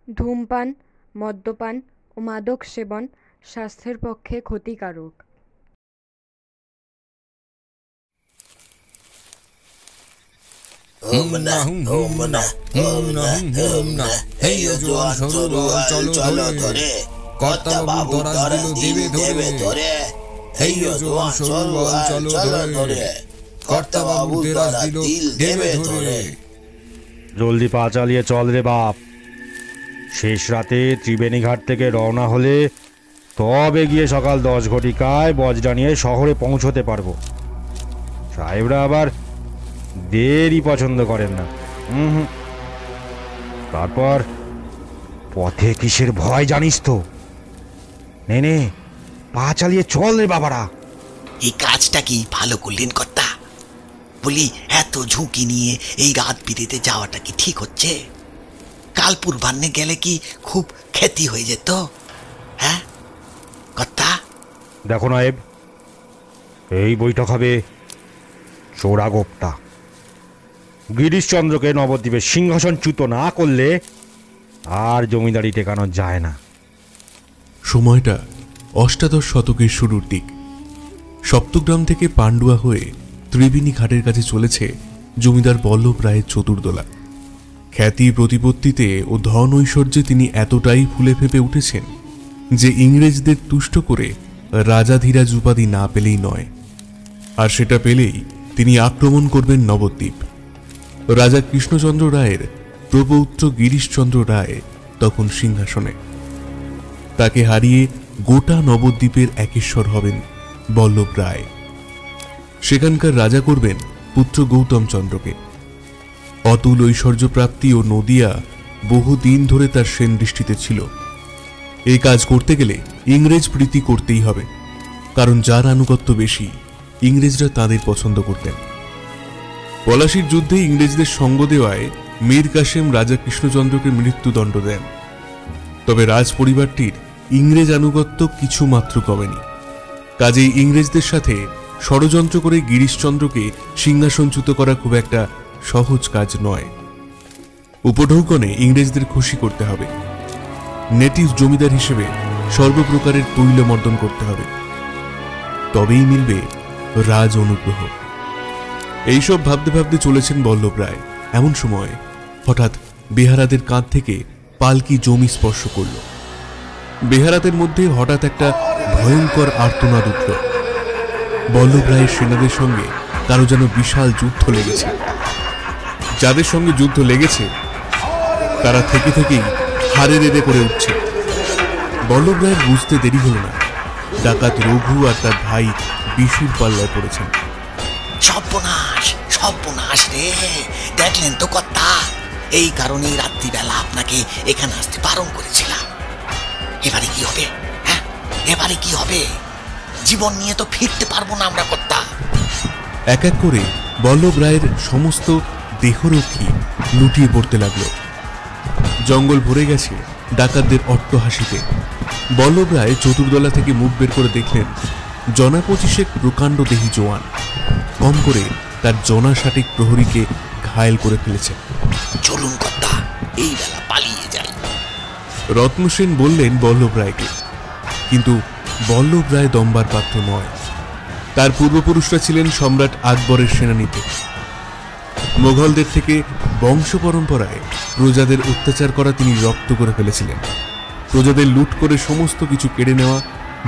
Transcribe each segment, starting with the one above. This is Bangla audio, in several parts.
ধূমপান, মদ্যপান ও মাদক সেবন স্বাস্থ্যের পক্ষে ক্ষতিকারক। জলদি পা চালিয়ে চল রে বাপ। শেষ রাতে ত্রিবেণী ঘাট থেকে রওনা হলে তবে গিয়ে সকাল 10 ঘটিকায় বজরা নিয়ে শহরে পৌঁছতে পারবো। সাহেবরা আবার দেরি পছন্দ করেন না। তারপর পথে কিসের ভয় জানিস তো? নে নে, পা চালিয়ে চল রে বাবারা। এই কাজটা কি ভালো করলেন কর্তা? বলি, এত ঝুঁকি নিয়ে এই রাত বিরেতে যাওয়াটা কি ঠিক হচ্ছে? কাল পূর্বাহ্নে গেলে কি খুব ক্ষতি হয়ে যেত? হ্যাঁ কর্তা? দেখো নায়েব, এই বৈঠক হবে চোরাগোপ্তা। গিরিশচন্দ্রকে নবদ্বীপে সিংহাসনচ্যুত না করলে আর জমিদারি টেকানো যায় না। সময়টা অষ্টাদশ শতকের শুরুর দিক। সপ্তগ্রাম থেকে পান্ডুয়া হয়ে ত্রিবেণী ঘাটের কাছে চলেছে জমিদার বল্লভ রায়ের চতুর্দোলা। খ্যাতি প্রতিপত্তিতে ও ধন ঐশ্বর্যে তিনি এতটাই ফুলে ফেঁপে উঠেছেন যে ইংরেজদের তুষ্ট করে রাজাধীরাজ উপাধি না পেলেই নয়। আর সেটা পেলেই তিনি আক্রমণ করবেন নবদ্বীপ। রাজা কৃষ্ণচন্দ্র রায়ের প্রপৌত্র গিরিশচন্দ্র রায় তখন সিংহাসনে। তাকে হারিয়ে গোটা নবদ্বীপের একেশ্বর হবেন বল্লভ রায়। সেখানকার রাজা করবেন পুত্র গৌতম চন্দ্রকে। অতুল ঐশ্বর্যপ্রাপ্তি ও নদিয়া বহুদিন ধরে তার সেন দৃষ্টিতে ছিল। এই কাজ করতে গেলে ইংরেজ প্রীতি করতেই হবে, কারণ যার আনুগত্য বেশি ইংরেজরা তাদের পছন্দ করতেন। পলাশির যুদ্ধে ইংরেজদের সঙ্গ দেওয়ায় মীর কাসেম রাজা কৃষ্ণচন্দ্রকে মৃত্যুদণ্ড দেন। তবে রাজ পরিবারটির ইংরেজ আনুগত্য কিছু মাত্র কমেনি। কাজেই ইংরেজদের সাথে ষড়যন্ত্র করে গিরিশচন্দ্রকে সিংহাসনচ্যুত করা খুব একটা সহজ কাজ নয়। উপঢৌকনে ইংরেজদের খুশি করতে হবে, নেটিভ জমিদার হিসেবে সর্বপ্রকারের তৈলমর্দন করতে হবে, তবেই মিলবে রাজ অনুগ্রহ। এইসব ভাবতে ভাবতে চলেছেন বল্লভ রায়। এমন সময় হঠাৎ বেহারাদের কাঁধ থেকে পালকি জমি স্পর্শ করল। বেহারাদের মধ্যে হঠাৎ একটা ভয়ঙ্কর আর্তনাদ উঠল। বল্লভ রায়ের সেনাদের সঙ্গে কারো যেন বিশাল যুদ্ধ লেগেছে। যাদের সঙ্গে যুদ্ধ লেগেছে তারা থেকে থেকেই হারে রেড়ে করে উঠছে। বল্লভ রায়ের বুঝতে দেরি হল না, ডাকাত রঘু আর তার ভাই বিশুর পাল্লায় পড়েছেন। সর্বনাশ, সর্বনাশ রে! দেখলেন তো কর্তা, এই কারণেই রাত্রিবেলা আপনাকে এখানে আসতে বারণ করেছিলাম। এবারে কি হবে? হ্যাঁ, এবারে কি হবে? জীবন নিয়ে তো ফিরতে পারবো না আমরা কর্তা। এক এক করে বল্লভ রায়ের সমস্ত দেহরক্ষী লুটিয়ে পড়তে লাগলো। জঙ্গল ভরে গেছে ডাকাতদের অট্টহাসিতে। বল্লভ রায় চতুর্দলা থেকে মুখ বের করে দেখলেন জনা 25 প্রকাণ্ড দেহী জোয়ান কম করে তার জনা 60 প্রহরীকে ঘায়েল করে ফেলেছে। চলুন কর্তা, এই বেলা পালিয়ে যাই। রত্নসেন বললেন বল্লভ রায়কে, কিন্তু বল্লভ রায় দম্বার পাত্র নয়। তার পূর্বপুরুষরা ছিলেন সম্রাট আকবরের সেনানীতে। মোগলদের থেকে বংশ পরম্পরায় প্রজাদের অত্যাচার করা তিনি রপ্ত করে ফেলেছিলেন। প্রজাদের লুট করে সমস্ত কিছু কেড়ে নেওয়া,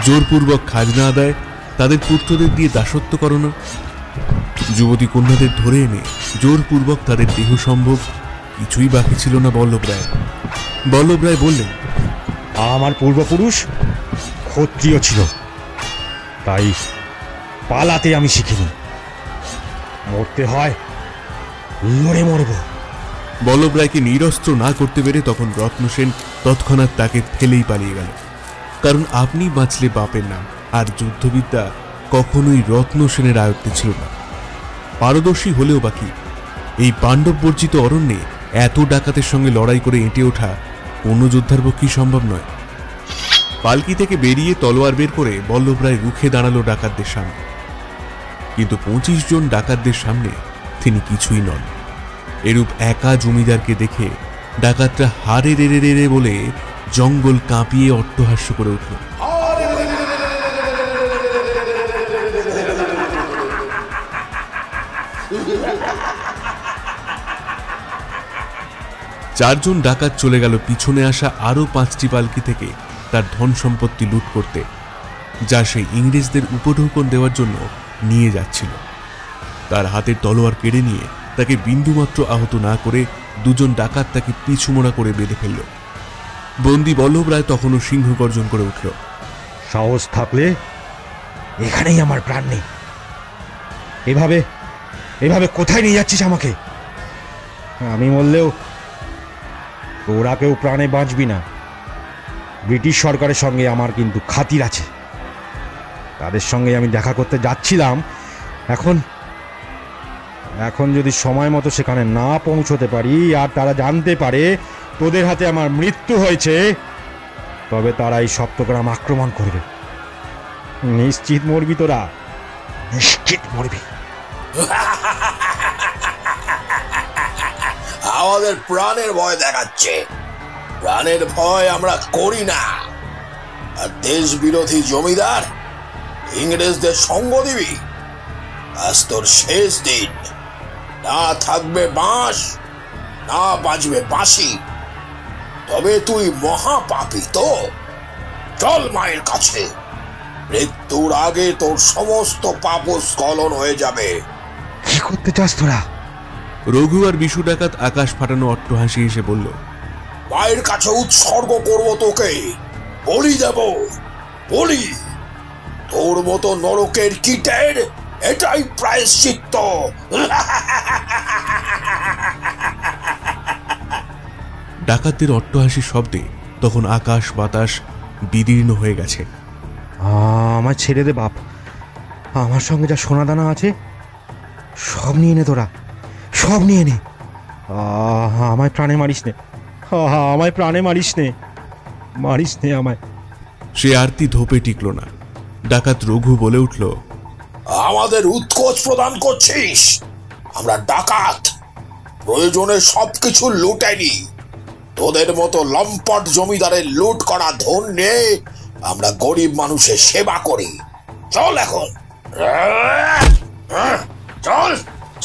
জোরপূর্বক খাজনা আদায়, তাদের পুত্রদের দিয়ে দাসত্ব করানো, যুবতী কন্যাদের ধরে এনে জোরপূর্বক তাদের দেহ সম্ভোগ, কিছুই বাকি ছিল না বল্লভ রায়। বল্লভ রায় বললেন, আমার পূর্বপুরুষ ক্ষত্রিয় ছিল, তাই পালাতে আমি শিখিনি। মরতে হয় লড়ে মরব। বল্লভ রায়কে নিরস্ত্র না করতে পেরে তখন রত্নসেন তৎক্ষণাৎ তাকে ফেলেই পালিয়ে গেল। কারণ আপনি বাঁচলে বাপের নাম, আর যুদ্ধবিদ্যা কখনোই রত্নসেনের আয়ত্তে ছিল না। পারদর্শী হলেও বাকি এই পাণ্ডব বর্জিত অরণ্যে এত ডাকাতের সঙ্গে লড়াই করে এঁটে ওঠা কোনো যোদ্ধার পক্ষেই সম্ভব নয়। পালকি থেকে বেরিয়ে তলোয়ার বের করে বল্লভ রায় রুখে দাঁড়ালো ডাকাতদের সামনে। কিন্তু 25 জন ডাকাতদের সামনে তিনি কিছুই নন। এরূপ একা জমিদারকে দেখে ডাকাতরা হারে রে রে রে রে বলে জঙ্গল কাঁপিয়ে অট্টহাস্য করে উঠল। চারজন ডাকাত চলে গেল পিছনে আসা আরো 5টি পালকি থেকে তার ধন সম্পত্তি লুট করতে, যা সে ইংরেজদের উপঢৌকন দেওয়ার জন্য নিয়ে যাচ্ছিল। তার হাতের তলোয়ার কেড়ে নিয়ে তাকে বিন্দুমাত্র আহত না করে দুজন ডাকাত তাকে পিছুমোড়া করে বেঁধে ফেলল। বন্দী বল্লভ রায় তখনও সিংহ গর্জন করে উঠল। সাহস থাকলে এখানেই আমার প্রাণ নেই। এভাবে এভাবে কোথায় নিয়ে যাচ্ছিস আমাকে? আমি বললেও তোরা কেউ প্রাণে বাঁচবি না। ব্রিটিশ সরকারের সঙ্গে আমার কিন্তু খাতির আছে। তাদের সঙ্গে আমি দেখা করতে যাচ্ছিলাম। এখন এখন যদি সময় মতো সেখানে না পৌঁছতে পারি আর তারা জানতে পারে তোদের হাতে আমার মৃত্যু হয়েছে, তবে তারা এই সপ্তগ্রাম আক্রমণ করবে। নিশ্চিত মরবি তোরা, নিশ্চিত মরবি। আমাদের প্রাণের ভয় দেখাচ্ছে। প্রাণের ভয় আমরা করি না। আর দেশ বিরোধী জমিদার ইংরেজদের সঙ্গ দিবি? আজ তোর শেষ দিন। না থাকবে বাঁশ, না বাজবে বাঁশি। তবে তুই মহাপাপী তো। চল মায়ের কাছে। মৃত্যুর আগে তোর সমস্ত পাপ স্খলন হয়ে যাবে। কি করতে চাস তোরা? রঘু আর বিশু ডাকাত আকাশ ফাটানো অট্টহাসি এসে বলল, মায়ের কাছে উৎসর্গ করব তোকে। বলি দেব, বলি। তোর মতো নরকের কীটের এটাই প্রায়শ্চিত্ত। ডাকাতদের অট্টহাসির শব্দে তখন আকাশ বাতাস বিদীর্ণ হয়ে গেছে। আমার ছেড়ে দে বাপ। আমার সঙ্গে যা সোনাদানা আছে সব নিয়ে নে তোরা, সব নিয়ে নে। আমায় প্রাণে মারিস নে, আমায় প্রাণে মারিস নে, মারিস নে আমায়। সে আরতি ধোপে টিকল না। ডাকাত রঘু বলে উঠল, আমাদের উৎকোচ প্রদান করছিস? আমরা ডাকাত, প্রয়োজনে সবকিছু লুটাইনি। তোদের মতো লম্পট জমিদারের লুট করা ধন নিয়ে আমরা গরিব মানুষের সেবা করি। চল এখন, চল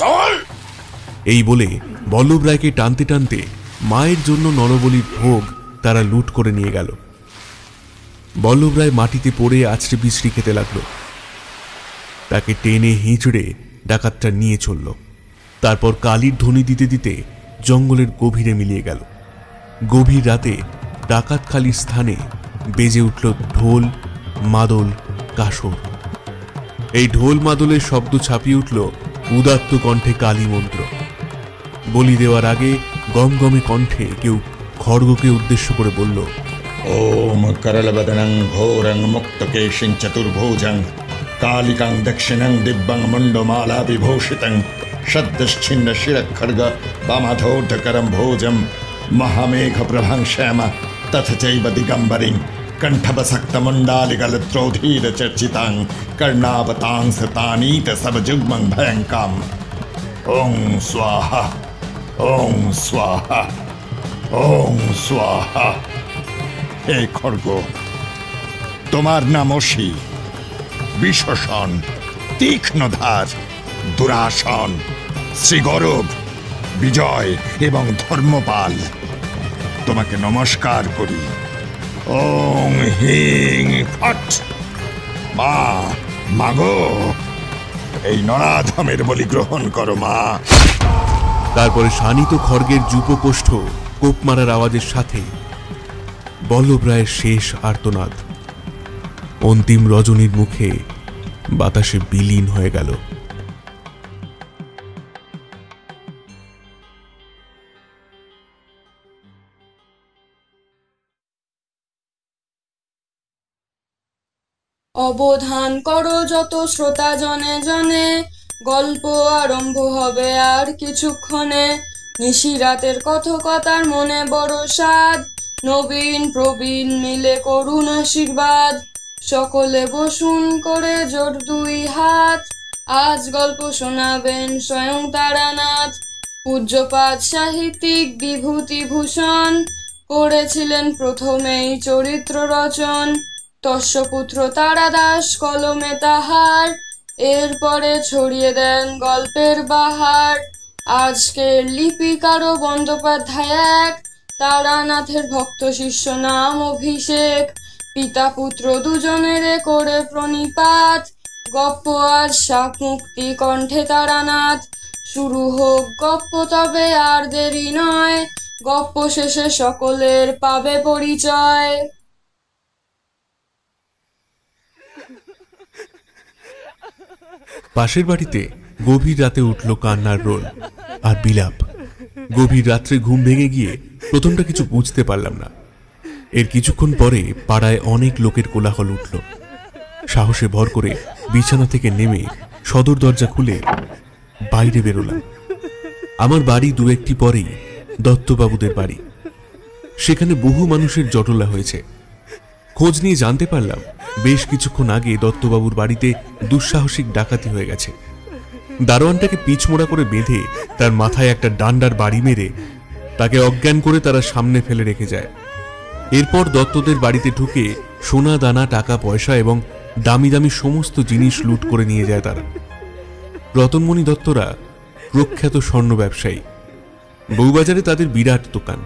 চল। এই বলে বল্লভ রায়কে টানতে টানতে মায়ের জন্য নরবলির ভোগ তারা লুট করে নিয়ে গেল। বল্লভ রায় মাটিতে পড়ে আছড়ে বিছড়ি খেতে লাগল। তাকে টেনে হিঁচড়ে ডাকাতটা নিয়ে চলল। তারপর কালির ধ্বনি দিতে দিতে জঙ্গলের গভীরে মিলিয়ে গেল। গভীর রাতে ডাকাতখালির স্থানে বেজে উঠল ঢোল, মাদল, কাসর। এই ঢোল মাদলের শব্দ ছাপিয়ে উঠল উদাত্ত কণ্ঠে কালী মন্ত্র। বলি দেওয়ার আগে গমগমে কণ্ঠে কেউ খড়গকে উদ্দেশ্য করে বলল, ওম করলবদনং ঘোরং মুক্তকেশিং চতুর্ভুজং কালিকাং দক্ষিণং দিব্যং মুন্ডমালা বিভূষিতং সদ্দশ্ছিন্ন শিরখর্গ বামাধৌঢকরম ভোজম মহামেঘ প্রভাং শ্যাম তথ চৈব দিগম্বরিং কণ্ঠবসক্তমণ্ডালিগলত্রোধীর চর্চিতাং কর্ণাবতাংস তানীত সবযুগ্মং ভয়ঙ্কাম। ওং স্বাহা, ওং স্বাহা, ওং স্বাহা। হে খড়গ, তোমার নাম অসি, বিশ্বসন, তীক্ষ্ণধার, দুরাসন, শ্রীগৌরব, বিজয় এবং ধর্মপাল। তোমাকে নমস্কার করি। ওং হিং ফট। মা, মাগো, এই নরাধমের বলি গ্রহণ করো মা। তারপরে শানিত খড়গের যুপকোষ্ঠ কোপ মারার আওয়াজের সাথে বল্লভ রায়ের শেষ আর্তনাদ অন্তিম রজনীর মুখে বাতাসে বিলীন হয়ে গেল। অবধান করো যত শ্রোতা জনে জনে, গল্প আরম্ভ হবে আর কিছুক্ষণে। নিশিরাতের কথকতার মনে বড় স্বাদ, নবীন প্রবীণ মিলে করুণ আশীর্বাদ। সকলে বসুন করে জোর দুই হাত, আজ গল্প শোনাবেন স্বয়ং তারানাথ। পূজ্যপাদ সাহিত্যিক বিভূতিভূষণ করেছিলেন প্রথমেই চরিত্র রচন। তস্যপুত্র তারাদাস কলমে তাহার, এরপরে ছড়িয়ে দেন গল্পের বাহার। আজকের লিপিকারও বন্দ্যোপাধ্যায় এক, তারানাথের ভক্ত শিষ্য নাম অভিষেক। পিতা পুত্র দুজনের করে প্রণিপাত, গপ্প আজ সাপ মুক্তি কণ্ঠে তারানাথ। শুরু হোক গপ্প তবে আর দেরি নয়, গপ্প শেষে সকলের পাবে পরিচয়। পাশের বাড়িতে গভীর রাতে উঠল কান্নার রোল আর বিলাপ। গভীর রাত্রে ঘুম ভেঙে গিয়ে প্রথমটা কিছু বুঝতে পারলাম না। এর কিছুক্ষণ পরে পাড়ায় অনেক লোকের কোলাহল উঠল। সাহসে ভর করে বিছানা থেকে নেমে সদর দরজা খুলে বাইরে বেরোলাম। আমার বাড়ি দু একটি পরেই দত্তবাবুদের বাড়ি। সেখানে বহু মানুষের জটলা হয়েছে। খোঁজ নিয়ে জানতে পারলাম বেশ কিছুক্ষণ আগে দত্তবাবুর বাড়িতে দুঃসাহসিক ডাকাতি হয়ে গেছে। দারোয়ানটাকে পিছমোড়া করে বেঁধে তার মাথায় একটা ডান্ডার বাড়ি মেরে তাকে অজ্ঞান করে তারা সামনে ফেলে রেখে যায়। এরপর দত্তদের বাড়িতে ঢুকে সোনা দানা টাকা পয়সা এবং দামি দামি সমস্ত জিনিস লুট করে নিয়ে যায় তারা। রতনমণি দত্তরা প্রখ্যাত স্বর্ণ ব্যবসায়ী। বউবাজারে তাদের বিরাট দোকান।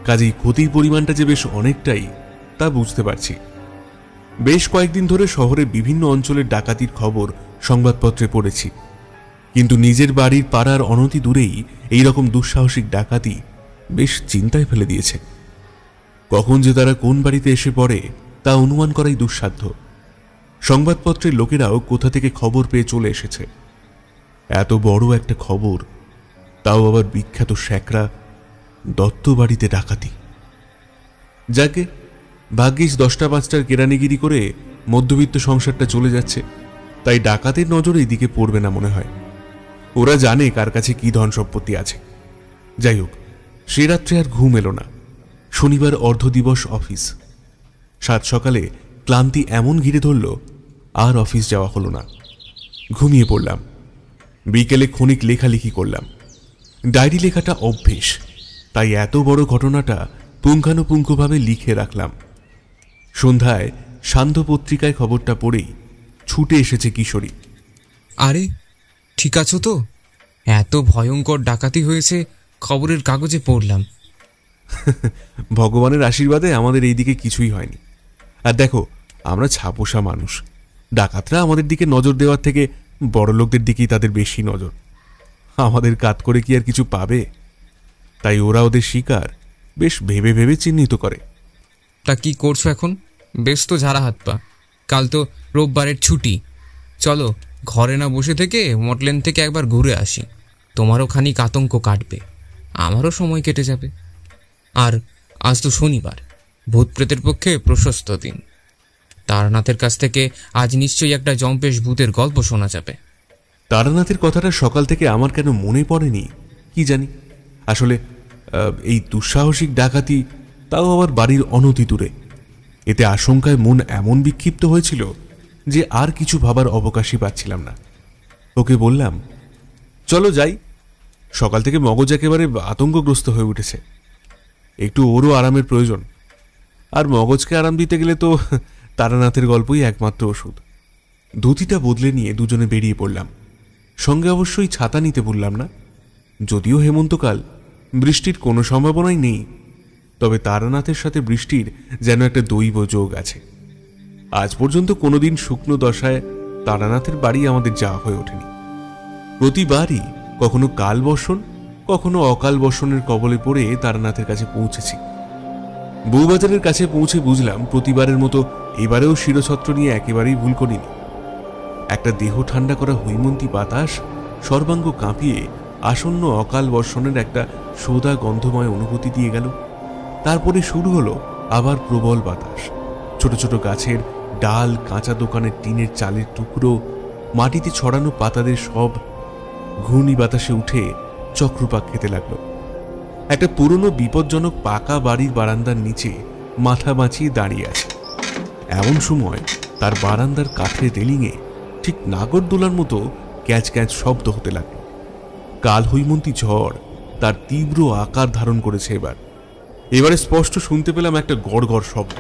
কাজেই ক্ষতির পরিমাণটা যে বেশ অনেকটাই তা বুঝতে পারছি। বেশ কয়েকদিন ধরে শহরের বিভিন্ন অঞ্চলের ডাকাতির খবর সংবাদপত্রে পড়েছি, কিন্তু নিজের বাড়ির পাড়ার অনতি দূরেই এইরকম দুঃসাহসিক ডাকাতি বেশ চিন্তায় ফেলে দিয়েছে। কখন যে তারা কোন বাড়িতে এসে পড়ে তা অনুমান করাই দুঃসাধ্য। সংবাদপত্রের লোকেরাও কোথা থেকে খবর পেয়ে চলে এসেছে। এত বড় একটা খবর, তাও আবার বিখ্যাত শ্যাকরা দত্ত বাড়িতে ডাকাতি। যাকে ভাগ্যিস 10টা 5টার কেরানিগিরি করে মধ্যবিত্ত সংসারটা চলে যাচ্ছে, তাই ডাকাতের নজর এই দিকে পড়বে না মনে হয়। ওরা জানে কার কাছে কি ধন সম্পত্তি আছে। যাই হোক, সে রাত্রে আর ঘুম এলো না। শনিবার অর্ধদিবস অফিস। সাত সকালে ক্লান্তি এমন ঘিরে ধরল আর অফিস যাওয়া হলো না। ঘুমিয়ে পড়লাম। বিকেলে ক্ষণিক লেখালেখি করলাম। ডায়েরি লেখাটা অভ্যেস, তাই এত বড় ঘটনাটা পুঙ্খানুপুঙ্খভাবে লিখে রাখলাম। সন্ধ্যায় সান্ধ্য পত্রিকায় খবরটা পড়েই ছুটে এসেছে কিশোরী। আরে ঠিক আছো তো? এত ভয়ঙ্কর ডাকাতি হয়েছে খবরের কাগজে পড়লাম। ভগবানের আশীর্বাদে আমাদের এই দিকে কিছুই হয়নি। আর দেখো, আমরা ছাপোষা মানুষ। ডাকাতরা আমাদের দিকে নজর দেওয়ার থেকে বড় লোকদের দিকেই তাদের বেশি নজর। আমাদের কাত করে কি আর কিছু পাবে? তাই ওরা ওদের শিকার বেশ ভেবে ভেবে চিহ্নিত করে। তা কি করছো এখন? বেশ তো ঝাড়া হাত পা। কাল তো রোববারের ছুটি। চলো ঘরে না বসে থেকে মটলেন থেকে একবার ঘুরে আসি। তোমারও খানিক আতঙ্ক কাটবে, আমারও সময় কেটে যাবে। আর আজ তো শনিবার, ভূত প্রেতের পক্ষে প্রশস্ত দিন। তারানাথের কাছ থেকে আজ নিশ্চয়ই একটা জম্পেশ ভূতের গল্প শোনা যাবে। তারানাথের কথাটা সকাল থেকে আমার কেন মনে পড়েনি কি জানি। আসলে এই দুঃসাহসিক ডাকাতি, তাও আবার বাড়ির অনতি দূরে। এতে আশঙ্কায় মন এমন বিক্ষিপ্ত হয়েছিল যে আর কিছু ভাবার অবকাশই পাচ্ছিলাম না। ওকে বললাম, চলো যাই। সকাল থেকে মগজ একেবারে আতঙ্কগ্রস্ত হয়ে উঠেছে। একটু ওরও আরামের প্রয়োজন। আর মগজকে আরাম দিতে গেলে তো তারানাথের গল্পই একমাত্র ওষুধ। ধুতিটা বদলে নিয়ে দুজনে বেরিয়ে পড়লাম। সঙ্গে অবশ্যই ছাতা নিতে বললাম না। যদিও হেমন্তকাল, বৃষ্টির কোনো সম্ভাবনাই নেই, তবে তারানাথের সাথে বৃষ্টির যেন একটা দৈব যোগ আছে। আজ পর্যন্ত কোনোদিন শুকনো দশায় তারানাথের বাড়ি আমাদের যাওয়া হয়ে ওঠেনি। প্রতিবারই কখনো কাল বর্ষণ, কখনো অকাল বর্ষণের কবলে পড়ে তারানাথের কাছে পৌঁছেছি। বউবাজারের কাছে পৌঁছে বুঝলাম প্রতিবারের মতো এবারেও শিরছত্র নিয়ে একেবারেই ভুল করিনি। একটা দেহ ঠান্ডা করা হৈমন্তী বাতাস সর্বাঙ্গ কাঁপিয়ে আসন্ন অকাল বর্ষণের একটা সোদা গন্ধময় অনুভূতি দিয়ে গেল। তারপরে শুরু হলো আবার প্রবল বাতাস। ছোট ছোট গাছের ডাল, কাঁচা দোকানের টিনের চালের টুকরো, মাটিতে ছড়ানো পাতাদের সব ঘূর্ণি বাতাসে উঠে চক্রপাক খেতে লাগলো। একটা পুরনো বিপজ্জনক পাকা বাড়ির বারান্দার নিচে মাথা বাঁচিয়ে দাঁড়িয়ে আছে। এমন সময় তার বারান্দার কাঠের রেলিংয়ে ঠিক নাগরদোলার মতো ক্যাচ ক্যাচ শব্দ হতে লাগলো। কাল হৈমন্তী ঝড় তার তীব্র আকার ধারণ করেছে। এবারে স্পষ্ট শুনতে পেলাম একটা গড়গড় শব্দ,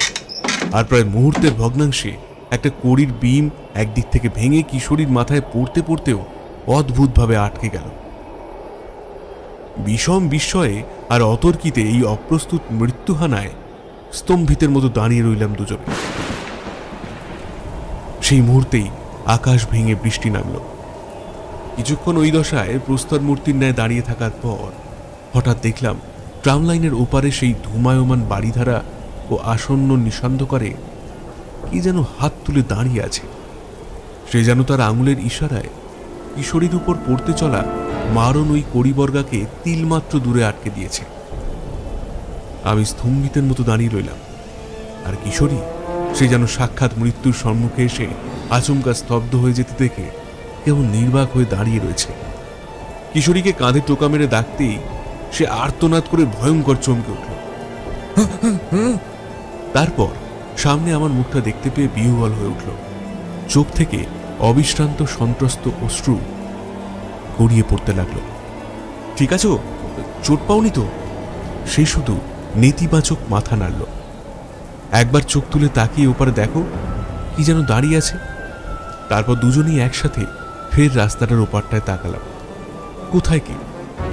আর প্রায় মুহূর্তের ভগ্নাংশে একটা কড়ির বিম একদিক থেকে ভেঙে কিশোরীর মাথায় পড়তে পড়তেও অদ্ভুতভাবে আটকে গেল। বিষম বিস্ময়ে আর অতর্কিতে এই অপ্রস্তুত মৃত্যুহানায় স্তম্ভিতের মতো দাঁড়িয়ে রইলাম দুজনে। সেই মুহূর্তেই আকাশ ভেঙে বৃষ্টি নামল। কিছুক্ষণ ওই দশায় প্রস্তর মূর্তির ন্যায় দাঁড়িয়ে থাকার পর হঠাৎ দেখলাম ট্রাম লাইনের ওপারে সেই ধুমায়মান বাড়িধারা ও আসন্ন নিঃসন্দেহে কি যেন হাত তুলে দাঁড়িয়ে আছে। সে যেন তার আঙুলের ইশারায় কিশোরীর উপর পড়তে চলা মারণ ওই কড়িবর্গাকে তিলমাত্র দূরে আটকে দিয়েছে। আমি স্তম্ভিতের মতো দাঁড়িয়ে রইলাম, আর কিশোরী সে যেন সাক্ষাৎ মৃত্যুর সম্মুখে এসে আচমকা স্তব্ধ হয়ে যেতে দেখে কেমন নির্বাক হয়ে দাঁড়িয়ে রয়েছে। কিশোরীকে কাঁধে টোকা মেরে ডাকতেই সে আর্তনাদ করে ভয়ঙ্কর চমকে উঠল। তারপর সামনে আমার মুখটা দেখতে পেয়ে বিহ্বল হয়ে উঠল। চোখ থেকে অবিশ্রান্ত সন্ত্রস্ত অশ্রু গড়িয়ে পড়তে লাগলো। ঠিক আছো? চোট পাওনি তো? সে শুধু নেতিবাচক মাথা নাড়ল। একবার চোখ তুলে তাকিয়ে ওপারে দেখো কি যেন দাঁড়িয়ে আছে। তারপর দুজনেই একসাথে ফের রাস্তাটার ওপারটায় তাকালাম। কোথায় কি?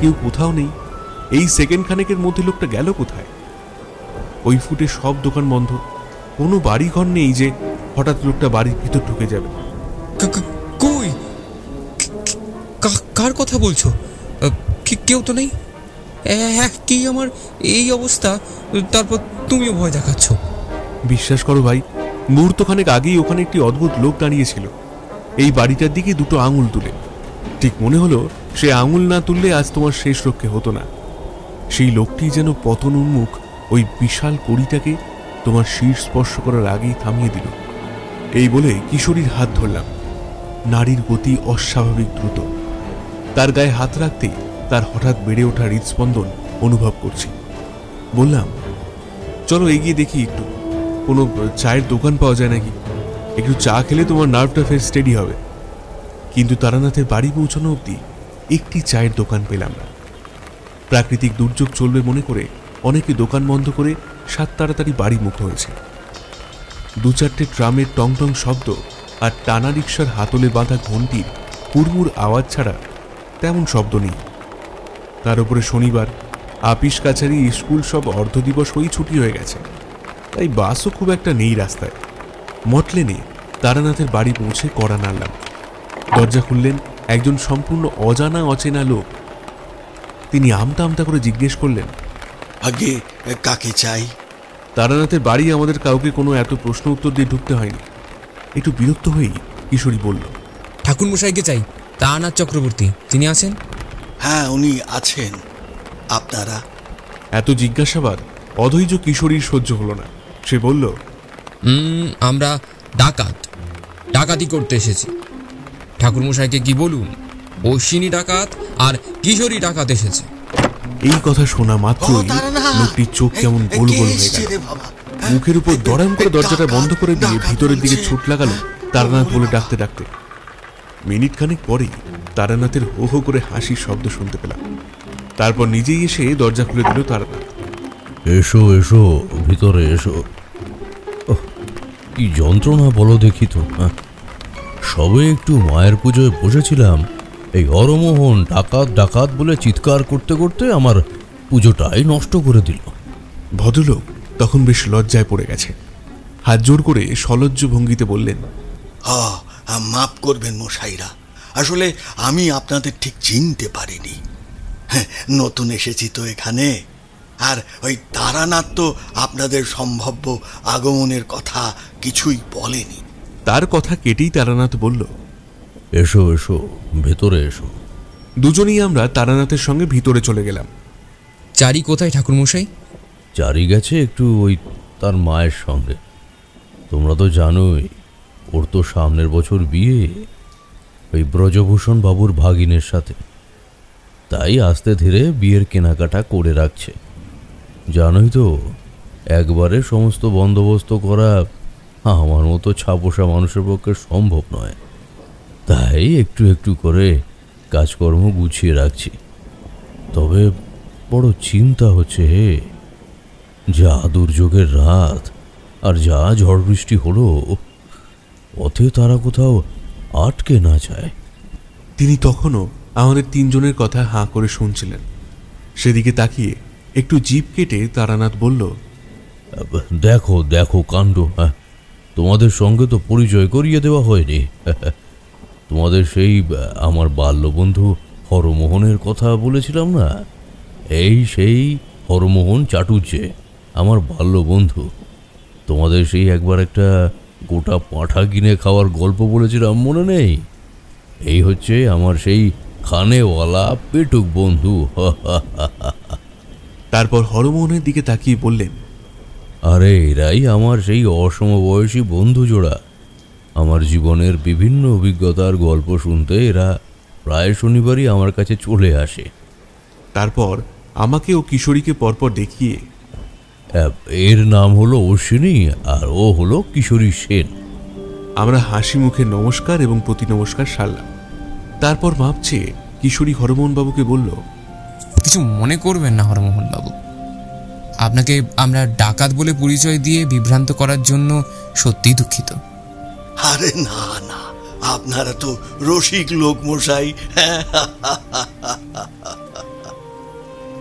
কেউ কোথাও নেই। এই সেকেন্ড খানেকের মধ্যে লোকটা গেল কোথায়? ওই ফুটে সব দোকান বন্ধ, কোনো বাড়ি ঘর নেই যে হঠাৎ লোকটা বাড়ির ভিতর ঢুকে যাবে। কই? কার কথা বলছো? কেউ তো নেই। কি আমার এই অবস্থা, তারপর তুমিও ভয় দেখাচ্ছ? বিশ্বাস করো ভাই, মুহূর্তখানেক আগেই ওখানে একটি অদ্ভুত লোক দাঁড়িয়েছিল এই বাড়িটার দিকে দুটো আঙুল তুলে। ঠিক মনে হলো সে আঙুল না তুললে আজ তোমার শেষ রক্ষে হতো না। সেই লোকটি যেন পতন উন্মুখ ওই বিশাল কড়িটাকে তোমার শির স্পর্শ করার আগেই থামিয়ে দিল। এই বলে কিশোরীর হাত ধরলাম। নারীর গতি অস্বাভাবিক দ্রুত। তার গায়ে হাত রাখতেই তার হঠাৎ বেড়ে ওঠা হৃদস্পন্দন অনুভব করছি। বললাম, চলো এগিয়ে দেখি একটু, কোনো চায়ের দোকান পাওয়া যায় নাকি। একটু চা খেলে তোমার নার্ভটা ফের স্টেডি হবে। কিন্তু তারানাথের বাড়ি পৌঁছানো অবধি একটি চায়ের দোকান পেলাম না। প্রাকৃতিক দুর্যোগ চলবে মনে করে অনেকে দোকান বন্ধ করে সাত তাড়াতাড়ি বাড়ি মুখ হয়েছে। দু চারটে ট্রামের টং টং শব্দ আর টানা রিক্সার হাতলে বাঁধা ঘণ্টির হুড়মুড় আওয়াজ ছাড়া তেমন শব্দ নেই। তার উপরে শনিবার, আপিস কাছারি স্কুল সব অর্ধদিবস হয়েই ছুটি হয়ে গেছে, তাই বাসও খুব একটা নেই রাস্তায়। মটলেনে তারানাথের বাড়ি পৌঁছে কড়া নাড়লাম। দরজা খুললেন একজন সম্পূর্ণ অজানা অচেনা লোক। তিনি আমতা আমতা করে জিজ্ঞেস করলেন, আগে কাকে চাই? তারানাথের বাড়ি আমাদের কাউকে কোনো এত প্রশ্ন উত্তর দিয়ে ঢুকতে হয়নি। একটু বিরক্ত হয়েই কিশোরী বলল, ঠাকুরমশাইকে চাই, তারানাথ চক্রবর্তী। তিনি আছেন? হ্যাঁ, উনি আছেন। আপনারা? এত জিজ্ঞাসাবাদ অধৈর্য কিশোরীর সহ্য হলো না। সে বলল, আমরা ডাকাতি করতে এসেছি। ঠাকুরমশাইকে কি বলুন, অশ্বিনী ডাকাত আর কিশোরী ডাকাত এসেছে। এই কথা শোনা মাত্রই লোকটির চোখ কেমন গোল গোল হয়ে গেল। মুখের উপর দড়াম করে দরজাটা বন্ধ করে দিয়ে ভিতরের দিকে ছুট লাগালো তারানাথ বলে ডাকতে ডাকতে। মিনিট খানেক পরেই তারানাথের হো হো করে হাসির শব্দ শুনতে পেলাম। তারপর নিজেই এসে দরজা খুলে দিল তারানাথ। এসো এসো, ভিতরে এসো। কি যন্ত্রণা বলো দেখি তো। সবে একটু মায়ের পুজোয় বসেছিলাম, এই হরমোহন ডাকাত ডাকাত বলে চিৎকার করতে করতে আমার পুজোটাই নষ্ট করে দিল। ভদ্রলোক তখন বেশ লজ্জায় পড়ে গেছে। হাত জোর করে সলজ্জ ভঙ্গিতে বললেন, মাফ করবেন মশাইরা, আসলে আমি আপনাদের ঠিক চিনতে পারিনি। নতুন এসেছি তো এখানে। আর ওই তারানাথ তো আপনাদের সম্ভাব্য আগমনের কথা কিছুই বলেনি। তার কথা কেটেই তারানাথ বলল, এসো এসো, ভেতরে এসো। দুজনেই আমরা তারানাথের সঙ্গে ভিতরে চলে গেলাম। চারি কোথায় ঠাকুরমশাই? চারি গেছে একটু ওই তার মায়ের সঙ্গে। তোমরা তো জানোই ওর তো সামনের বছর বিয়ে ওই ব্রজভূষণ বাবুর ভাগিনের সাথে, তাই আস্তে ধীরে বিয়ের কেনাকাটা করে রাখছে। জানোই তো একবারে সমস্ত বন্দোবস্ত করা আমার মতো ছাপোষা মানুষের পক্ষে সম্ভব নয়, তাই একটু একটু করে কাজকর্ম গুছিয়ে রাখছি। তবে বড় চিন্তা হচ্ছে হে, যা দুর্যোগের রাত আর যা ঝড় বৃষ্টি হলো, পথে তারা কোথাও আটকে না যায়। তিনি তখনও আমাদের তিনজনের কথা হাঁ করে শুনছিলেন। সেদিকে তাকিয়ে একটু জিভ কেটে তারানাথ বলল, দেখো দেখো কাণ্ড, তোমাদের সঙ্গে তো পরিচয় করিয়ে দেওয়া হয়নি। তোমাদের সেই আমার বাল্যবন্ধু হরমোহনের কথা বলেছিলাম না, এই সেই হরমোহন চাটুর্যে আমার বাল্যবন্ধু। তোমাদের সেই একবার একটা গোটা পাঁঠা কিনে খাওয়ার গল্প বলেছিলাম, মনে নেই? এই হচ্ছে আমার সেই খানেওয়ালা পেটুক বন্ধু। তারপর হরমোহনের দিকে তাকিয়ে বললেন, আরে এরাই আমার সেই অসমবয়সী বন্ধু জোড়া। আমার জীবনের বিভিন্ন অভিজ্ঞতার গল্প শুনতে এরা প্রায় শনিবারই আমার কাছে চলে আসে। তারপর আমাকে ও কিশোরীকে পরপর দেখিয়ে, এর নাম হলো অশ্বিনী আর ও হলো কিশোরী সেন। আমরা হাসি মুখে নমস্কার এবং প্রতি নমস্কার সারলাম। তারপর মাপ চেয়ে কিশোরী হরমোহন বাবুকে বলল, কিছু মনে করবেন না হরমোহন বাবু, আপনাকে আমরা ডাকাত বলে পরিচয় দিয়ে বিভ্রান্ত করার জন্য সত্যিই দুঃখিত। আরে না না, আপনারা তো রসিক লোক মশাই।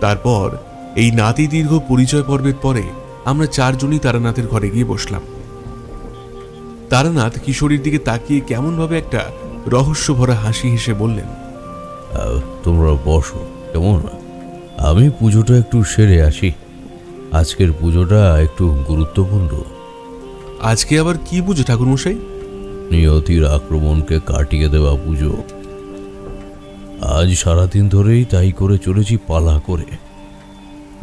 তারপর এই নাতি দীর্ঘ পরিচয় পর্বের পরে আমরা চারজনই তারানাথের ঘরে গিয়ে বসলাম। তারানাথ কিশোরীর দিকে তাকিয়ে কেমনভাবে একটা রহস্য ভরা হাসি হেসে বললেন, তোমরা বসো কেমন, আমি পুজোটা একটু সেরে আসি। আজকের পুজোটা একটু গুরুত্বপূর্ণ। আজকে আবার কি পুজো ঠাকুরমশাই? নিয়তির আক্রমণকে কাটিয়ে দেওয়া পুজো। আজ সারাদিন ধরেই তাই করে চলেছি পালা করে,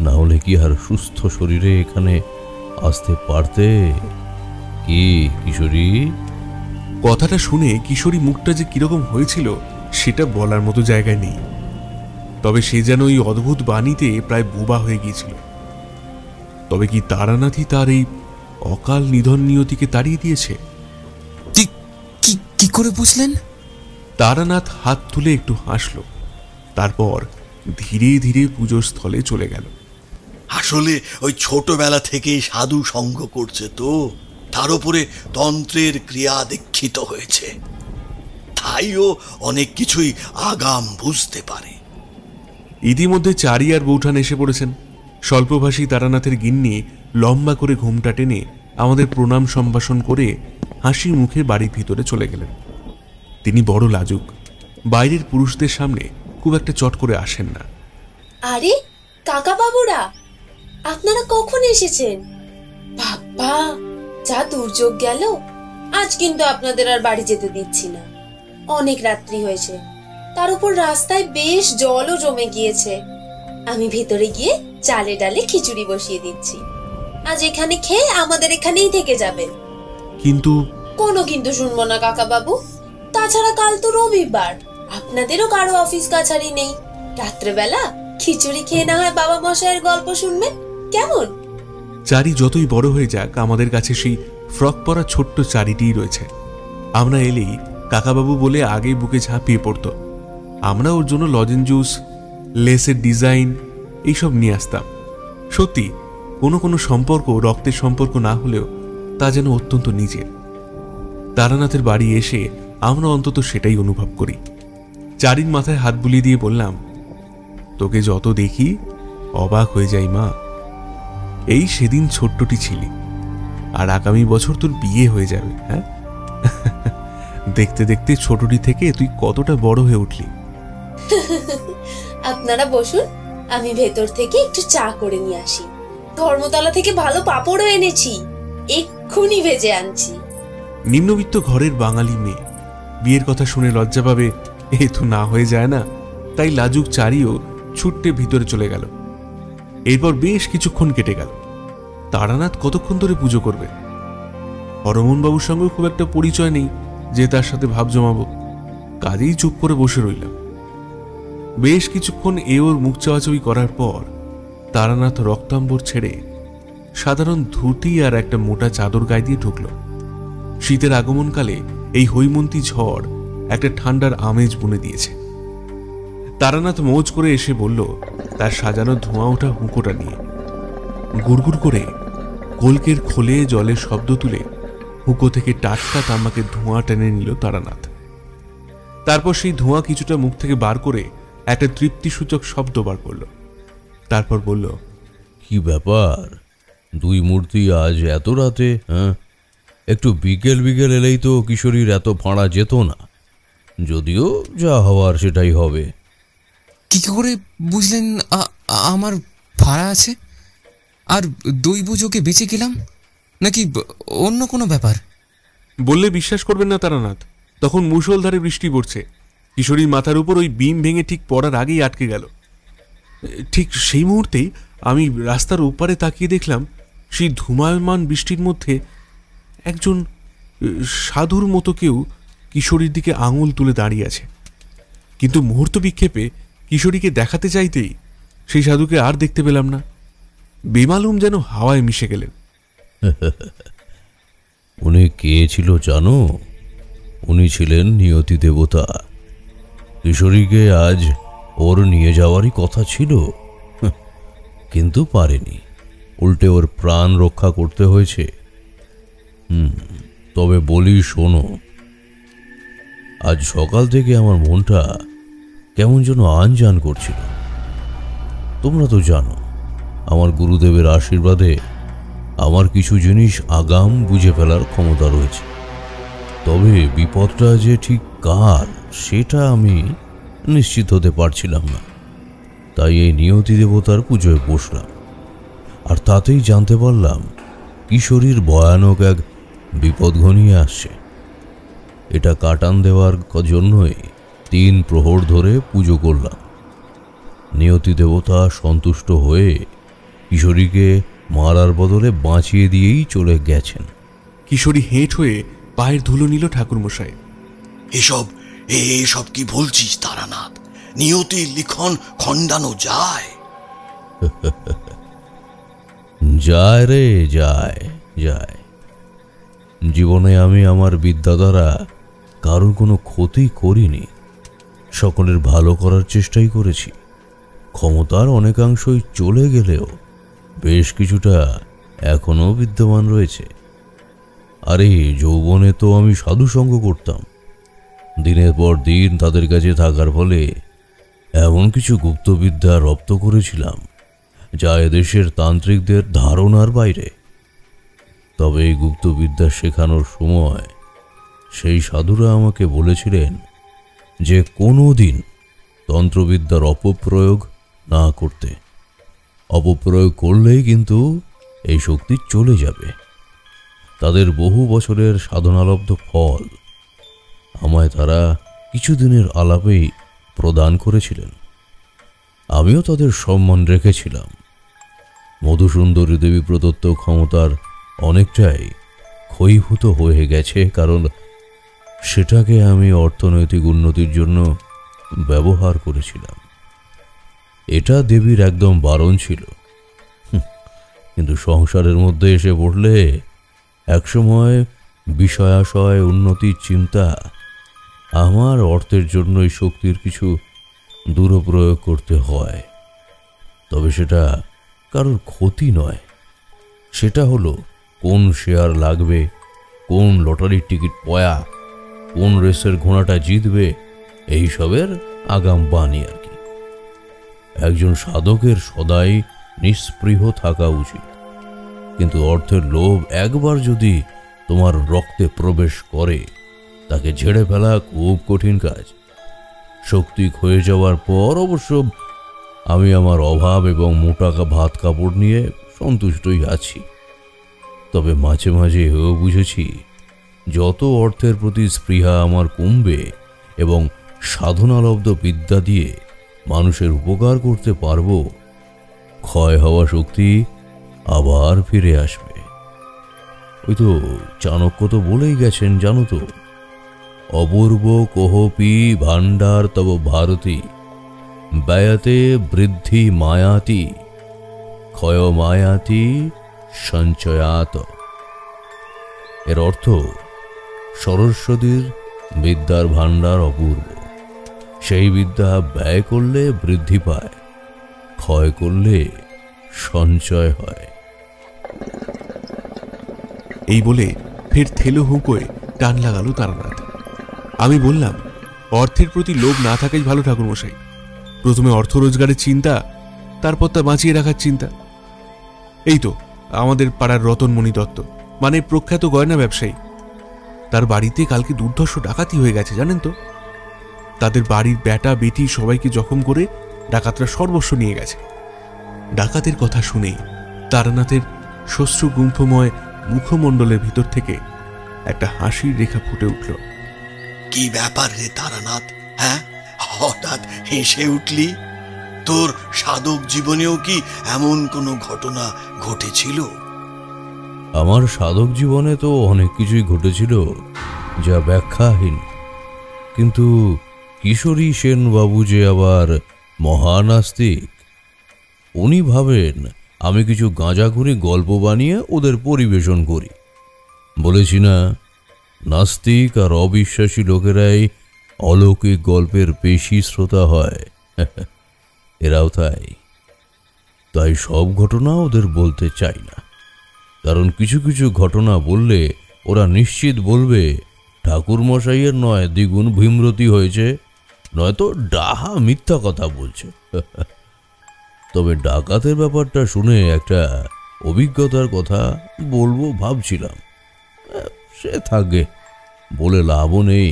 না হলে কি আর সুস্থ শরীরে এখানে আসতে পারতে? কি কিশোরী? কথাটা শুনে কিশোরী মুখটা যে কিরকম হয়েছিল সেটা বলার মতো জায়গায় নেই। তবে সে যেন ওই অদ্ভুত বাণীতে প্রায় বোবা হয়ে গিয়েছিল। তবে কি তারানাথই তার এই অকাল নিধন নিয়তিকে তাড়িয়ে দিয়েছে? কি করে বুঝলেন? তারানাথ হাত তুলে একটু হাসল, তারপর ধীরে ধীরে পুজোর স্থলে চলে গেল। আসলে ওই ছোটবেলা থেকেই সাধু সঙ্গ করছে তো, তার উপরে তন্ত্রের ক্রিয়া দীক্ষিত হয়েছে, তাইও অনেক কিছুই আগাম বুঝতে পারে। ইতিমধ্যে চারি আর বৌঠান এসে পড়েছেন। স্বল্পভাষী তারানাথের গিন্নি লম্বা করে ঘুমটা টেনে আমাদের প্রণাম সম্ভাষণ করে হাসি মুখে বাড়ির ভিতরে চলে গেলেন। তিনি বড় লাজুক, বাইরের পুরুষদের সামনে খুব একটা চট করে আসেন না। আরে কাকা বাবুরা, আপনারা কখন এসেছেন? বাবা, যা দুর্যোগ গেল, আজ কিন্তু আপনাদের আর বাড়ি যেতে দিচ্ছি না। অনেক রাত্রি হয়েছে, তার উপর রাস্তায় বেশ জলও জমে গিয়েছে। আমি ভেতরে গিয়ে চালে ডালে খিচুড়ি বসিয়ে দিচ্ছি। আজ এখানে খেয়ে আমাদের এখানেই থেকে যাবেন। কিন্তু কোনো কিন্তু শুনবো না কাকা বাবু। তাছাড়া কাল তো রবিবার, আপনাদেরও কারো অফিস কাছারি নেই। রাত্রেবেলা খিচুড়ি খেয়ে না হয় বাবা মশাইয়ের গল্প শুনবেন, কেমন? চারি যতই বড় হয়ে যাক, আমাদের কাছে সেই ফ্রক পরা ছোট্ট চারিটিই রয়েছে। আমরা এলেই কাকাবাবু বলে আগে বুকে ঝাঁপিয়ে পড়ত। আমরা ওর জন্য লজেন জুস, লেসের ডিজাইন এইসব নিয়ে আসতাম। সত্যি কোনো কোনো সম্পর্ক রক্তের সম্পর্ক না হলেও তা যেন অত্যন্ত নিজের। তারানাথের বাড়ি এসে আমরা অন্তত সেটাই অনুভব করি। চারির মাথায় হাত বুলিয়ে দিয়ে বললাম, তোকে যত দেখি অবাক হয়ে যাই মা। এই সেদিন ছোট্টটি ছিলি, আর আগামী বছর তোর বিয়ে হয়ে যাবে। হ্যাঁ, দেখতে দেখতে ছোটটি থেকে তুই কতটা বড় হয়ে উঠলি। আপনারা বসুন, আমি ভেতর থেকে একটু চা করে নিয়ে আসি। ধর্মতলা থেকে ভালো পাঁপড়ও এনেছি, এক্ষুনি ভেজে আনছি। নিম্নবিত্ত ঘরের বাঙালি মেয়ে, বিয়ের কথা শুনে লজ্জা পাবে এ তো না হয়ে যায় না, তাই লাজুক চারিও ছুট্টে ভিতরে চলে গেল। এরপর বেশ কিছুক্ষণ কেটে গেল। তারানাথ কতক্ষণ ধরে পুজো করবে? হরমোহন বাবুর সঙ্গে খুব একটা পরিচয় নেই যে তার সাথে ভাব জমাবো, কাজেই চুপ করে বসে রইলাম। বেশ কিছুক্ষণ এ ওর মুখ চাওয়াচাওয়ি করার পর তারানাথ রক্তাম্বর ছেড়ে সাধারণ ধুতি আর একটা মোটা চাদর গায়ে দিয়ে ঢুকল। শীতের আগমনকালে এই হৈমন্তী ঝড় একটা ঠান্ডার আমেজ বুনে দিয়েছে। তারানাথ মৌজ করে এসে বলল তার সাজানো ধোঁয়া ওঠা হুঁকোটা নিয়ে। গুড়গুড় করে কলকের খোলে জলের শব্দ তুলে হুঁকো থেকে টাটকা তামাকে ধোঁয়া টেনে নিল তারানাথ। তারপর সেই ধোঁয়া কিছুটা মুখ থেকে বার করে একটা তৃপ্তিসূচক শব্দ বার করল। তারপর বলল, কি ব্যাপার, দুই মূর্তি আজ এত রাতে? হ্যাঁ, একটু বিকেল বিকেল এলেই তো কিশোরীর এত ফাঁড়া যেত না। যদিও যা হওয়ার সেটাই হবে। কি করে বুঝলেন আমার ভাড়া আছে? আর দৈবযোগে বেঁচে গেলাম নাকি অন্য কোনো ব্যাপার? বললে বিশ্বাস করবেন না তারানাথ, তখন মুষলধারে বৃষ্টি পড়ছে। কিশোরীর মাথার উপর ওই বিম ভেঙে ঠিক পড়ার আগেই আটকে গেল। ঠিক সেই মুহূর্তেই আমি রাস্তার ওপারে তাকিয়ে দেখলাম সেই ধুমায়মান বৃষ্টির মধ্যে একজন সাধুর মতো কেউ কিশোরীর দিকে আঙুল তুলে দাঁড়িয়ে আছে। কিন্তু মুহূর্ত বিক্ষেপে কিশোরীকে দেখাতে চাইতেই সেই সাধুকে আর দেখতে পেলাম না। বেমালুম যেন হাওয়ায় মিশে গেলেন। উনি কে ছিল জানো? উনি ছিলেন নিয়তি দেবতা। কিশোরীকে আজ ওর নিয়ে যাওয়ারই কথা ছিল, কিন্তু পারেনি। উল্টে ওর প্রাণ রক্ষা করতে হয়েছে। তবে বলি শোনো, আজ সকাল থেকে আমার মনটা কেমন যেন আনজান করছিল। তোমরা তো জানো আমার গুরুদেবের আশীর্বাদে আমার কিছু জিনিস আগাম বুঝে ফেলার ক্ষমতা রয়েছে। তবে বিপদটা যে ঠিক কার সেটা আমি নিশ্চিত হতে পারছিলাম না। তাই এই নিয়তি দেবতার পুজোয় বসলাম, আর তাতেই জানতে পারলাম কিশোরীর ভয়ানক এক বিপদ ঘনিয়ে আসছে। এটা কাটান দেওয়ার জন্যই 3 প্রহর ধরে পুজো করলাম। নিয়তি দেবতা সন্তুষ্ট হয়ে কিশোরীকে মারার বদলে বাঁচিয়ে দিয়েই চলে গেছেন। কিশোরী হেঁট হয়ে পায়ের ধুলো নিল ঠাকুরমশাই। এসব কি বলছিস তারানাথ? নিয়তির লিখন খণ্ডানো যায়? যায় রে, যায় যায়। জীবনে আমি আমার বিদ্যা দ্বারা কারোর কোনো ক্ষতি করিনি, সকলের ভালো করার চেষ্টাই করেছি। ক্ষমতার অনেকাংশই চলে গেলেও বেশ কিছুটা এখনো বিদ্যমান রয়েছে। আরে যৌবনে তো আমি সাধুসঙ্গ করতাম। দিনের পর দিন তাদের কাছে থাকার ফলে এমন কিছু গুপ্তবিদ্যা রপ্ত করেছিলাম যা এদেশের তান্ত্রিকদের ধারণার বাইরে। তবে এই গুপ্তবিদ্যা শেখানোর সময় সেই সাধুরা আমাকে বলেছিলেন যে কোনো দিন তন্ত্রবিদ্যার অপপ্রয়োগ না করতে। অপপ্রয়োগ করলেই কিন্তু এই শক্তি চলে যাবে। তাদের বহু বছরের সাধনালব্ধ ফল আমায় তারা কিছুদিনের আলাপেই প্রদান করেছিলেন। আমিও তাদের সম্মান রেখেছিলাম। মধুসুন্দরী দেবী প্রদত্ত ক্ষমতার অনেকটাই ক্ষয়ীভূত হয়ে গেছে, কারণ সেটাকে আমি অর্থনৈতিক উন্নতির জন্য ব্যবহার করেছিলাম। এটা দেবীর একদম বারণ ছিল। কিন্তু সংসারের মধ্যে এসে পড়লে একসময় বিষয়াশয় উন্নতির চিন্তা আমার অর্থের জন্য এই শক্তির কিছু দুরপ্রয়োগ করতে হয়। তবে সেটা কারোর ক্ষতি নয়। সেটা হলো কোন শেয়ার লাগবে, কোন লটারির টিকিট পয়া, কোন রেসের ঘোড়াটা জিতবে, এইসবের আগাম বাণী আর কি। একজন সাধকের সদাই নিস্পৃহ থাকা উচিত, কিন্তু অর্থের লোভ একবার যদি তোমার রক্তে প্রবেশ করে তাকে ঝেড়ে ফেলা খুব কঠিন কাজ। শক্তি ক্ষয়ে যাওয়ার পর অবশ্য আমি আমার অভাব এবং মোটা ভাত কাপড় নিয়ে সন্তুষ্টই আছি। তবে মাঝে মাঝে এও বুঝেছি, যত অর্থের প্রতি স্পৃহা আমার কমবে এবং সাধনালব্ধ বিদ্যা দিয়ে মানুষের উপকার করতে পারবো, ক্ষয় হওয়া শক্তি আবার ফিরে আসবে। ওই তো চাণক্য তো বলেই গেছেন, জানো তো, অপূর্ব কোহপি ভাণ্ডার তব ভারতী ব্যয়তে বৃদ্ধি মায়াতি ক্ষয় মায়াতি সঞ্চয়াত। এর অর্থ সরস্বতীর বিদ্যার ভাণ্ডার অপূর্ব, সেই বিদ্যা ব্যয় করলে বৃদ্ধি পায়, ক্ষয় করলে সঞ্চয় হয়। এই বলে ফের থেলো হুঁকোয় টান লাগালো তারানাথ। আমি বললাম, অর্থের প্রতি লোভ না থাকাই ভালো ঠাকুরমশাই। প্রথমে অর্থ রোজগারের চিন্তা, তারপর তা বাঁচিয়ে রাখার চিন্তা। এই তো আমাদের পাড়ার রতনমণি দত্ত, মানে প্রখ্যাত গয়না ব্যবসায়ী, তার বাড়িতে কালকে দুর্ধর্ষ ডাকাতি হয়ে গেছে জানেন তো। তাদের বাড়ির বেটা বেটি সবাইকে জখম করে ডাকাতরা সর্বস্ব নিয়ে গেছে। ডাকাতের কথা শুনে তারানাথের শস্যগুম্ফময় মুখমণ্ডলের ভিতর থেকে একটা হাসির রেখা ফুটে উঠল। কি ব্যাপার রে তারানাথ, হ্যাঁ হঠাৎ হেসে উঠলি? তোর সাধক জীবনেও কি এমন কোনো ঘটনা ঘটেছিল? আমার সাধক জীবনে তো অনেক কিছুই ঘটেছিল যা ব্যাখ্যাহীন, কিন্তু কিশোরী সেন বাবু যে আবার মহানাস্তিক। উনি ভাবেন আমি কিছু গাঁজাখুরি গল্প বানিয়ে ওদের পরিবেশন করি। বলেছি না, নাস্তিক আর অবিশ্বাসী লোকেরাই অলৌকিক গল্পের বেশি শ্রোতা হয়। এরাও তাই সব ঘটনা ওদের বলতে চাই না, কারণ কিছু কিছু ঘটনা বললে ওরা নিশ্চিত বলবে ঠাকুরমশাইয়ের নয় দ্বিগুণ ভীমরতি হয়েছে, নয়তো ডাহা মিথ্যা কথা বলছে। তবে ডাকাতের ব্যাপারটা শুনে একটা অভিজ্ঞতার কথা বলবো ভাবছিলাম। সে থাকে, বলে লাভও নেই,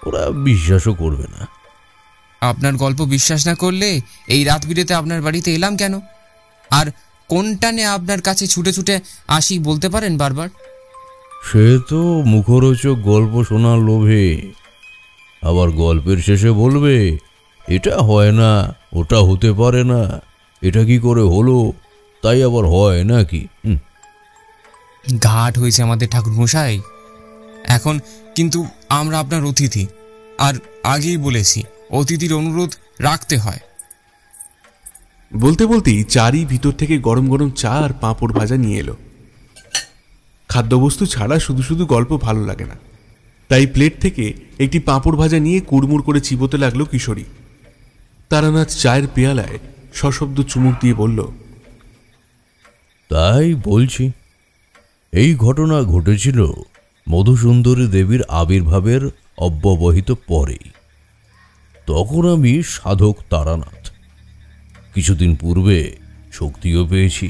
ওরা বিশ্বাসও করবে না। আপনার গল্প বিশ্বাস না করলে এই রাত বিরেতে আপনার বাড়িতে এলাম কেন? আর কোনটানে আপনার কাছে ছুটে ছুটে আসি বলতে পারেন বারবার? সে তো মুখরোচক গল্প শোনার লোভে, আবার গল্পের শেষে বলবে এটা হয় না, ওটা হতে পারে না, এটা কি করে হলো, তাই আবার হয় নাকি? ঘাট হয়েছে আমাদের ঠাকুরমশাই। এখন কিন্তু আমরা আপনার অতিথি, আর আগেই বলেছি অতিথির অনুরোধ রাখতে হয়। বলতে বলতেই চারি ভিতর থেকে গরম গরম চা আর পাঁপড় ভাজা নিয়ে এলো। খাদ্যবস্তু ছাড়া শুধু শুধু গল্প ভালো লাগে না, তাই প্লেট থেকে একটি পাঁপড় ভাজা নিয়ে কুড়মুড় করে চিবোতে লাগলো কিশোরী। তারানাথ চায়ের পেয়ালায় সশব্দ চুমুক দিয়ে বলল, তাই বলছি, এই ঘটনা ঘটেছিল মধুসুন্দরী দেবীর আবির্ভাবের অব্যবহিত পরেই। তখন আমি সাধক তারানাথ। কিছুদিন পূর্বে শক্তিও পেয়েছি।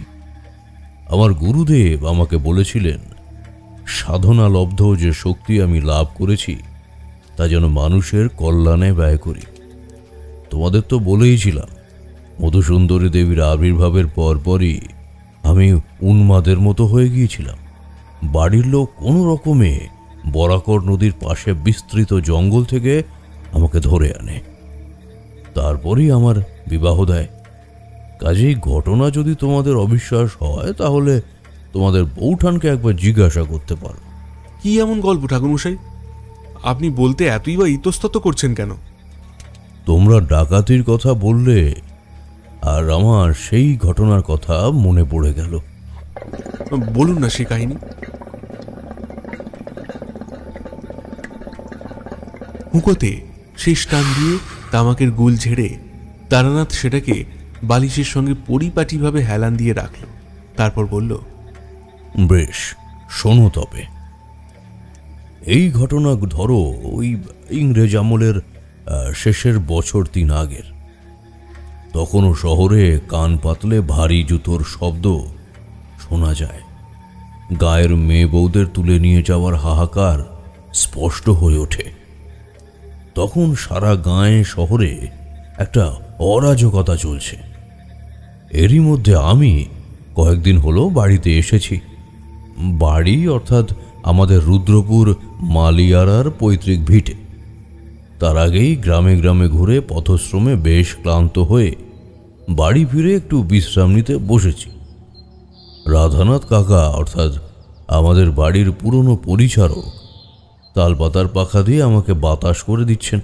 আমার গুরুদেব আমাকে বলেছিলেন, সাধনা লব্ধ যে শক্তি আমি লাভ করেছি তা যেন মানুষের কল্যাণে ব্যয় করি। তোমাদের তো বলেইছিলাম, মধুসুন্দরী দেবীর আবির্ভাবের পরপরই আমি উন্মাদের মতো হয়ে গিয়েছিলাম। বাড়ির লোক কোনো রকমে বরাকর নদীর পাশে বিস্তৃত জঙ্গল থেকে আমাকে ধরে আনে, তারপরেই আমার বিবাহ দেয়। কাজেই ঘটনা যদি তোমাদের অবিশ্বাস হয় তাহলে তোমাদের বৌঠানকে একবার জিজ্ঞাসা করতে পারো। কি এমন গল্প ঠাকুরমশাই? আপনি বলতে এতই বা ইতস্তত করছেন কেন? তোমরা ডাকাতির কথা বললে আর আমার সেই ঘটনার কথা মনে পড়ে গেল। বলুন না সে কাহিনী। হুঁকোতে শেষ টান দিয়ে তামাকের গুল ঝেড়ে তারানাথ সেটাকে বালিশের সঙ্গে পরিপাটিভাবে হেলান দিয়ে রাখল। তারপর বলল, বেশ, শোনো তবে। এই ঘটনা ধরো ওই ইংরেজ আমলের শেষের বছর 3 আগের। তখনও শহরে কান পাতলে ভারী জুতোর শব্দ শোনা যায়। গায়ের মেয়ে বউদের তুলে নিয়ে যাওয়ার হাহাকার স্পষ্ট হয়ে ওঠে। তখন সারা গায়ে শহরে একটা অরাজকতা চলছে। এরই মধ্যে আমি কয়েকদিন হলো বাড়িতে এসেছি। বাড়ি অর্থাৎ আমাদের রুদ্রপুর মালিয়ারার পৈতৃক ভিটে। তার আগেই গ্রামে গ্রামে ঘুরে পথশ্রমে বেশ ক্লান্ত হয়ে বাড়ি ফিরে একটু বিশ্রাম নিতে বসেছি। রাধানাথ কাকা অর্থাৎ আমাদের বাড়ির পুরনো পরিচারক তালপাতার পাখা দিয়ে আমাকে বাতাস করে দিচ্ছেন।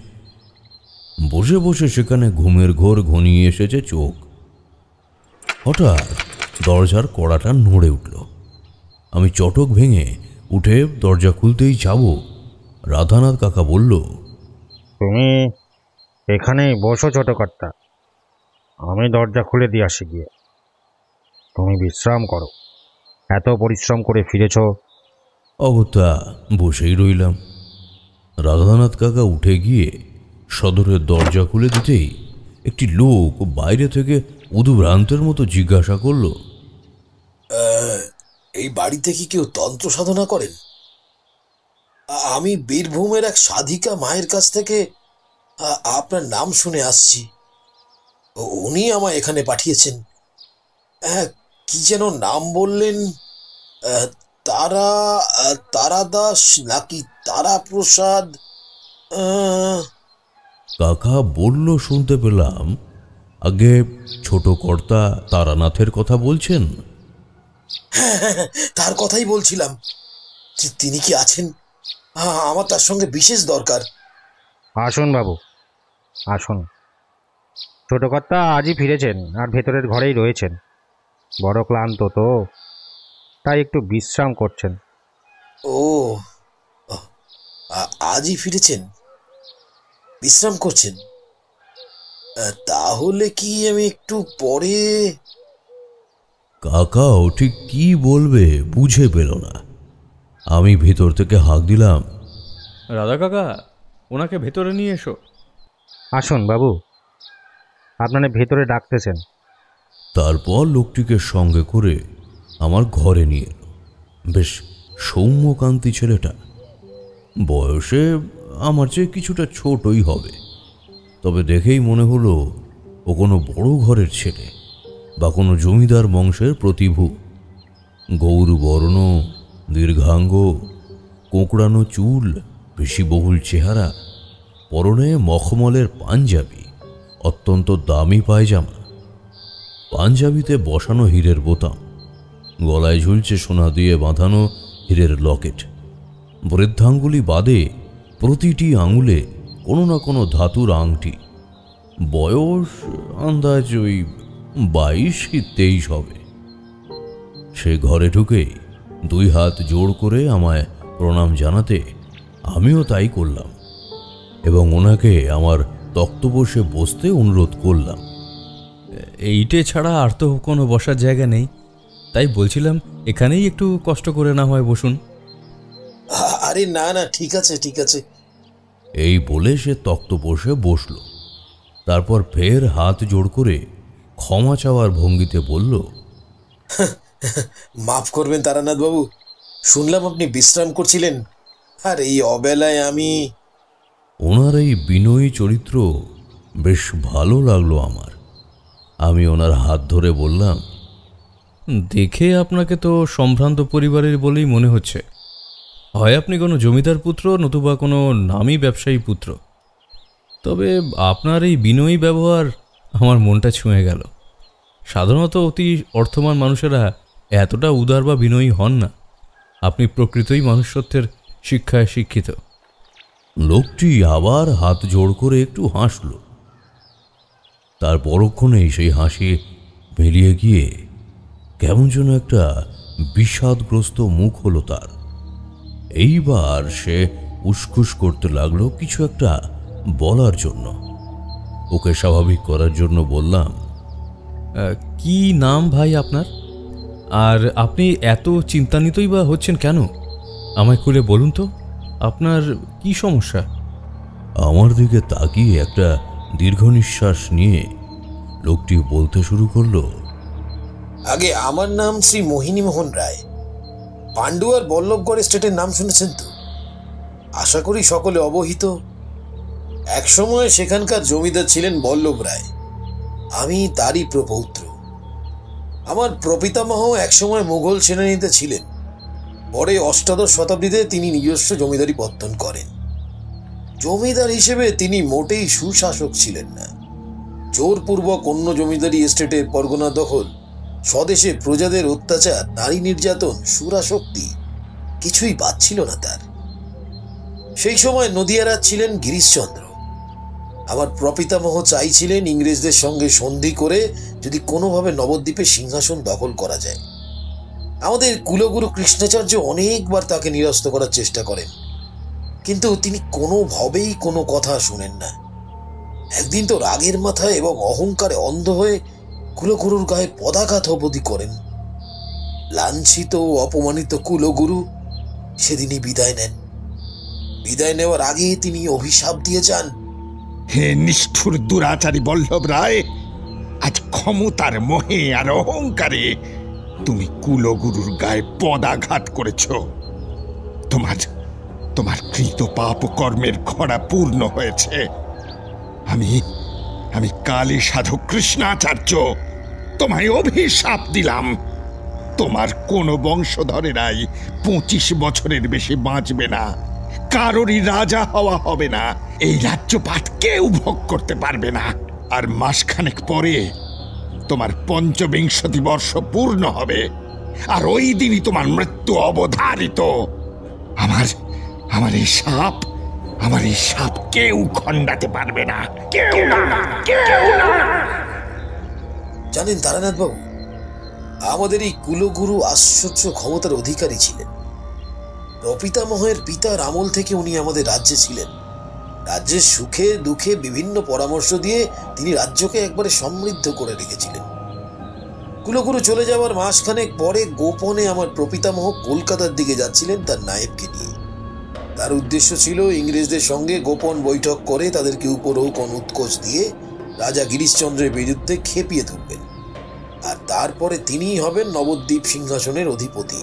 বসে বসে সেখানে ঘুমের ঘোর ঘনিয়ে এসেছে চোখ। হঠাৎ দরজার কড়াটা নড়ে উঠল। আমি চটক ভেঙে উঠে দরজা খুলতেই যাব, রাধানাথ কাকা বলল, এখানেই বসো ছোট কর্তা, আমি দরজা খুলে দিয়ে আসি গিয়ে। তুমি বিশ্রাম করো, এত পরিশ্রম করে ফিরেছ। অগত্যা বসেই রইলাম। রাধানাথ কাকা উঠে গিয়ে সদরের দরজা খুলে দিতেই একটি লোক বাইরে থেকে উদুভ্রান্তের মতো জিজ্ঞাসা করল, এই বাড়িতে কি কেউ তন্ত্র সাধনা করেন? আমি বীরভূমের এক সাধিকা মায়ের কাছ থেকে আপনার নাম শুনে আসছি। উনি আমায় এখানে পাঠিয়েছেন। কি যেন নাম বললেন, তারা তারা দাস নাকি তারা প্রসাদ? কাকা বলল শুনতে পেলাম, আগে ছোট কর্তা তারানাথের কথা বলছেন? হ্যাঁ, তার কথাই বলছিলাম। তিনি কি আছেন? আমার তার সঙ্গে বিশেষ দরকার। আসুন বাবু, আসুন। ছোট কর্তা আজই ফিরেছেন আর ভেতরের ঘরেই রয়েছেন। বড় ক্লান্ত তো, তাই একটু বিশ্রাম করছেন। ও, আজই ফিরেছেন, বিশ্রাম করছেন? তাহলে কি আমি একটু পরে? কাকাও ঠিক কি বলবে বুঝে পেল না। আমি ভেতর থেকে হাঁক দিলাম, রাধা কাকা, ওনাকে ভেতরে নিয়ে এসো। আসুন বাবু, আপনারা ভেতরে ডাকতেছেন। তারপর লোকটিকে সঙ্গে করে আমার ঘরে নিয়ে এলো। বেশ সৌম্যকান্তি ছেলেটা, বয়সে আমার চেয়ে কিছুটা ছোটই হবে, তবে দেখেই মনে হলো ও কোনো বড় ঘরের ছেলে বা কোনো জমিদার বংশের প্রতিভু। গৌরবর্ণ, দীর্ঘাঙ্গ, কোঁকড়ানো চুল, পেশিবহুল চেহারা, পরনে মখমলের পাঞ্জাবি, অত্যন্ত দামি পায়জামা, পাঞ্জাবিতে বসানো হীরের বোতাম, গলায় ঝুলছে সোনা দিয়ে বাঁধানো হীরের লকেট, বৃদ্ধাঙ্গুলি বাদে প্রতিটি আঙুলে কোনো না কোনো ধাতুর আংটি। বয়স আন্দাজ ওই 22 কি 23 হবে। সে ঘরে ঢুকে 2 হাত জোড় করে আমায় প্রণাম জানাতে আমিও তাই করলাম এবং ওনাকে আমার তক্তপোষে বসতে অনুরোধ করলাম। এইটে ছাড়া আর তো কোনো বসার জায়গা নেই, তাই বলছিলাম এখানেই একটু কষ্ট করে না হয় বসুন। আরে না না, ঠিক আছে ঠিক আছে। এই বলে সে তক্তপোষে বসল। তারপর ফের হাত জোড় করে ক্ষমা চাওয়ার ভঙ্গিতে বলল, মাফ করবেন তারানাথ বাবু, শুনলাম আপনি বিশ্রাম করছিলেন, আর এই অবেলায় আমি। ওনার এই বিনয়ী চরিত্র বেশ ভালো লাগলো আমার। আমি ওনার হাত ধরে বললাম, দেখে আপনাকে তো সম্ভ্রান্ত পরিবারের বলেই মনে হচ্ছে। হয় আপনি কোনো জমিদার পুত্র, নতুবা কোনো নামী ব্যবসায়ী পুত্র। তবে আপনার এই বিনয়ী ব্যবহার আমার মনটা ছুঁয়ে গেল। সাধারণত অতি অর্থবান মানুষেরা এতটা উদার বা বিনয়ী হন না। আপনি প্রকৃতই মনুষ্যত্বের শিক্ষায় শিক্ষিত। লোকটি আবার হাত জোড় করে একটু হাসল। তার পরক্ষণেই সেই হাসি মিলিয়ে গিয়ে কেমন যেন একটা বিষাদগ্রস্ত মুখ হলো তার। এইবার সে উসখুস করতে লাগলো কিছু একটা বলার জন্য। ওকে স্বাভাবিক করার জন্য বললাম, কি নাম ভাই আপনার? আর আপনি এত চিন্তান্বিতই বা হচ্ছেন কেন? আমায় খুলে বলুন তো, আপনার কি সমস্যা? আমার দিকে তাকিয়ে একটা দীর্ঘ নিঃশ্বাস নিয়ে লোকটি বলতে শুরু করলো, আগে আমার নাম শ্রী মোহিনী মোহন রায়। পান্ডুয়ার বল্লভগড় এস্টেটের নাম শুনেছেন তো? আশা করি সকলে অবহিত। একসময় সেখানকার জমিদার ছিলেন বল্লভ রায়, আমি তারই প্রপৌত্র। আমার প্রপিতামহ একসময় মুঘল সেনানীতে ছিলেন, পরে অষ্টাদশ শতাব্দীতে তিনি নিজস্ব জমিদারি পত্তন করেন। জমিদার হিসেবে তিনি মোটেই সুশাসক ছিলেন না। জোরপূর্বক অন্য জমিদারি এস্টেটের পরগনা দখল, স্বদেশে প্রজাদের অত্যাচার, নারী নির্যাতন, সুরাশক্তি কিছুই বাদ ছিল না তার। সেই সময় নদিয়ারাজ ছিলেন গিরিশচন্দ্র। আমার প্রপিতামহ চাইছিলেন ইংরেজদের সঙ্গে সন্ধি করে যদি কোনোভাবে নবদ্বীপে সিংহাসন দখল করা যায়। আমাদের কুলগুরু কৃষ্ণাচার্য অনেকবার তাকে নিরস্ত করার চেষ্টা করেন, কিন্তু তিনি কোনোভাবেই কোনো কথা শুনেন না। একদিন তো রাগের মাথায় এবং অহংকারে অন্ধ হয়ে কুলগুরুর গায়ে পদাঘাত অবধি করেন। লাঞ্ছিত ও অপমানিত কুলগুরু সেদিনই বিদায় নেন। বিদায় নেওয়ার আগে তিনি অভিশাপ দিয়ে যান, হে নিষ্ঠুর দুরাচারী বল্লভ রায়, আজ ক্ষমতার মোহে আর অহংকারে তুমি কুলগুরুর গায়ে পদাঘাত করেছ। তোমার কৃত পাপ কর্মের খরা পূর্ণ হয়েছে। আমি কালী সাধক কৃষ্ণাচার্য তোমায় অভিশাপ দিলাম। তোমার কোনো বংশধরেরাই 25 বছরের বেশি বাঁচবে না। কারোরই রাজা হওয়া হবে না। এই রাজ্যপাট কেউ ভোগ করতে পারবে না। আর মাসখানেক পরে তোমার 45 বর্ষ পূর্ণ হবে, আর ওই দিনই তোমার মৃত্যু অবধারিত। আমার এই সাপ কেউ খণ্ডাতে পারবে না, কেউ না। জানেন তারানাথ বাবু, আমাদের এই কুলগুরু আশ্চর্য ক্ষমতার অধিকারী ছিলেন। প্রপিতামহের পিতার আমল থেকে উনি আমাদের রাজ্যে ছিলেন। রাজ্যের সুখে দুঃখে বিভিন্ন পরামর্শ দিয়ে তিনি রাজ্যকে একবারে সমৃদ্ধ করে রেখেছিলেন। কুলগুরু চলে যাওয়ার মাসখানেক পরে গোপনে আমার প্রপিতামহ কলকাতার দিকে যাচ্ছিলেন তার নায়েবকে নিয়ে। তার উদ্দেশ্য ছিল ইংরেজদের সঙ্গে গোপন বৈঠক করে তাদেরকে উপরৌকন উৎকোচ দিয়ে রাজা গিরিশচন্দ্রের বিরুদ্ধে খেপিয়ে তুলবেন, আর তারপরে তিনিই হবেন নবদ্বীপ সিংহাসনের অধিপতি।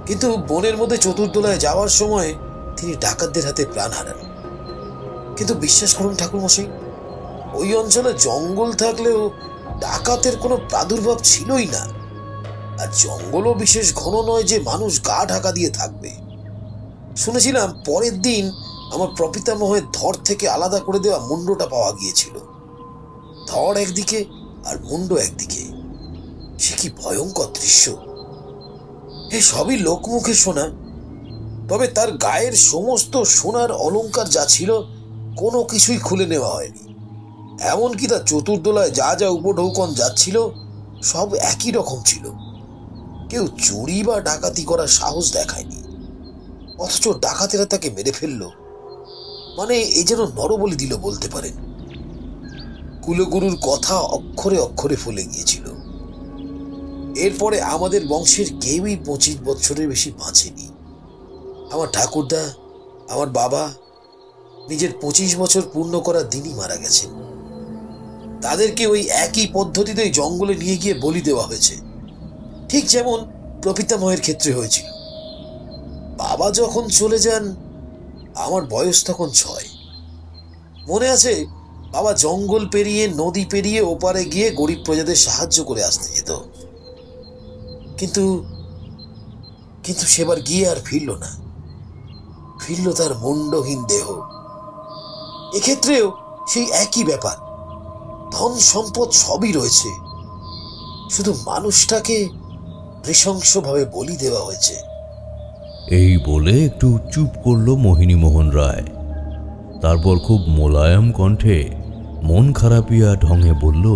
কিন্তু বনের মধ্যে চতুর্দোলায় যাওয়ার সময় তিনি ডাকাতদের হাতে প্রাণ হারান। কিন্তু বিশ্বাস করুন ঠাকুরমশাই, ওই অঞ্চলে জঙ্গল থাকলেও ডাকাতের কোনো প্রাদুর্ভাব ছিলই না। আর জঙ্গলও বিশেষ ঘন নয় যে মানুষ গা ঢাকা দিয়ে থাকবে। শুনেছিলাম পরের দিন আমার প্রপিতামহের ধর থেকে আলাদা করে দেওয়া মুন্ডটা পাওয়া গিয়েছিল। ধর একদিকে আর মুন্ড একদিকে। সে কি ভয়ঙ্কর দৃশ্য! এ সবই লোকমুখে শোনা। তবে তার গায়ের সমস্ত সোনার অলংকার যা ছিল কোনো কিছুই খুলে নেওয়া হয়নি। এমনকি তার চতুর্দোলায় যা যা উপঢৌকন যাচ্ছিল সব একই রকম ছিল। কেউ চুরি বা ডাকাতি করার সাহস দেখায়নি, অথচ ডাকাতেরা তাকে মেরে ফেলল। মানে এ যেন নরবলি দিল বলতে পারেন। কুলগুরুর কথা অক্ষরে অক্ষরে ফলে গিয়েছিল। এরপরে আমাদের বংশের কেউই 25 বছরের বেশি বাঁচেনি। আমার ঠাকুরদা, আমার বাবা নিজের 25 বছর পূর্ণ করার দিনই মারা গেছেন। তাদেরকে ওই একই পদ্ধতিতে জঙ্গলে নিয়ে গিয়ে বলি দেওয়া হয়েছে, ঠিক যেমন প্রপিতামহের ক্ষেত্রে হয়েছিল। বাবা যখন চলে যান আমার বয়স তখন 6। মনে আছে বাবা জঙ্গল পেরিয়ে নদী পেরিয়ে ওপারে গিয়ে গরিব প্রজাদের সাহায্য করে আসতে যেত। কিন্তু সেবার গিয়ে আর ফিরল না। ফিরল তার মুন্ডহীন দেহ। এক্ষেত্রেও সেই একই ব্যাপার। ধন সম্পদ সবই রয়েছে, শুধু মানুষটাকে নৃশংসভাবে বলি দেওয়া হয়েছে। এই বলে একটু চুপ করল মোহিনীমোহন রায়। তারপর খুব মোলায়েম কণ্ঠে মন খারাপিয়া ঢঙে বলল,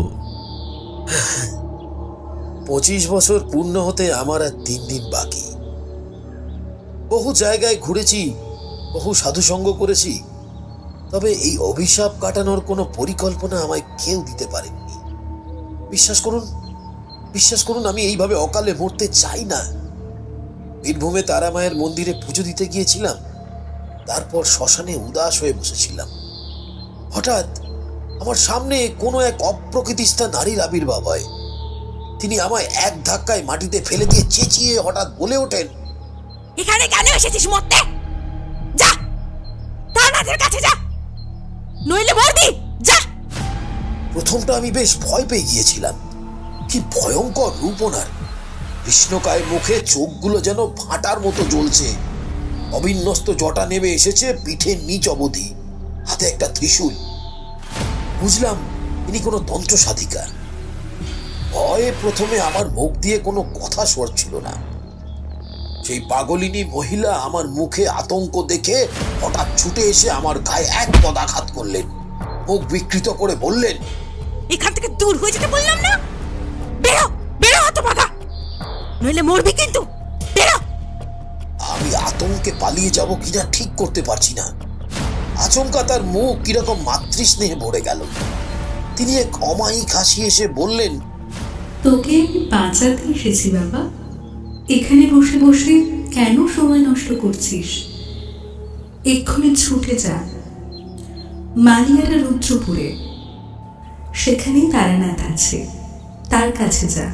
25 বছর পূর্ণ হতে আমার আর 3 দিন বাকি। বহু জায়গায় ঘুরেছি, বহু সাধুসঙ্গ করেছি, তবে এই অভিশাপ কাটানোর কোনো পরিকল্পনা আমায় কেউ দিতে পারেননি। বিশ্বাস করুন আমি এইভাবে অকালে মরতে চাই না। বীরভূমে তারামায়ের মন্দিরে পুজো দিতে গিয়েছিলাম, তারপর শ্মশানে উদাস হয়ে বসেছিলাম। হঠাৎ আমার সামনে কোনো এক অপ্রকৃতিস্থা নারীর আবির্ভাব হয়। তিনি আমায় এক ধাক্কায় মাটিতে ফেলে দিয়ে চেঁচিয়ে হঠাৎ বলে ওঠেন, এখানে কেন এসেছিস মরতে? যা, তারানাথের কাছে যা, নইলে মরবি, যা। প্রথমটা আমি বেশ ভয় পেয়ে গিয়েছিলাম। কি ভয়ঙ্কর রূপ ওনার! কৃষ্ণকায় মুখে চোখগুলো যেন ভাঁটার মতো জ্বলছে। অবিন্যস্ত জটা নেমে এসেছে পিঠের নিচ অবধি, হাতে একটা ত্রিশূল। বুঝলাম ইনি কোনো তন্ত্র সাধিকা। ভয়ে প্রথমে আমার মুখ দিয়ে কোনো কথা সরছিল না। সেই পাগলিনী মহিলা আমার মুখে আতঙ্ক দেখে হঠাৎ ছুটে এসে আমার গায়ে এক পদাঘাত করলেন। মুখ বিকৃত করে বললেন, এখান থেকে দূর হয়ে যেতে বললাম না? বেরো, বেরো হতভাগা, নইলে মরবি কিন্তু, বেরো। আমি আতঙ্কে পালিয়ে যাব কিনা ঠিক করতে পারছি না। আচমকা তার মুখ কিরকম মাতৃস্নেহে ভরে গেল। তিনি এক অমায়িক হাসি এসে বললেন, তোকে আমি বাঁচাতে এসেছি বাবা। এখানে বসে বসে কেন সময় নষ্ট করছিস? এক্ষুনি ছুটে যা মালিয়ারা রুদ্রপুরে, সেখানেই তারানাথ আছে, তার কাছে যা।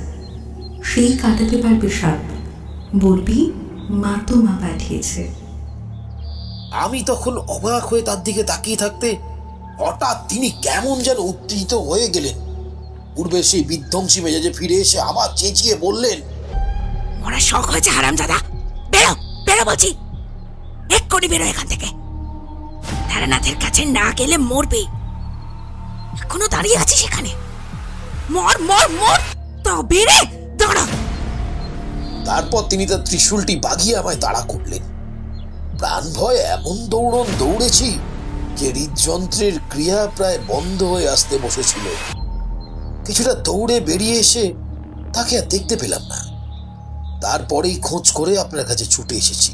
সেই কাটাতে পারবে সাপ। বলবি মা তো মা পাঠিয়েছে। আমি তখন অবাক হয়ে তার দিকে তাকিয়ে থাকতে হঠাৎ তিনি কেমন যেন উত্তেজিত হয়ে গেলেন। পূর্বে সেই বিধ্বংসী মেজাজে ফিরে এসে আবার চেঁচিয়ে বললেন, মরা শখ হয়েছে হারামজাদা, বেরো বেরো বলছি, এক্ষুনি বেরো এখান থেকে। তারানাথের কাছে না গেলে মরবে। এখনো দাঁড়িয়ে আছিস এখানে? মর মর মর, তবে রে দাঁড়া। তারপর তিনি তার ত্রিশূলটি বাগিয়ে আমায় তাড়া করলেন। প্রাণ ভয় এমন দৌড়ন দৌড়েছি যে হৃদযন্ত্রের ক্রিয়া প্রায় বন্ধ হয়ে আসতে বসেছিল। কিছুটা দৌড়ে বেরিয়ে এসে তাকে আর দেখতে পেলাম না। তারপরেই খোঁজ করে আপনার কাছে ছুটে এসেছি।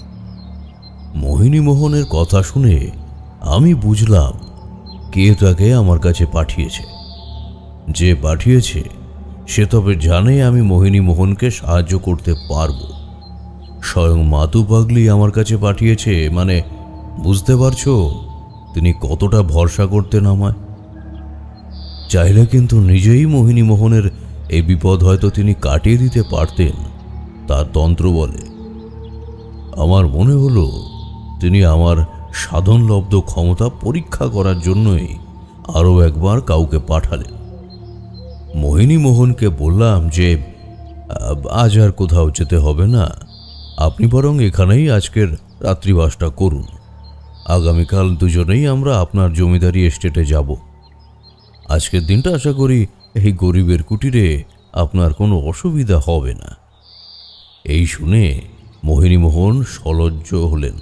মোহিনী মোহনের কথা শুনে আমি বুঝলাম কে তাকে আমার কাছে পাঠিয়েছে। যে পাঠিয়েছে সে তবে জানে আমি মোহিনী মোহনকে সাহায্য করতে পারবো। স্বয়ং মাতু পাগলি আমার কাছে পাঠিয়েছে, মানে বুঝতে পারছো তিনি কতটা ভরসা করতেন আমায়। চাইলে কিন্তু নিজেই মোহিনী মোহনের এই বিপদ হয়তো তিনি কাটিয়ে দিতে পারতেন তার তন্ত্র বলে। আমার মনে হলো তিনি আমার সাধনলব্ধ ক্ষমতা পরীক্ষা করার জন্যই আরও একবার কাউকে পাঠালেন। মোহিনী মোহনকে বললাম যে আজ আর কোথাও যেতে হবে না, আপনি বরং এখানেই আজকের রাত্রিবাসটা করুন। আগামীকাল দুজনেই আমরা আপনার জমিদারি এস্টেটে যাব। আজকের দিনটা আশা করি এই গরিবের কুটিরে আপনার কোনো অসুবিধা হবে না। এই শুনে মোহিনী মোহন সলজ্জ হলেন।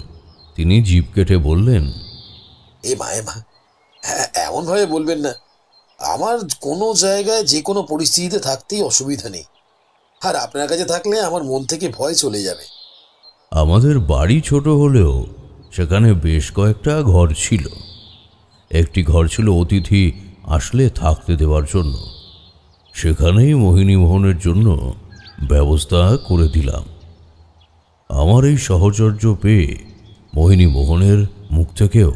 তিনি জিভ কেটে বললেন, এ মা এমন ভাবে বলবেন না। আমার কোনো জায়গায় যে কোনো পরিস্থিতিতে থাকতেই অসুবিধা নেই, আর আপনার কাছে থাকলে আমার মন থেকে ভয় চলে যাবে। আমাদের বাড়ি ছোট হলেও সেখানে বেশ কয়েকটা ঘর ছিল। একটি ঘর ছিল অতিথি আসলে থাকতে দেওয়ার জন্য। সেখানেই মোহিনী মোহনের জন্য ব্যবস্থা করে দিলাম। আমার এই সহচর্য পেয়ে মোহিনী মোহনের মুখ থেকেও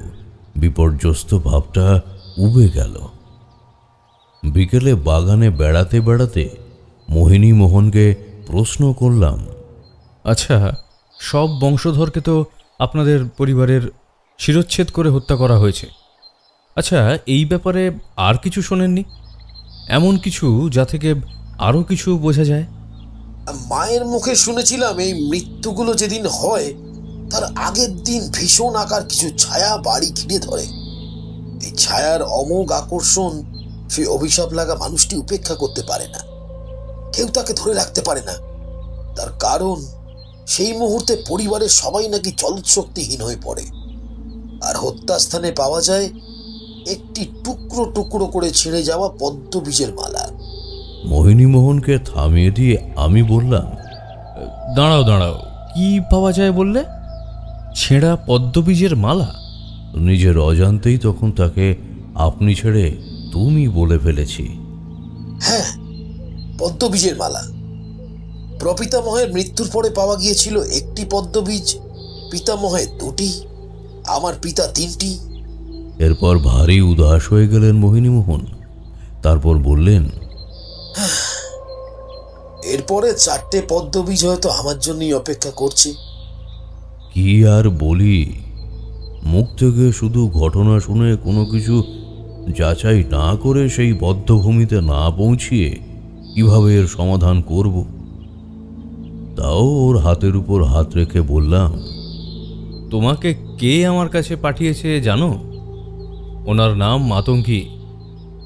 বিপর্যস্ত ভাবটা উবে গেল। বিকেলে বাগানে বেড়াতে বেড়াতে মোহিনী মোহনকে প্রশ্ন করলাম, আচ্ছা, সব বংশধরকে তো আপনাদের পরিবারের শিরচ্ছেদ করে হত্যা করা হয়েছে। আচ্ছা, এই ব্যাপারে আর কিছু শোনেননি? এমন কিছু যা থেকে আরও কিছু বোঝা যায়? মায়ের মুখে শুনেছিলাম এই মৃত্যুগুলো যেদিন হয় তার আগের দিন ভীষণ আকার কিছু ছায়া বাড়ি ঘিরে ধরে। এই ছায়ার অমোঘ আকর্ষণ সেই অভিশাপ লাগা মানুষটি উপেক্ষা করতে পারে না। কেউ তাকে ধরে রাখতে পারে না। তার কারণ সেই মুহূর্তে পরিবারের সবাই নাকি চলৎশক্তিহীন হয়ে পড়ে, আর হত্যাস্থানে পাওয়া যায় একটি টুকরো টুকরো করে ছিঁড়ে যাওয়া পদ্মবীজের মালা। মোহিনী মোহনকে থামিয়ে দিয়ে আমি বললাম, দাঁড়াও দাঁড়াও, কি পাওয়া যায় বললে? ছেঁড়া পদ্মবীজের মালা? নিজের অজান্তেই তখন তাকে আপনি ছেড়ে তুমি বলে ফেলেছি। হ্যাঁ, পদ্মবীজের মালা। প্রপিতামহের মৃত্যুর পরে পাওয়া গিয়েছিল একটি পদ্মবীজ, পিতামহের দুটি, আমার পিতা তিনটি। এরপর ভারী উদাস হয়ে গেলেন মোহিনী মোহন। তারপর বললেন, এরপরে 4টে পদ্মবীজ হয়তো আমার জন্যই অপেক্ষা করছে। কি আর বলি, মুখ থেকে শুধু ঘটনা শুনে কোনো কিছু যাচাই না করে সেই বদ্ধভূমিতে না পৌঁছিয়ে কিভাবে এর সমাধান করব? তাও ওর হাতের উপর হাত রেখে বললাম, তোমাকে কে আমার কাছে পাঠিয়েছে জানো? ওনার নাম মাতঙ্গী।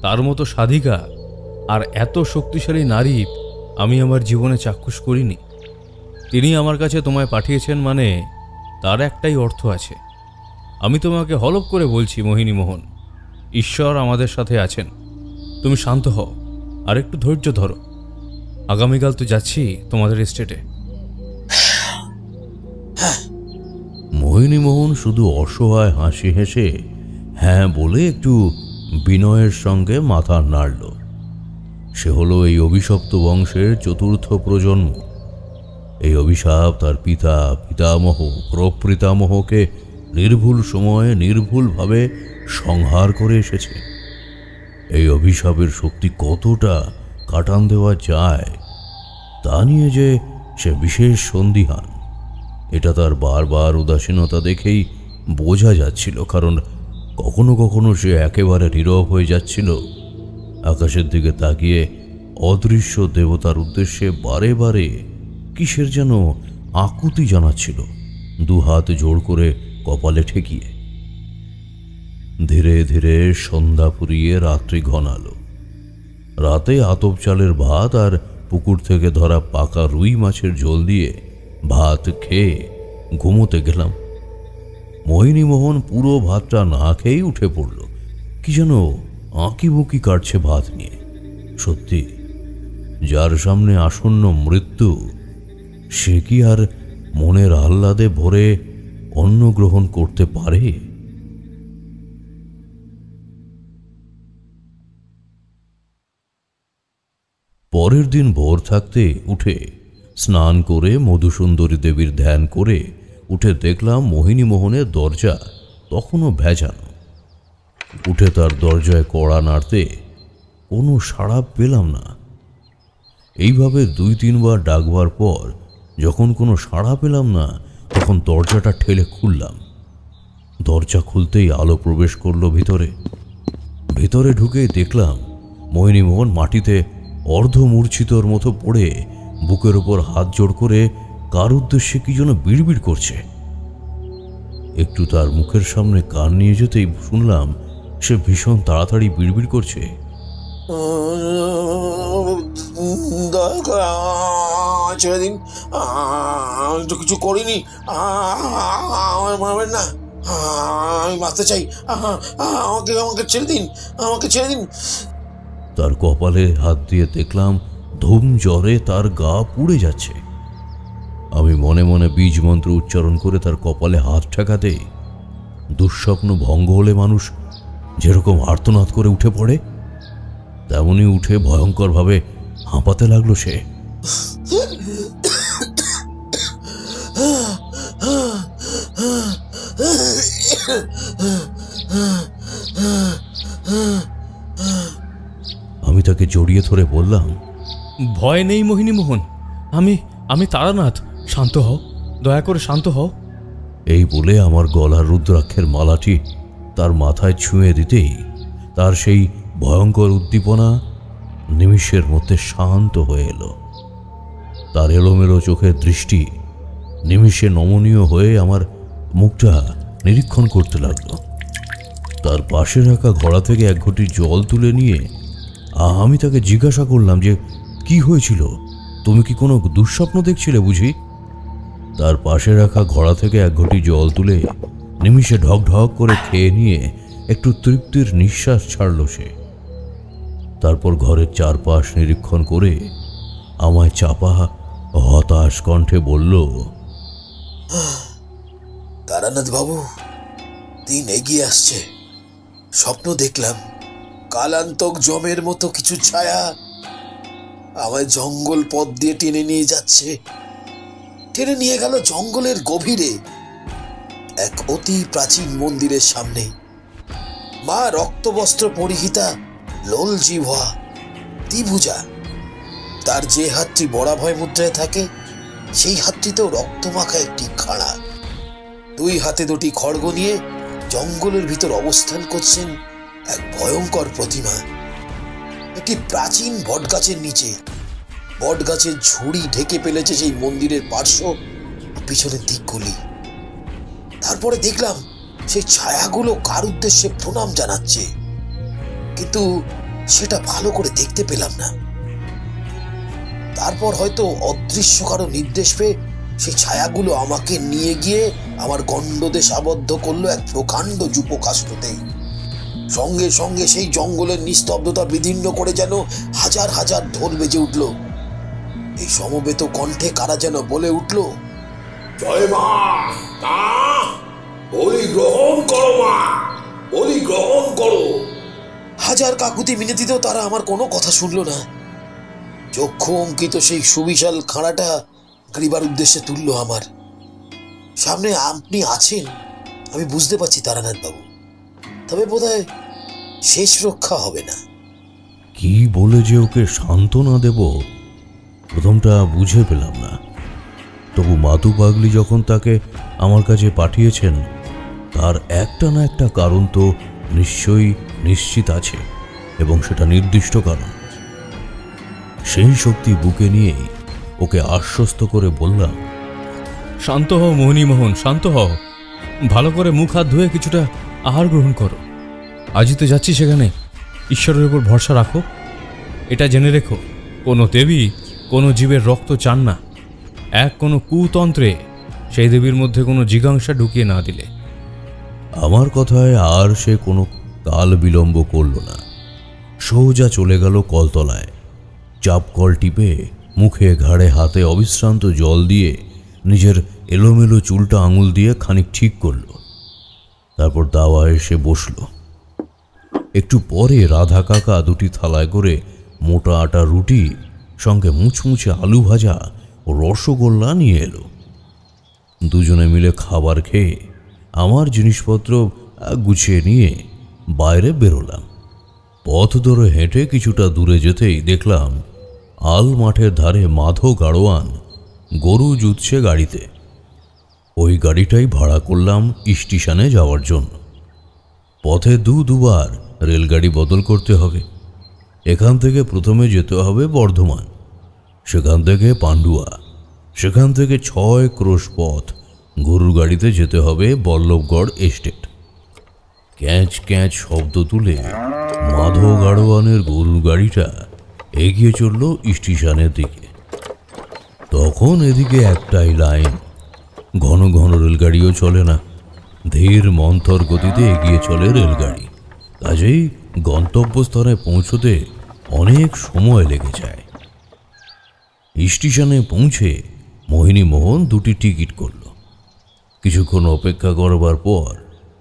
তার মতো সাধিকা আর এত শক্তিশালী নারী আমি আমার জীবনে চাক্ষুষ করিনি। তিনি আমার কাছে তোমায় পাঠিয়েছেন মানে তার একটাই অর্থ আছে। আমি তোমাকে হলফ করে বলছি মোহিনী মোহন, ঈশ্বর আমাদের সাথে আছেন। তুমি শান্ত হও আর একটু ধৈর্য ধরো। আগামীকাল তো যাচ্ছি তোমাদের এস্টেটে। মোহিনী মোহন শুধু অসহায় হাসি হেসে হ্যাঁ বলে একটু বিনয়ের সঙ্গে মাথা নাড়ল। সে হলো এই অভিশপ্ত বংশের চতুর্থ প্রজন্ম। এই অভিশাপ তার পিতা, পিতামহ, প্রপিতামহকে নির্ভুল সময়ে নির্ভুলভাবে সংহার করে এসেছে। এই অভিশাপের শক্তি কতটা কাটান দেওয়া যায় তা নিয়ে যে সে বিশেষ সন্দিহান, এটা তার বারবার উদাসীনতা দেখেই বোঝা যাচ্ছিল। কারণ কখনো কখনো সে একেবারে নীরব হয়ে যাচ্ছিল, আকাশের দিকে তাকিয়ে অদৃশ্য দেবতার উদ্দেশ্যে বারে বারে কিসের যেন আকুতি জানাচ্ছিল, দুহাত জোড় করে কপালে ঠেকিয়ে। ধীরে ধীরে সন্ধ্যা ফুরিয়ে রাত্রি ঘনালো। রাতে আতপ চালের ভাত আর পুকুর থেকে ধরা পাকা রুই মাছের ঝোল দিয়ে ভাত খেয়ে ঘুমোতে গেলাম। মোহিনীমোহন পুরো ভাতটা না খেয়েই উঠে পড়ল, কি যেন আঁকিবুকি কাটছে ভাত নিয়ে। সত্যি, যার সামনে আসন্ন মৃত্যু, সে কি আর মনের আহ্লাদে ভরে অন্ন গ্রহণ করতে পারে? পরের দিন ভোর থাকতে উঠে স্নান করে মধুসুন্দরী দেবীর ধ্যান করে উঠে দেখলাম মোহিনীমোহনের দরজা তখনও ভেজানো। উঠে তার দরজায় কড়া নাড়তে কোনো সাড়া পেলাম না। এইভাবে 2-3 বার ডাকবার পর যখন কোনো সাড়া পেলাম না, তখন দরজাটা ঠেলে খুললাম। দরজা খুলতেই আলো প্রবেশ করলো ভিতরে। ভিতরে ঢুকেই দেখলাম মোহিনীমোহন মাটিতে অর্ধমূর্ছিতর মতো পড়ে বুকের ওপর হাত জোড় করে কার উদ্দেশ্যে কি যেন বিড়বিড় করছে। একটু তার মুখের সামনে কান নিয়ে যেতেই শুনলাম সে ভীষণ তাড়াতাড়ি বিড়বিড় করছে, ছেড়ে দিন, আমি তো কিছু করিনি, মারবেন না, আমি বাঁচতে চাই, আমাকে ছেড়ে দিন, আমাকে ছেড়ে দিন। তার কপালে হাত দিয়ে দেখলাম ধুম জ্বরে তার গা পুড়ে যাচ্ছে। আমি মনে মনে বীজ মন্ত্র উচ্চারণ করে তার কপালে হাত ঠেকাতে দুঃস্বপ্ন ভঙ্গ হলে মানুষ যেরকম আর্তনাদ করে উঠে পড়ে, তেমনি উঠে ভয়ঙ্করভাবে হাঁপাতে লাগলো সে। আমি তাকে জড়িয়ে ধরে বললাম, ভয় নেই মোহিনীমোহন, আমি তারানাথ, শান্ত হও, দয়া করে শান্ত হও। এই বলে আমার গলার রুদ্রাক্ষের মালাটি তার মাথায় ছুঁয়ে দিতেই তার সেই ভয়ঙ্কর উদ্দীপনা নিমিষের মধ্যে শান্ত হয়ে এলো। তার এলোমেলো চোখের দৃষ্টি নিমিষে নমনীয় হয়ে আমার মুখটা নিরীক্ষণ করতে লাগলো। তার পাশে রাখা ঘড়া থেকে 1 ঘটি জল তুলে নিয়ে আমি তাকে জিজ্ঞাসা করলাম যে কি হয়েছিল, তুমি কি কোনো দুঃস্বপ্ন দেখছিলে বুঝি? তার পাশে রাখা ঘড়া থেকে 1 ঘটি জল তুলে নিমিষে ঢক ঢক করে খেয়ে নিয়ে একটু তৃপ্তির নিঃশ্বাস ছাড়ল সে। তারপর ঘরের চারপাশ নিরীক্ষণ করে আমায় চাপা হতাশ কণ্ঠে বলল, তারানাথ বাবু, দিন এগিয়ে আসছে। স্বপ্ন দেখলাম কালান্তক জমের মতো কিছু ছায়া আমায় জঙ্গল পথ দিয়ে টেনে নিয়ে যাচ্ছে। টেনে নিয়ে গেল জঙ্গলের গভীরে এক অতি প্রাচীন মন্দিরের সামনে। মা রক্তবস্ত্র পরিহিতা, লোল জিহ্বা, ত্রিভুজা। তার যে হাতটি বরাভয় মুদ্রায় থাকে, সেই হাতটিতেও রক্তমাখা একটি খাড়া। 2 হাতে 2টি খড়গ নিয়ে জঙ্গলের ভিতর অবস্থান করছেন এক ভয়ঙ্কর প্রতিমা। একটি প্রাচীন বটগাছের নিচে। বটগাছের ঝুড়ি ঢেকে ফেলেছে সেই মন্দিরের পার্শ্ব পিছনের দিকগুলি। তারপরে দেখলাম সেই ছায়াগুলো কার উদ্দেশ্যে প্রণাম জানাচ্ছে, কিন্তু সেটা ভালো করে দেখতে পেলাম না। তারপর হয়তো অদৃশ্য কারো নির্দেশ পেয়ে সেই ছায়াগুলো আমাকে নিয়ে গিয়ে আমার গণ্ডদেশ আবদ্ধ করলো এক প্রকাণ্ড যূপকাষ্ঠতে। সঙ্গে সঙ্গে সেই জঙ্গলের নিস্তব্ধতা বিদীর্ণ করে যেন হাজার হাজার ঢোল বেজে উঠল। এই সমবেত কণ্ঠে কারা যেন বলে উঠল, জয় মা, বলি গ্রহণ করো মা, বলি গ্রহণ কাকুতি মিনতিতেও তারা আমার কোনো কথা শুনল না। চক্ষু অঙ্কিত সেই সুবিশাল খাঁড়াটা গ্রীবার উদ্দেশ্যে তুলল আমার সামনে। আপনি আছেন আমি বুঝতে পারছি তারানাথ বাবু, তবে বোধহয় শেষ রক্ষা হবে না। কি বলে যে ওকে সান্ত্বনা দেব প্রথমটা বুঝে পেলাম না। তবু মাতু পাগলি যখন তাকে আমার কাছে পাঠিয়েছেন তার একটা না একটা কারণ তো নিশ্চয়ই নিশ্চিত আছে, এবং সেটা নির্দিষ্ট কারণ। সেই শক্তি বুকে নিয়েই ওকে আশ্বস্ত করে বললাম, শান্ত হও মোহিনীমোহন, শান্ত হও। ভালো করে মুখ হাত ধুয়ে কিছুটা আহার গ্রহণ করো। আজই তো যাচ্ছি সেখানে, ঈশ্বরের উপর ভরসা রাখো। এটা জেনে রেখো, কোনো দেবী কোনো জীবের রক্ত চান না। কোনো কুতন্ত্রে সেই দেবীর মধ্যে কোনো জিজ্ঞাসা ঢুকিয়ে না দিলে। আমার কথায় আর সে কোনো কাল বিলম্ব করল না, সোজা চলে গেল কলতলায়। চাপ কল টিপে মুখে ঘাড়ে হাতে অবিশ্রান্ত জল দিয়ে নিজের এলোমেলো চুলটা আঙুল দিয়ে খানিক ঠিক করল। তারপর দাওয়ায় এসে বসল। একটু পরে রাধা কাকা দুটি থালায় করে মোটা আটা রুটি সঙ্গে মুচমুচে আলু ভাজা ও রসগোল্লা নিয়ে এলো। দুজনে মিলে খাবার খেয়ে আমার জিনিসপত্র গুছিয়ে নিয়ে বাইরে বেরোলাম। পথ ধরে হেঁটে কিছুটা দূরে যেতেই দেখলাম আল মাঠের ধারে মাধো গাড়োয়ান গরু জুতছে গাড়িতে। ওই গাড়িটাই ভাড়া করলাম স্টেশনে যাওয়ার জন্য। পথে দুবার রেলগাড়ি বদল করতে হবে। এখান থেকে প্রথমে যেতে হবে বর্ধমান, সেখান থেকে পান্ডুয়া, সেখান থেকে 6 ক্রোশ পথ গরুর গাড়িতে যেতে হবে বল্লভগড় এস্টেট। ক্যাঁচ ক্যাঁচ শব্দ তুলে মাধো গাড়োয়ানের গরুর গাড়িটা এগিয়ে চলল স্টেশনের দিকে। তখন এদিকে একটাই লাইন, ঘন ঘন রেলগাড়িও চলে না, ধীর মন্থর গতিতে এগিয়ে চলে রেলগাড়ি। কাজেই গন্তব্যস্থলে পৌঁছতে অনেক সময় লেগে যায়। স্টেশনে পৌঁছে মোহিনীমোহন দুটি টিকিট করল। কিছুক্ষণ অপেক্ষা করবার পর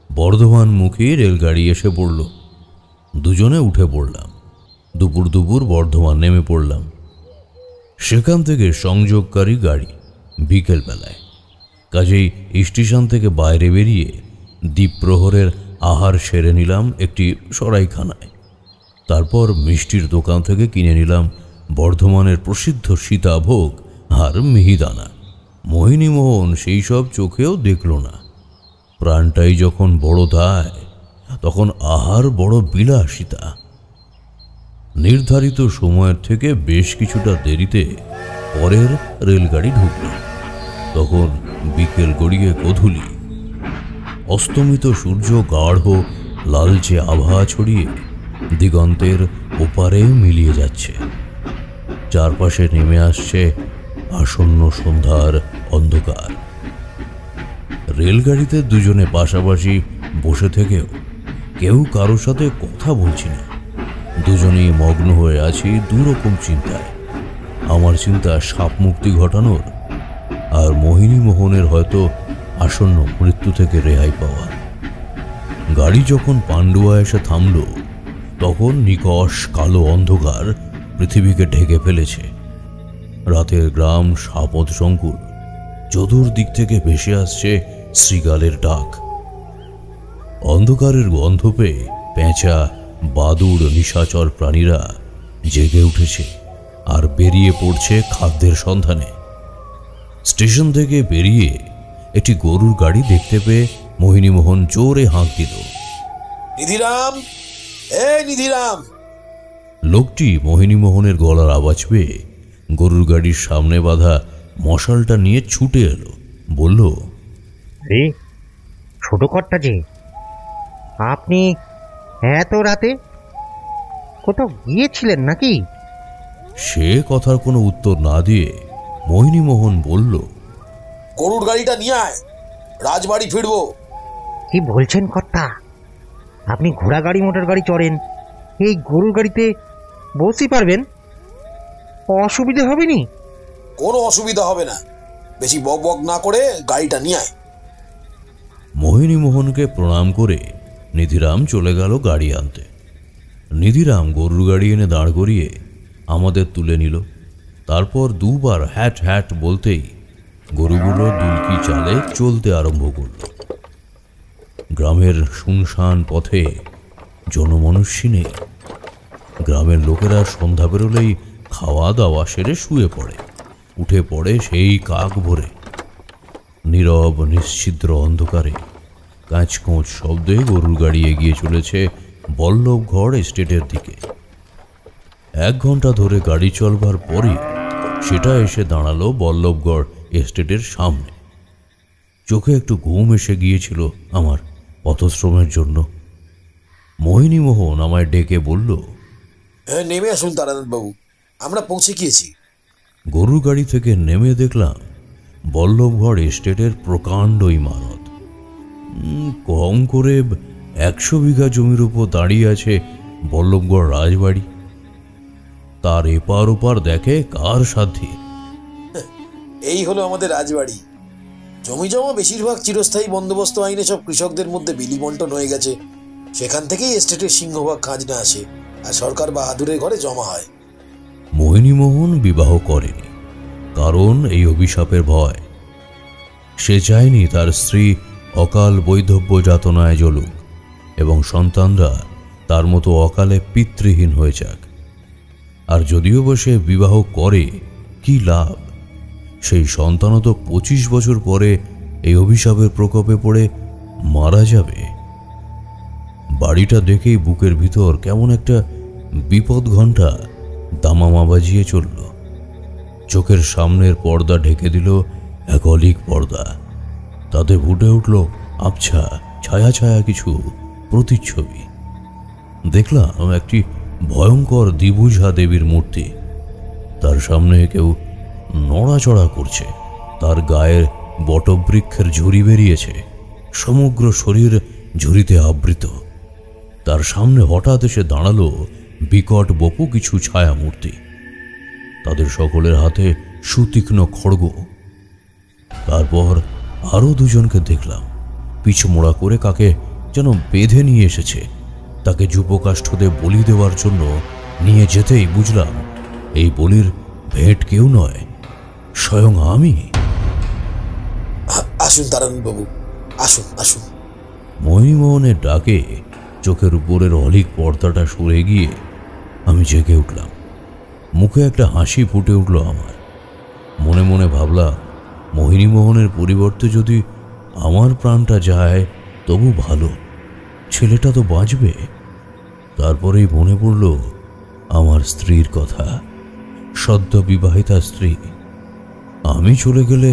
বর্ধমানমুখী রেলগাড়ি এসে পড়ল। দুজনে উঠে পড়লাম। দুপুর বর্ধমান নেমে পড়লাম। সেখান থেকে সংযোগকারী গাড়ি বিকেলবেলায়। কাজেই স্টেশন থেকে বাইরে বেরিয়ে দ্বীপ্রহরের আহার সেরে নিলাম একটি সরাইখানায়। তারপর মিষ্টির দোকান থেকে কিনে নিলাম বর্ধমানের প্রসিদ্ধ সীতাভোগ আর মিহিদানা। মোহিনীমোহন সেই সব চোখেও দেখল না। প্রাণটাই যখন বড় দায় তখন আহার বড় বিলাসিতা। নির্ধারিত সময়ের থেকে বেশ কিছুটা দেরিতে পরের রেলগাড়ি ঢুকল। তখন বিকেল গড়িয়ে গোধূলি। অস্তমিত সূর্য গাঢ় লালচে আভা ছড়িয়ে দিগন্তের ওপারে মিলিয়ে যাচ্ছে। চারপাশে নেমে আসছে আসন্ন সন্ধ্যার অন্ধকার। রেলগাড়িতে দুজনে পাশাপাশি বসে থেকেও কেউ কারোর সাথে কথা বলছি না। দুজনেই মগ্ন হয়ে আছি দুরকম চিন্তায়। আমার চিন্তা সাপ মুক্তি ঘটানোর, আর মোহিনীমোহনের হয়তো আসন্ন মৃত্যু থেকে রেহাই পাওয়া। গাড়ি যখন পান্ডুয়া এসে থামল তখন নিকষ কালো অন্ধকার পৃথিবীকে ঢেকে ফেলেছে। রাতের গ্রাম সাপদ সংকুল। চতুর্দিক থেকে ভেসে আসছে শৃগালের ডাক। অন্ধকারের গন্ধ পেয়ে পেঁচা, বাদুড়, নিশাচর প্রাণীরা জেগে উঠেছে আর বেরিয়ে পড়ছে খাদ্যের সন্ধানে। স্টেশন থেকে বেরিয়ে একটি গরুর গাড়ি দেখতে পেয়ে মোহিনীমোহন জোরে হাঁক দিল, নিধিরাম, নিধিরাম। লোকটি মোহিনীমোহনের গলার আওয়াজ পেয়ে গরুর গাড়ির সামনে বাঁধা মশালটা নিয়ে ছুটে এলো। বলল, রে ছোট কর্তা যে, আপনি এত রাতে কোথাও গিয়েছিলেন নাকি? সে কথার কোনো উত্তর না দিয়ে মোহিনীমোহন বলল, গরুর গাড়িটা নিয়ে আয়, রাজবাড়ি ফিরবো। কি বলছেন কর্তা? আপনি ঘোড়া গাড়ি মোটর গাড়ি চড়েন, এই গরুর গাড়িতে বসতে পারবেন? অসুবিধা হবে নি? কোনো অসুবিধা হবে না, বেশি বক বক না করে গাড়িটা নিয়ে আয়। মোহিনীমোহনকে প্রণাম করে নিধিরাম চলে গেল গাড়ি আনতে। নিধিরাম গরুর গাড়ি এনে দাঁড় করিয়ে আমাদের তুলে নিল। তারপর দুবার হ্যাট হ্যাট বলতেই গরুগুলো দুলকি চালে চলতে আরম্ভ করল। গ্রামের শুনশান পথে জনমনুষ্যী নেই। গ্রামের লোকেরা সন্ধ্যা বেরোলেই খাওয়া দাওয়া সেরে শুয়ে পড়ে, উঠে পড়ে সেই কাক ভরে। নীরব নিশ্ছিদ্র অন্ধকারে কাঁচকোঁচ শব্দে গরুর গাড়ি এগিয়ে চলেছে বল্লভগড় এস্টেটের দিকে। 1 ঘন্টা ধরে গাড়ি চলবার পরে সেটা এসে দাঁড়ালো বল্লভগড় এস্টেটের সামনে। চোখে একটু ঘুম এসে গিয়েছিল আমার পথশ্রমের জন্য। মোহিনীমোহন আমায় ডেকে বলল, নেমে আসুন তারানাথবাবু, আমরা পৌঁছে গিয়েছি। গরুর গাড়ি থেকে নেমে দেখলাম বল্লভগড় এস্টেটের প্রকাণ্ড ইমারত। কম করে 100 বিঘা জমির উপর দাঁড়িয়ে আছে বল্লভগড় রাজবাড়ি। তার এপার ওপার দেখে কার সাধ্যে। এই হলো আমাদের রাজবাড়ি। জমি জমা বেশিরভাগ চিরস্থায়ী বন্দোবস্ত আইনে সব কৃষকদের মধ্যে বিলি বন্টন হয়ে গেছে। সেখান থেকেই এস্টেটের সিংহভাগ খাজনা আসে আর সরকার বাহাদুরের ঘরে জমা হয়। মোহিনীমোহন বিবাহ করেনি, কারণ এই অভিশাপের ভয়। সে চায়নি তার স্ত্রী অকাল বৈধব্য যাতনায় জ্বলুক এবং সন্তানরা তার মতো অকালে পিতৃহীন হয়ে যাক। আর যদিও বা সে বিবাহ করে, কি লাভ? সেই সন্তানও তো 25 বছর পরে এই অভিশাপের প্রকোপে পড়ে মারা যাবে। বাড়িটা দেখেই বুকের ভিতর কেমন একটা বিপদ ঘণ্টা দামামা বাজিয়ে চলল। চোখের সামনের পর্দা ঢেকে দিল এক অলিক পর্দা। তাতে ফুটে উঠল আবছা ছায়া ছায়া কিছু প্রতিচ্ছবি। দেখলাম একটি ভয়ঙ্কর দ্বিভুজা দেবীর মূর্তি। তার সামনে কেউ নড়াচড়া করছে। তার গায়ের বটবৃক্ষের ঝুরি বেরিয়েছে, সমগ্র শরীর ঝুরিতে আবৃত। তার সামনে হঠাৎ এসে দাঁড়ালো বিকট বপু কিছু ছায়া মূর্তি। তাদের সকলের হাতে সুতীক্ষ্ণ খড়গ। তারপর আরো দুজনকে দেখলাম পিছমোড়া করে কাকে যেন বেঁধে নিয়ে এসেছে। তাকে যুবকাষ্ঠদে বলি দেওয়ার জন্য নিয়ে যেতেই বুঝলাম এই বলির ভেট কেউ নয়, স্বয়ং আমি। আসুন তারানাথবাবু, আসুন আসুন। মোহিনীমোহনের ডাকে চোখের উপরের অলিক পর্দাটা সরে গিয়ে আমি জেগে উঠলাম। মুখে একটা হাসি ফুটে উঠল আমার। মনে মনে ভাবলাম, মোহিনীমোহনের পরিবর্তে যদি আমার প্রাণটা যায় তবু ভালো, ছেলেটা তো বাঁচবে। তারপরেই মনে পড়ল আমার স্ত্রীর কথা, সদ্য বিবাহিতা স্ত্রী। আমি চলে গেলে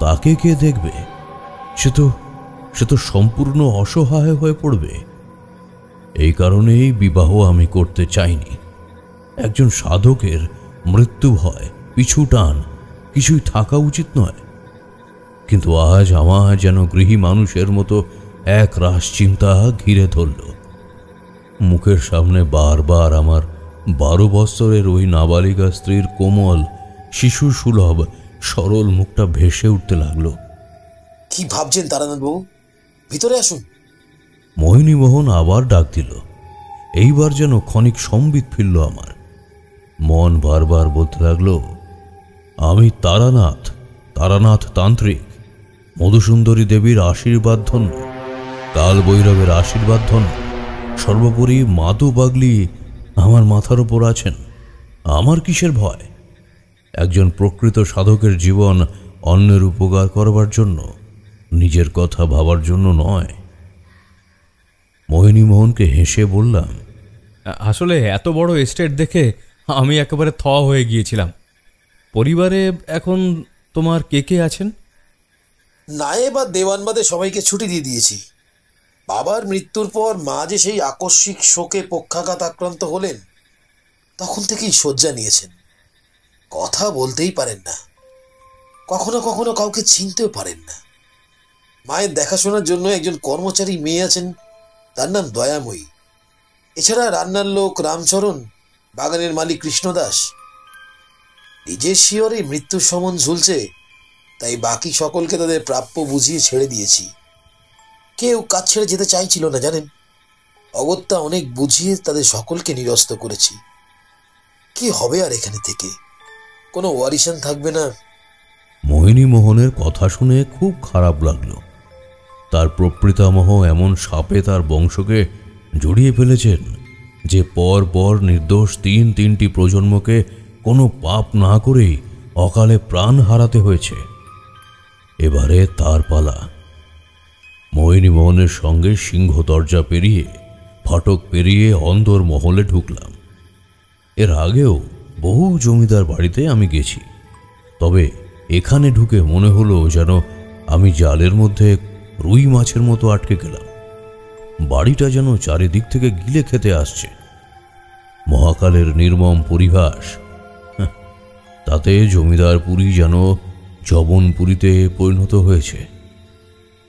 তাকে কে দেখবে? সে তো সম্পূর্ণ অসহায় হয়ে পড়বে। এই কারণেই বিবাহ আমি করতে চাইনি। একজন সাধকের মৃত্যু ভয়, পিছু টান কিছুই থাকা উচিত নয়। কিন্তু আজ আমার যেন গৃহী মানুষের মতো এক রাশ চিন্তা ঘিরে ধরল। মুখের সামনে বারবার আমার 12 বৎসরের ওই নাবালিকা স্ত্রীর কোমল শিশু সুলভ সরল মুখটা ভেসে উঠতে লাগলো। কি ভাবছেন তারানাথবাবু? ভিতরে আসুন। মোহিনীমোহন আবার ডাক দিল। এইবার যেন ক্ষণিক সম্বিত ফিরল আমার। মন বারবার বলতে লাগলো, আমি তারানাথ তান্ত্রিক, মধুসুন্দরী দেবীর আশীর্বাদ ধন্য, কাল ভৈরবের আশীর্বাদ ধন্য, সর্বোপরি মাতু পাগলি আমার মাথার উপর আছেন। আমার কিসের ভয়? একজন প্রকৃত সাধকের জীবন অন্যের উপকার করবার জন্য, নিজের কথা ভাবার জন্য নয়। মোহিনীমোহনকে হেসে বললাম, আসলে এত বড় এস্টেট দেখে আমি একেবারে থ হয়ে গিয়েছিলাম। পরিবারে এখন তোমার কে কে আছেন? নায়েব আর দেওয়ানবাদে সবাইকে ছুটি দিয়ে দিয়েছি। বাবার মৃত্যুর পর মা যে সেই আকস্মিক শোকে পক্ষাঘাত আক্রান্ত হলেন, তখন থেকেই শয্যা নিয়েছেন। কথা বলতেই পারেন না, কখনো কখনো কাউকে চিনতেও পারেন না। মায়ের দেখাশোনার জন্য একজন কর্মচারী মেয়ে আছেন, তার নাম দয়াময়ী। এছাড়া রান্নার লোক রামচরণ, বাগানের মালিক কৃষ্ণদাস। নিজের শিয়রে মৃত্যুর সমন ঝুলছে, তাই বাকি সকলকে তাদের প্রাপ্য বুঝিয়ে ছেড়ে দিয়েছি। কেউ কাজ ছেড়ে যেতে চাইছিল না জানেন। অগত্যা অনেক বুঝিয়ে তাদের সকলকে নিরস্ত করেছি। কি হবে আর এখানে থেকে? কোনো ওয়ারিশান থাকবে না। মোহিনী মোহনের কথা শুনে খুব খারাপ লাগলো। তার প্রপিতামহ এমন সাপে তার বংশকে জড়িয়ে ফেলেছেন যে পর পর নির্দোষ তিনটি প্রজন্মকে কোনো পাপ না করেই অকালে প্রাণ হারাতে হয়েছে। এবারে তার পালা। মোহিনী মোহনের সঙ্গে সিংহ দরজা পেরিয়ে, ফটক পেরিয়ে অন্দর মহলে ঢুকলাম। এর আগেও বহু জমিদার বাড়িতে আমি গেছি, তবে এখানে ঢুকে মনে হলো যেন আমি জালের মধ্যে রুই মাছের মতো আটকে গেলাম। বাড়িটা যেন চারিদিক থেকে গিলে খেতে আসছে। মহাকালের নির্মম পরিহাস, তাতে জমিদারপুরী যেন জবনপুরীতে পরিণত হয়েছে।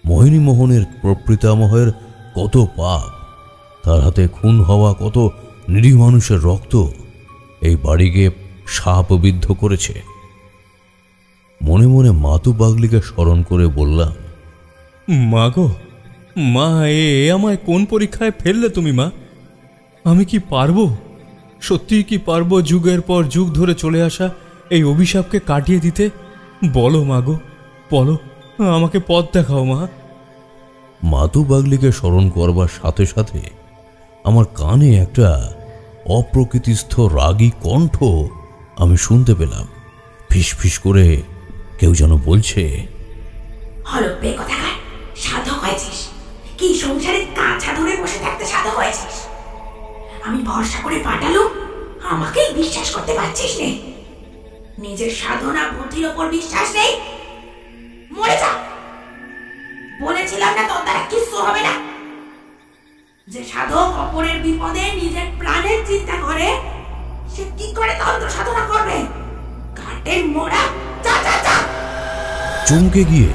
মোহিনী মোহনের প্রপিতামহের কত পাপ, তার হাতে খুন হওয়া কত নিরীহ মানুষের রক্ত এই বাড়িকে শাপবিদ্ধ করেছে। মনে মনে মাতু পাগলিকে স্মরণ করে বললাম, মা গো মা, আমায় কোন পরীক্ষায় ফেললে তুমি মা? আমি কি পারবো, সত্যিই কি পারবো যুগের পর যুগ ধরে চলে আসা এই অভিশাপকে কাটিয়ে দিতে? বলো মা গো, বলো, আমাকে পথ দেখাও মা। মাতু পাগলিকে স্মরণ করবার সাথে সাথে আমার কানে একটা অপ্রকৃতিস্থ রাগী কণ্ঠ আমি শুনতে পেলাম। ফিস ফিস করে কেউ যেন বলছে, হলব্বে কোথাকার, সাধক হয়েছিস কি? সংসারে কাঁচা ধরে বসে থাকতে সাধক হয়েছিস? আমি ভরসা করে পাঠালুম, আমাকেই বিশ্বাস করতে পারছিস নে? নিজের সাধনা বুদ্ধির ওপর বিশ্বাস নেই? মরে যা। বলেছিলাম না তোর দ্বারা কিচ্ছু হবে না? যে সাধক অপরের বিপদে নিজের প্রাণের চিন্তা করে, সে কি করে তন্ত্র সাধনা করবে? কাটের মোড়া, যা যা যা। চমকে গিয়ে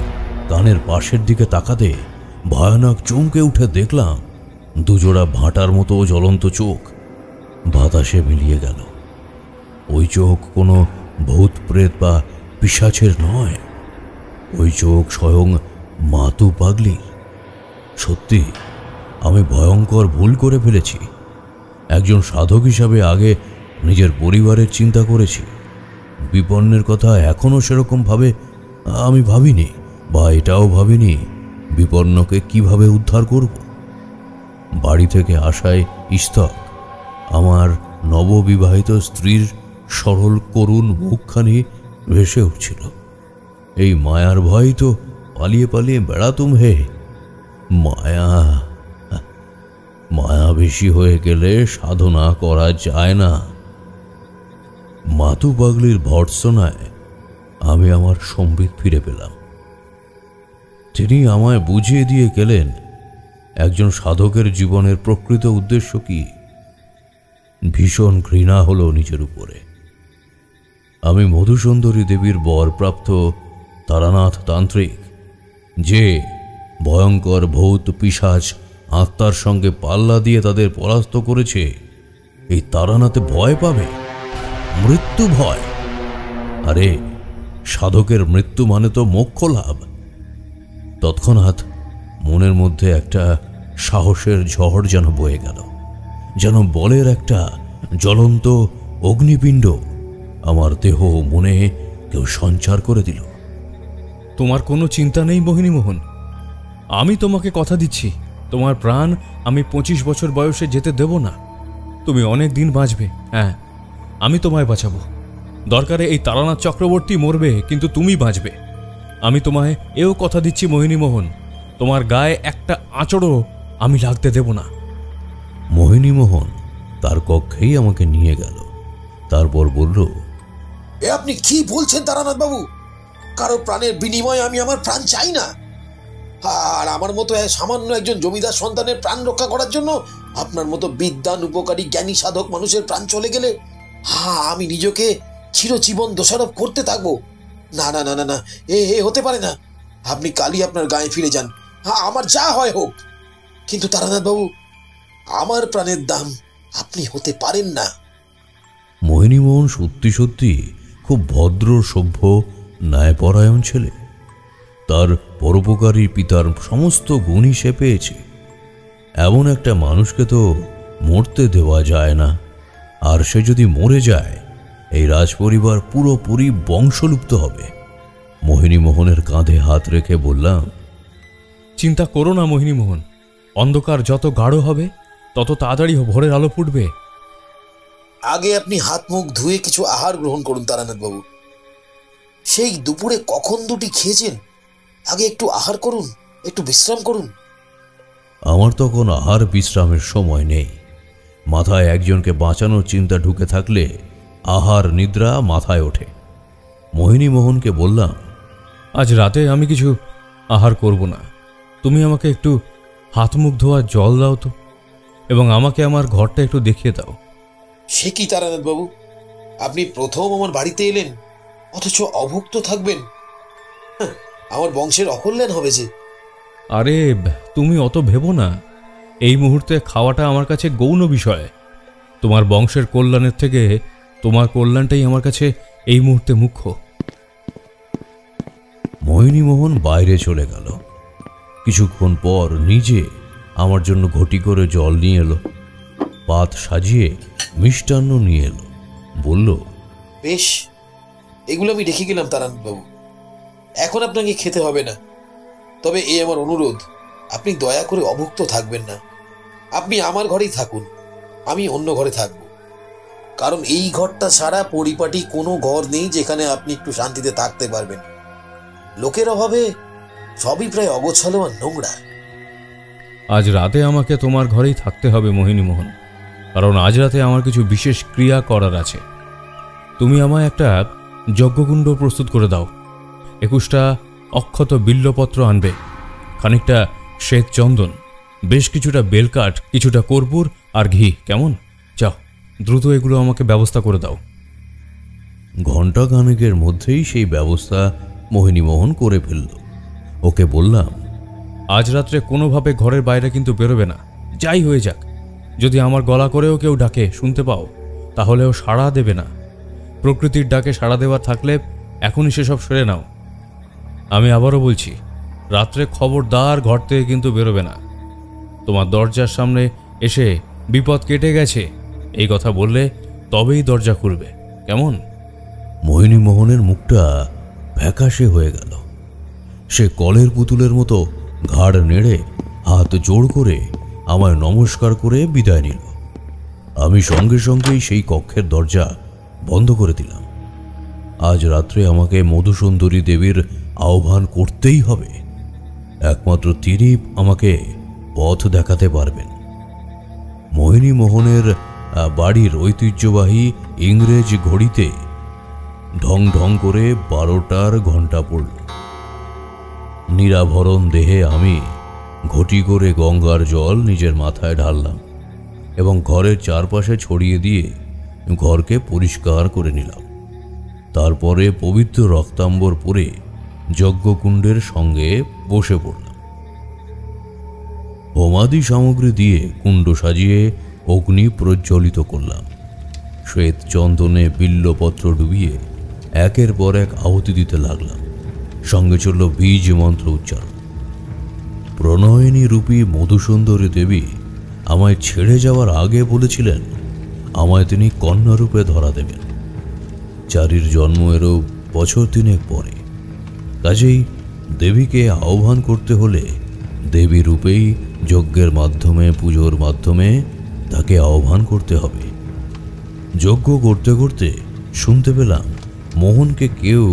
কানের পাশের দিকে তাকাতে ভয়ানক চমকে উঠে দেখলাম দুজোড়া ভাটার মতো জ্বলন্ত চোখ বাতাসে মিলিয়ে গেল। ওই চোখ কোনো ভূত প্রেত বা পিশাচের নয়, ওই চোখ স্বয়ং মাতু পাগলির। সত্যি আমি ভয়ঙ্কর ভুল করে ফেলেছি। একজন সাধক হিসাবে আগে নিজের পরিবারের চিন্তা করেছি, বিপন্নের কথা এখনো সেরকম ভাবে আমি ভাবিনি, বা এটাও ভাবিনি বিপন্নকে কিভাবে উদ্ধার করব। বাড়ি থেকে আসায় ইস্তক আমার নববিবাহিত স্ত্রীর সরল করুণ মুখখানি ভেসে উঠছিল। এই মায়ার ভয় তো পালিয়ে পালিয়ে বেড়াতুম হে। মায়া বেশি হয়ে গেলে সাধনা করা যায় না। মাতু পাগলির ভর্ৎসনায় আমি আমার সম্বিত ফিরে পেলাম। তিনি আমায় বুঝিয়ে দিয়ে গেলেন একজন সাধকের জীবনের প্রকৃত উদ্দেশ্য কি। ভীষণ ঘৃণা হলো নিজের উপরে। আমি মধুসুন্দরী দেবীর বরপ্রাপ্ত তারানাথ তান্ত্রিক, যে ভয়ঙ্কর ভূত পিশাচ আত্মার সঙ্গে পাল্লা দিয়ে তাদের পরাস্ত করেছে, এই তারানাথে ভয় পাবে? মৃত্যু ভয়? আরে সাধকের মৃত্যু মানে তো মোক্ষ লাভ। তৎক্ষণাৎ মনের মধ্যে একটা সাহসের ঝড় যেন বয়ে গেল, যেন বলের একটা জ্বলন্ত অগ্নিপিণ্ড আমার দেহ মনে কেউ সঞ্চার করে দিল। তোমার কোনো চিন্তা নেই মোহিনী মোহন, আমি তোমাকে কথা দিচ্ছি, তোমার প্রাণ আমি 25 বছর বয়সে যেতে দেব না। তুমি অনেক দিন বাঁচবে। হ্যাঁ, আমি তোমায় বাঁচাবো। দরকারে এই তারানাথ চক্রবর্তী মরবে, কিন্তু তুমি বাঁচবে। আমি তোমায় এও কথা দিচ্ছি মোহিনী মোহন, তোমার গায়ে একটা আঁচড়ও আমি লাগতে দেব না। মোহিনী মোহন তার কক্ষেই আমাকে নিয়ে গেল। তারপর বলল, এ আপনি কি বলছেন তারানাথ বাবু? কারো প্রাণের বিনিময়ে আমি আমার প্রাণ চাই না। আর আমার মতো সামান্য একজন জমিদার সন্তানের প্রাণ রক্ষা করার জন্য আপনার মতো বিদ্বান উপকারী জ্ঞানী সাধক মানুষের প্রাণ চলে গেলে আমি নিজেকে চিরজীবন দোষারোপ করতে থাকবো। না না না না না, এ হতে পারে না। আপনি কালই আপনার গায়ে ফিরে যান, আমার যা হয় হোক। কিন্তু তারানাথ বাবু, আমার প্রাণের দাম আপনি হতে পারেন না। মোহিনী মোহন সত্যি সত্যি খুব ভদ্র, সভ্য, ন্যায়পরায়ণ ছেলে। তার পরোপকারী পিতার সমস্ত গুণই সে পেয়েছে। এমন একটা মানুষকে তো মরতে দেওয়া যায় না, আর সে যদি মরে যায় এই রাজপরিবার পুরোপুরি বংশলুপ্ত হবে। মোহিনীমোহনের কাঁধে হাত রেখে বললাম, চিন্তা করো না মোহিনীমোহন, অন্ধকার যত গাঢ় হবে তত তাড়াতাড়ি ভোরের আলো ফুটবে। আগে আপনি হাত মুখ ধুয়ে কিছু আহার গ্রহণ করুন তারানাথ বাবু। সেই দুপুরে কখন দুটি খেয়েছেন, আগে একটু আহার করুন, একটু বিশ্রাম করুন। আমার তখন আহার বিশ্রামের সময় নেই। মাথায় একজনকে বাঁচানোর চিন্তা ঢুকে থাকলে আহার নিদ্রা মাথায় ওঠে। মোহিনীমোহনকে বললাম, আজ রাতে আমি কিছু আহার করব না, তুমি আমাকে একটু হাত মুখ ধোয়ার জল দাও তো, এবং আমাকে আমার ঘরটা একটু দেখিয়ে দাও। সে কি তারানাথ বাবু, আপনি প্রথম আমার বাড়িতে এলেন অথচ অভুক্ত থাকবেন? আমার বংশের অকল্যাণ হবে যে। আরে তুমি অত ভেবো না, এই মুহূর্তে খাওয়াটা আমার কাছে গৌণ বিষয়। তোমার বংশের কল্যাণের থেকে তোমার কল্যাণটাই আমার কাছে এই মুহূর্তে মুখ্য। মোহিনীমোহন বাইরে চলে গেল। কিছুক্ষণ পর নিজে আমার জন্য ঘটি করে জল নিয়ে এলো, পাত সাজিয়ে মিষ্টান্ন নিয়ে এলো, বলল, বেশ, এগুলো আমি রেখে গেলাম তারানাথ বাবু, এখন আপনাকে খেতে হবে না। তবে এই আমার অনুরোধ, আপনি দয়া করে অভুক্ত থাকবেন না। আপনি আমার ঘরেই থাকুন, আমি অন্য ঘরে থাকব। কারণ এই ঘরটা ছাড়া পরিপাটি কোনো ঘর নেই যেখানে আপনি একটু শান্তিতে থাকতে পারবেন। লোকের অভাবে সবই প্রায় অগোছালো আর নোংরা। আজ রাতে আমাকে তোমার ঘরেই থাকতে হবে মোহিনীমোহন, কারণ আজ রাতে আমার কিছু বিশেষ ক্রিয়া করার আছে। তুমি আমায় একটা যজ্ঞকুণ্ড প্রস্তুত করে দাও, 21টা অক্ষত বিল্লপত্র আনবে, খানিকটা শ্বেত চন্দন, বেশ কিছুটা বেলকাঠ, কিছুটা কর্পূর আর ঘি। কেমন? যাও, দ্রুত এগুলো আমাকে ব্যবস্থা করে দাও। ঘণ্টা খানেকের মধ্যেই সেই ব্যবস্থা মোহিনীমোহন করে ফেলল। ওকে বললাম, আজ রাত্রে কোনোভাবে ঘরের বাইরে কিন্তু বেরোবে না, যাই হয়ে যাক। যদি আমার গলা করেও কেউ ডাকে শুনতে পাও, তাহলেও সাড়া দেবে না। প্রকৃতির ডাকে সাড়া দেওয়ার থাকলে এখনই সেসব সেরে নাও। আমি আবারও বলছি, রাত্রে খবরদার ঘর থেকে কিন্তু বেরোবে না। তোমার দরজার সামনে এসে বিপদ কেটে গেছে এই কথা বললে তবেই দরজা খুলবে। কেমন? মোহিনীমোহনের মুখটা ফ্যাকাশে হয়ে গেল। সে কলের পুতুলের মতো ঘাড় নেড়ে হাত জোড় করে আমায় নমস্কার করে বিদায় নিল। আমি সঙ্গে সঙ্গেই সেই কক্ষের দরজা বন্ধ করে দিলাম। আজ রাত্রে আমাকে মধুসুন্দরী দেবীর আহ্বান করতেই হবে। একমাত্র তিনি আমাকে পথ দেখাতে পারবেন। মোহিনীমোহনের বাড়ির ঐতিহ্যবাহী ইংরেজ ঘড়িতে ঢং ঢং করে 12টার ঘণ্টা পড়ল। নিরাভরণ দেহে আমি ঘটি করে গঙ্গার জল নিজের মাথায় ঢাললাম এবং ঘরের চারপাশে ছড়িয়ে দিয়ে ঘরকে পরিষ্কার করে নিলাম। তারপরে পবিত্র রক্তাম্বর পরে যজ্ঞকুণ্ডের সঙ্গে বসে পড়লাম। হোমাদি সামগ্রী দিয়ে কুণ্ড সাজিয়ে অগ্নি প্রজ্বলিত করলাম। শ্বেত চন্দনে বিল্লপত্র ডুবিয়ে একের পর এক আহুতি দিতে লাগলাম। সঙ্গে চলল বীজ মন্ত্র উচ্চারণ। প্রণয়িনী রূপী মধুসুন্দরী দেবী আমায় ছেড়ে যাওয়ার আগে বলেছিলেন আমায় তিনি কন্যারূপে ধরা দেবেন। চারির জন্ম এরও বছর 3 পরে। কাজেই দেবীকে আহ্বান করতে হলে দেবী রূপেই যজ্ঞের মাধ্যমে, পুজোর মাধ্যমে তাকে আহ্বান করতে হবে। যজ্ঞ করতে করতে শুনতে পেলাম মোহনকে কেউ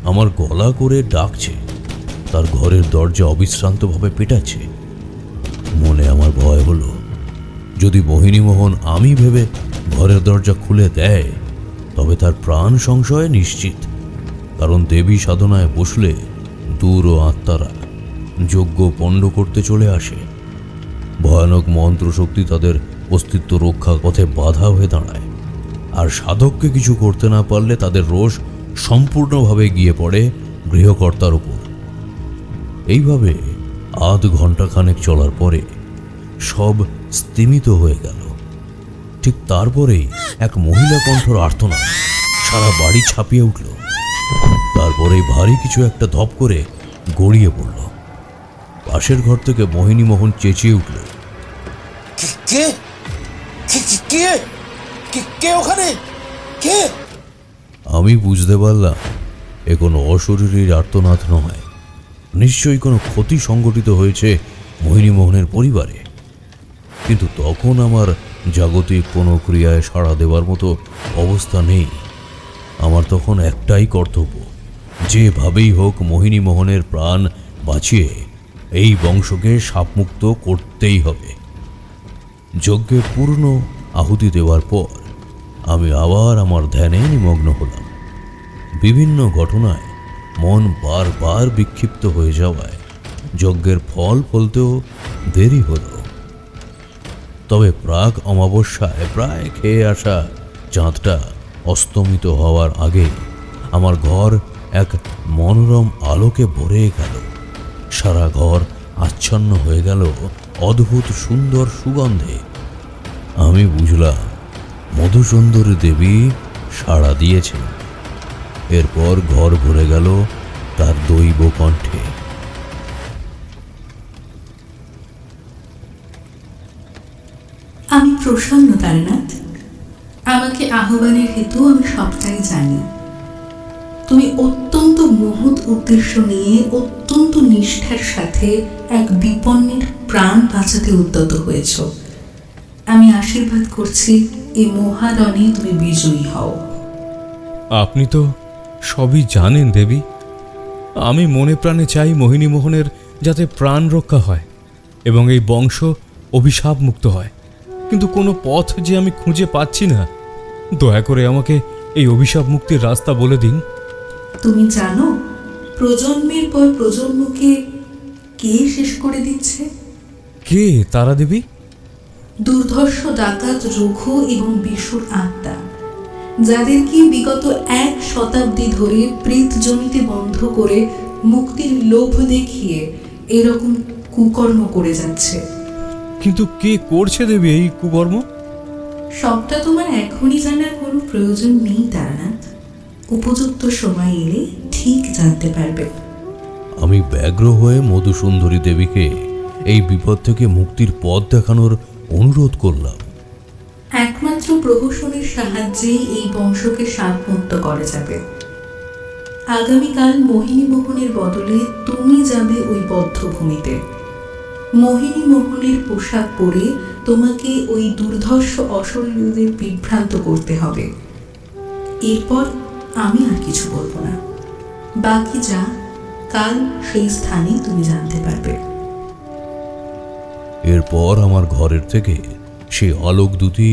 আমার গলা করে ডাকছে, তার ঘরের দরজা অবিশ্রান্তভাবে পেটাচ্ছে। মনে আমার ভয় হলো, যদি মোহিনীমোহন আমি ভেবে ঘরের দরজা খুলে দেয় তবে তার প্রাণ সংশয় নিশ্চিত। কারণ দেবী সাধনায় বসলে দূর ও আত্মারা যজ্ঞ পণ্ড করতে চলে আসে। ভয়ানক মন্ত্রশক্তি তাদের অস্তিত্ব রক্ষা পথে বাধা হয়ে দাঁড়ায়, আর সাধককে কিছু করতে না পারলে তাদের রোষ সম্পূর্ণভাবে গিয়ে পড়ে গৃহকর্তার উপর। এইভাবে আধ ঘণ্টা খানেক চলার পরে সব স্তিমিত হয়ে গেল। ঠিক তারপরেই এক মহিলা কণ্ঠর আর্তনাদ সারা বাড়ি ছাপিয়ে উঠল। তারপরেই ভারী কিছু একটা ধপ করে গড়িয়ে পড়ল। পাশের ঘর থেকে মোহিনীমোহন চেঁচিয়ে উঠল, কে কে কে ওখানে? কে? আমি বুঝতে পারলাম এ কোনো অশরীরীর আর্তনাদ নয়, নিশ্চয়ই কোনো ক্ষতি সংঘটিত হয়েছে মোহিনীমোহনের পরিবারে। কিন্তু তখন আমার জাগতিক কোনো ক্রিয়ায় সাড়া দেওয়ার মতো অবস্থা নেই। আমার তখন একটাই কর্তব্য, যেভাবেই হোক মোহিনীমোহনের প্রাণ বাঁচিয়ে এই বংশকে শাপমুক্ত করতেই হবে। যজ্ঞে পূর্ণ আহুতি দেওয়ার পর আমি আবার আমার ধ্যানে নিমগ্ন হলাম। বিভিন্ন ঘটনায় মন বারবার বিক্ষিপ্ত হয়ে যাওয়ায় যজ্ঞের ফল ফলতেও দেরি হল। তবে প্রাক অমাবস্যায় প্রায় খেয়ে আসা চাঁদটা অস্তমিত হওয়ার আগে আমার ঘর এক মনোরম আলোকে ভরে গেল। সারা ঘর আচ্ছন্ন হয়ে গেল অদ্ভুত সুন্দর সুগন্ধে। আমি বুঝলাম মধুসুন্দরী দেবী সাড়া দিয়েছেন। এরপর ঘর ভরে গেল তার দৈব কণ্ঠে। আমি প্রসন্ন তারানাথ, আমাকে আহ্বানের হেতু আমি সবটাই জানি। তুমি অত্যন্ত মহৎ উদ্দেশ্য নিয়ে অত্যন্ত নিষ্ঠার সাথে এক বিপন্নের প্রাণ বাঁচাতে উদ্যত হয়েছ। আমি আশীর্বাদ করছি এই মহারণে তুমি বিজয়ী হও। আপনি তো সবই জানেন দেবী। আমি মনে প্রাণে চাই মোহিনীমোহনের যাতে প্রাণ রক্ষা হয় এবং এই বংশ অভিশাপ মুক্ত হয়, কিন্তু কোনো পথ যে আমি খুঁজে পাচ্ছি না। দয়া করে আমাকে এই অভিশাপ মুক্তির রাস্তা বলে দিন। তুমি জানো প্রজন্মের পর প্রজন্মকে কে শেষ করে দিচ্ছে? কে তারা দেবী? দুর্ধর্ষ ডাকাত রঘু এবং বিশুর আত্মা, যাদেরকে বিগত 1 শতাব্দী ধরে প্রেত জমিতে বন্ধ করে মুক্তির লোভ দেখিয়ে এরকম কুকর্ম করে যাচ্ছে। কিন্তু কে করছে দেবী এই কুকর্ম? সবটা তোমার এখনই জানার কোনো প্রয়োজন নেই তারানাথ। উপযুক্ত সময় এলে ঠিক জানতে পারবে। আমি ব্যগ্র হয়ে মধুসুন্দরী দেবীকে এই বিপদ থেকে মুক্তির পথ দেখানোর অনুরোধ করলাম। একমাত্র প্রহসনের সাহায্যেই এই বংশকে শাপমুক্ত করা যাবে। আগামীকাল মোহিনীমোহনের বদলে তুমি যাবে ওই বদ্ধভূমিতে। মোহিনীমোহনের পোশাক পরে তোমাকে ওই দুর্ধর্ষ অশরীরদের বিভ্রান্ত করতে হবে। এরপর আমি আর কিছু বলবো না, বাকি যা কাল সেই স্থানে তুমি জানতে পারবে। এরপর আমার ঘরের থেকে সেই আলোক দুটি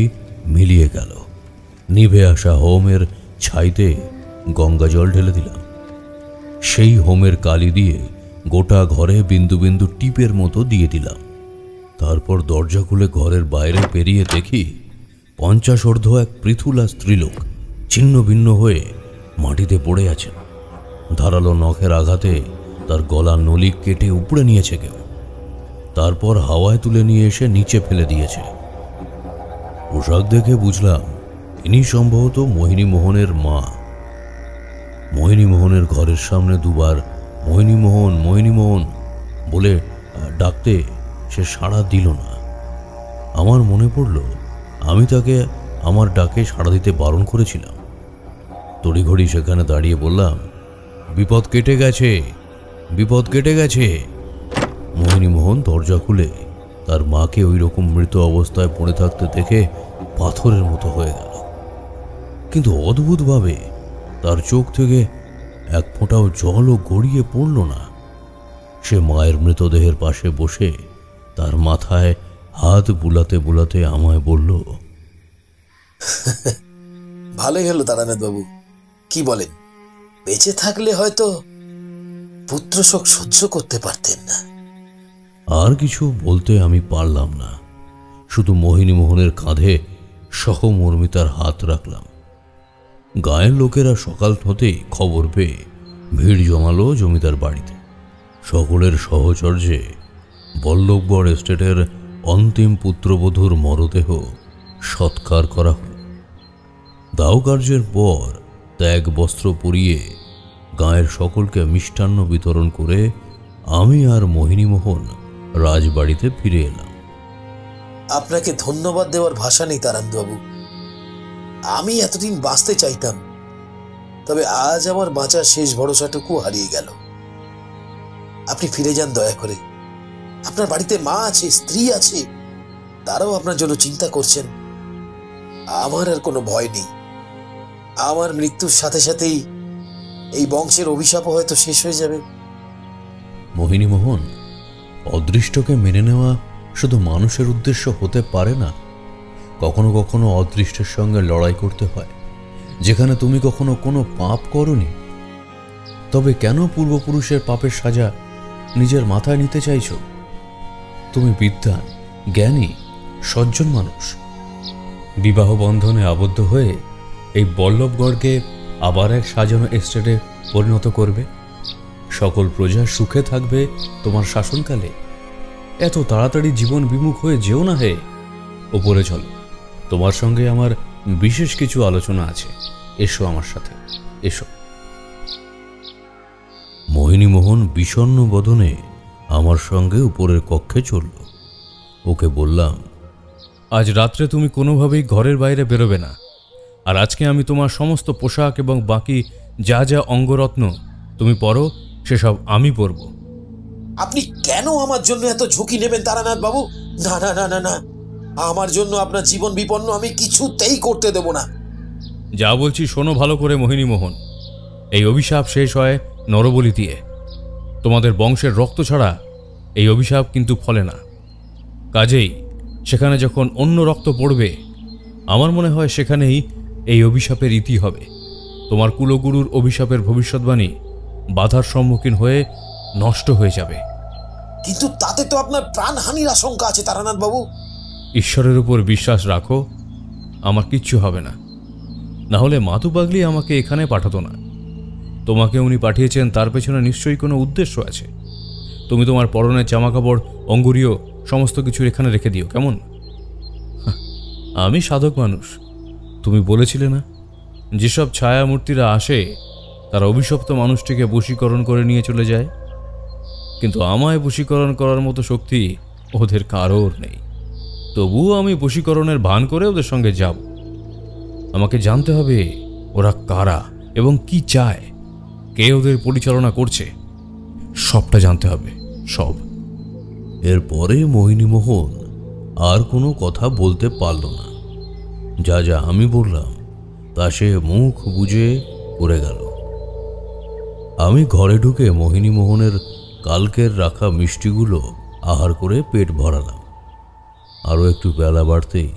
মিলিয়ে গেল। নিভে আসা হোমের ছাইতে গঙ্গা জল ঢেলে দিলাম। সেই হোমের কালি দিয়ে গোটা ঘরে বিন্দু বিন্দু টিপের মতো দিয়ে দিলাম। তারপর দরজা খুলে ঘরের বাইরে পেরিয়ে দেখি 50 ঊর্ধ্ব এক পৃথুলা স্ত্রীলোক ছিন্ন ভিন্ন হয়ে মাটিতে পড়ে আছেন। ধারালো নখের আঘাতে তার গলার নলি কেটে উপড়ে নিয়েছে কেউ, তারপর হাওয়ায় তুলে নিয়ে এসে নিচে ফেলে দিয়েছে। পোশাক দেখে বুঝলাম ইনি সম্ভবত মোহিনীমোহনের মা। মোহিনীমোহনের ঘরের সামনে দুবার মোহিনীমোহন মোহিনীমোহন বলে ডাকতে সে সাড়া দিল না। আমার মনে পড়ল আমি তাকে আমার ডাকে সাড়া দিতে বারণ করেছিলাম। তড়িঘড়ি সেখানে দাঁড়িয়ে বললাম, বিপদ কেটে গেছে, বিপদ কেটে গেছে। মোহিনীমোহন দরজা খুলে তার মাকে ওই রকম মৃত অবস্থায় পড়ে থাকতে দেখে পাথরের মতো হয়ে গেল। কিন্তু অদ্ভুতভাবে তার চোখ থেকে এক ফোঁটাও জলও গড়িয়ে পড়ল না। সে মায়ের মৃতদেহের পাশে বসে তার মাথায় হাত বুলাতে বুলাতে আমায় বলল, ভালোই হলো তারানাথ বাবু। কি বলেন, বেঁচে থাকলে হয়তো পুত্র শোক সহ্য করতে পারতেন না। আর কিছু বলতে আমি পারলাম না, শুধু মোহিনীমোহনের কাঁধে সহমর্মিতার হাত রাখলাম। গায়ের লোকেরা সকাল হতেই খবর পেয়ে ভিড় জমালো জমিদার বাড়িতে। সকলের সহচর্যে বল্লভগড় এস্টেটের অন্তিম পুত্রবধূর মরদেহ সৎকার করা হল। দাহ কার্যের পর ত্যাগ বস্ত্র পরিয়ে গাঁয়ের সকলকে মিষ্টান্ন বিতরণ করে আমি আর মোহিনীমোহন রাজবাড়িতে ফিরে এলাম। আপনাকে ধন্যবাদ দেওয়ার ভাষা নেই তারানবাবু। আমি এতদিন বাঁচতে চাইতাম, তবে আজ আমার বাঁচার শেষ ভরসাটুকু হারিয়ে গেল। আপনি ফিরে যান দয়া করে। আপনার বাড়িতে মা আছে, স্ত্রী আছে, তারাও আপনার জন্য চিন্তা করছেন। আমার আর কোনো ভয় নেই। আমার মৃত্যুর সাথে সাথেই এই বংশের অভিশাপও হয়তো শেষ হয়ে যাবে। মোহিনীমোহন, অদৃষ্টকে মেনে নেওয়া শুধু মানুষের উদ্দেশ্য হতে পারে না, কখনো কখনো অদৃষ্টের সঙ্গে লড়াই করতে হয়, যেখানে তুমি কখনো কোনো পাপ করনি। তবে কেন পূর্বপুরুষের পাপের সাজা নিজের মাথায় নিতে চাইছো? তুমি বিদ্বান, জ্ঞানী, সজ্জন মানুষ। বিবাহ বন্ধনে আবদ্ধ হয়ে এই বল্লভগড়কে আবার এক সাজানো এস্টেটে পরিণত করবে। সকল প্রজা সুখে থাকবে তোমার শাসনকালে। এত তাড়াতাড়ি জীবন বিমুখ হয়ে যেও না হে। ওপরে চলো, তোমার সঙ্গে আমার বিশেষ কিছু আলোচনা আছে। এসো আমার সাথে, এসো। মোহিনীমোহন বিষণ্ণ বদনে আমার সঙ্গে উপরের কক্ষে চলল। ওকে বললাম, আজ রাত্রে তুমি কোনোভাবেই ঘরের বাইরে বেরোবে না। আর আজকে আমি তোমার সমস্ত পোশাক এবং বাকি যা যা অঙ্গরত্ন তুমি পরো, সেসব আমি পরব। আপনি কেন আমার জন্য এত ঝুঁকি নেবেন তারানাথ বাবু? না না না না না, আমার জন্য আপনার জীবন বিপন্ন আমি কিছুতেই করতে দেব না। যা বলছি শোনো ভালো করে মোহিনীমোহন। এই অভিশাপ শেষ হয় নরবলি দিয়ে। তোমাদের বংশের রক্ত ছাড়া এই অভিশাপ কিন্তু ফলে না। কাজেই সেখানে যখন অন্য রক্ত পড়বে, আমার মনে হয় সেখানেই এই অভিশাপের ইতি হবে। তোমার কুলগুরুর অভিশাপের ভবিষ্যৎবাণী বাধার সম্মুখীন হয়ে নষ্ট হয়ে যাবে। কিন্তু তাতে তো আপনার প্রাণহানির আশঙ্কা আছে তারানাথ বাবু। ঈশ্বরের উপর বিশ্বাস রাখো, আমার কিচ্ছু হবে না। না হলে মাতু পাগলি আমাকে এখানে পাঠাতো না। তোমাকে উনি পাঠিয়েছেন তার পেছনে নিশ্চয়ই কোনো উদ্দেশ্য আছে। তুমি তোমার পরনের জামাকাপড়, অঙ্গুরীয় সমস্ত কিছু এখানে রেখে দিও, কেমন? আমি সাধক মানুষ। তুমি বলেছিলে না, যেসব ছায়ামূর্তিরা আসে তারা অভিশপ্ত মানুষটিকে বশীকরণ করে নিয়ে চলে যায়। কিন্তু আমায় বশীকরণ করার মতো শক্তি ওদের কারোর নেই। তবুও আমি বশীকরণের ভান করে ওদের সঙ্গে যাব। আমাকে জানতে হবে ওরা কারা এবং কি চায়, কে ওদের পরিচালনা করছে, সবটা জানতে হবে, সব। এরপরে মোহিনীমোহন আর কোনো কথা বলতে পারল না। যা যা আমি বললাম তা সে মুখ বুজে করে গেল। আমি ঘরে ঢুকে মোহিনীমোহনের কালকের রাখা মিষ্টিগুলো আহার করে পেট ভরালাম। আরও একটু বেলা বাড়তেই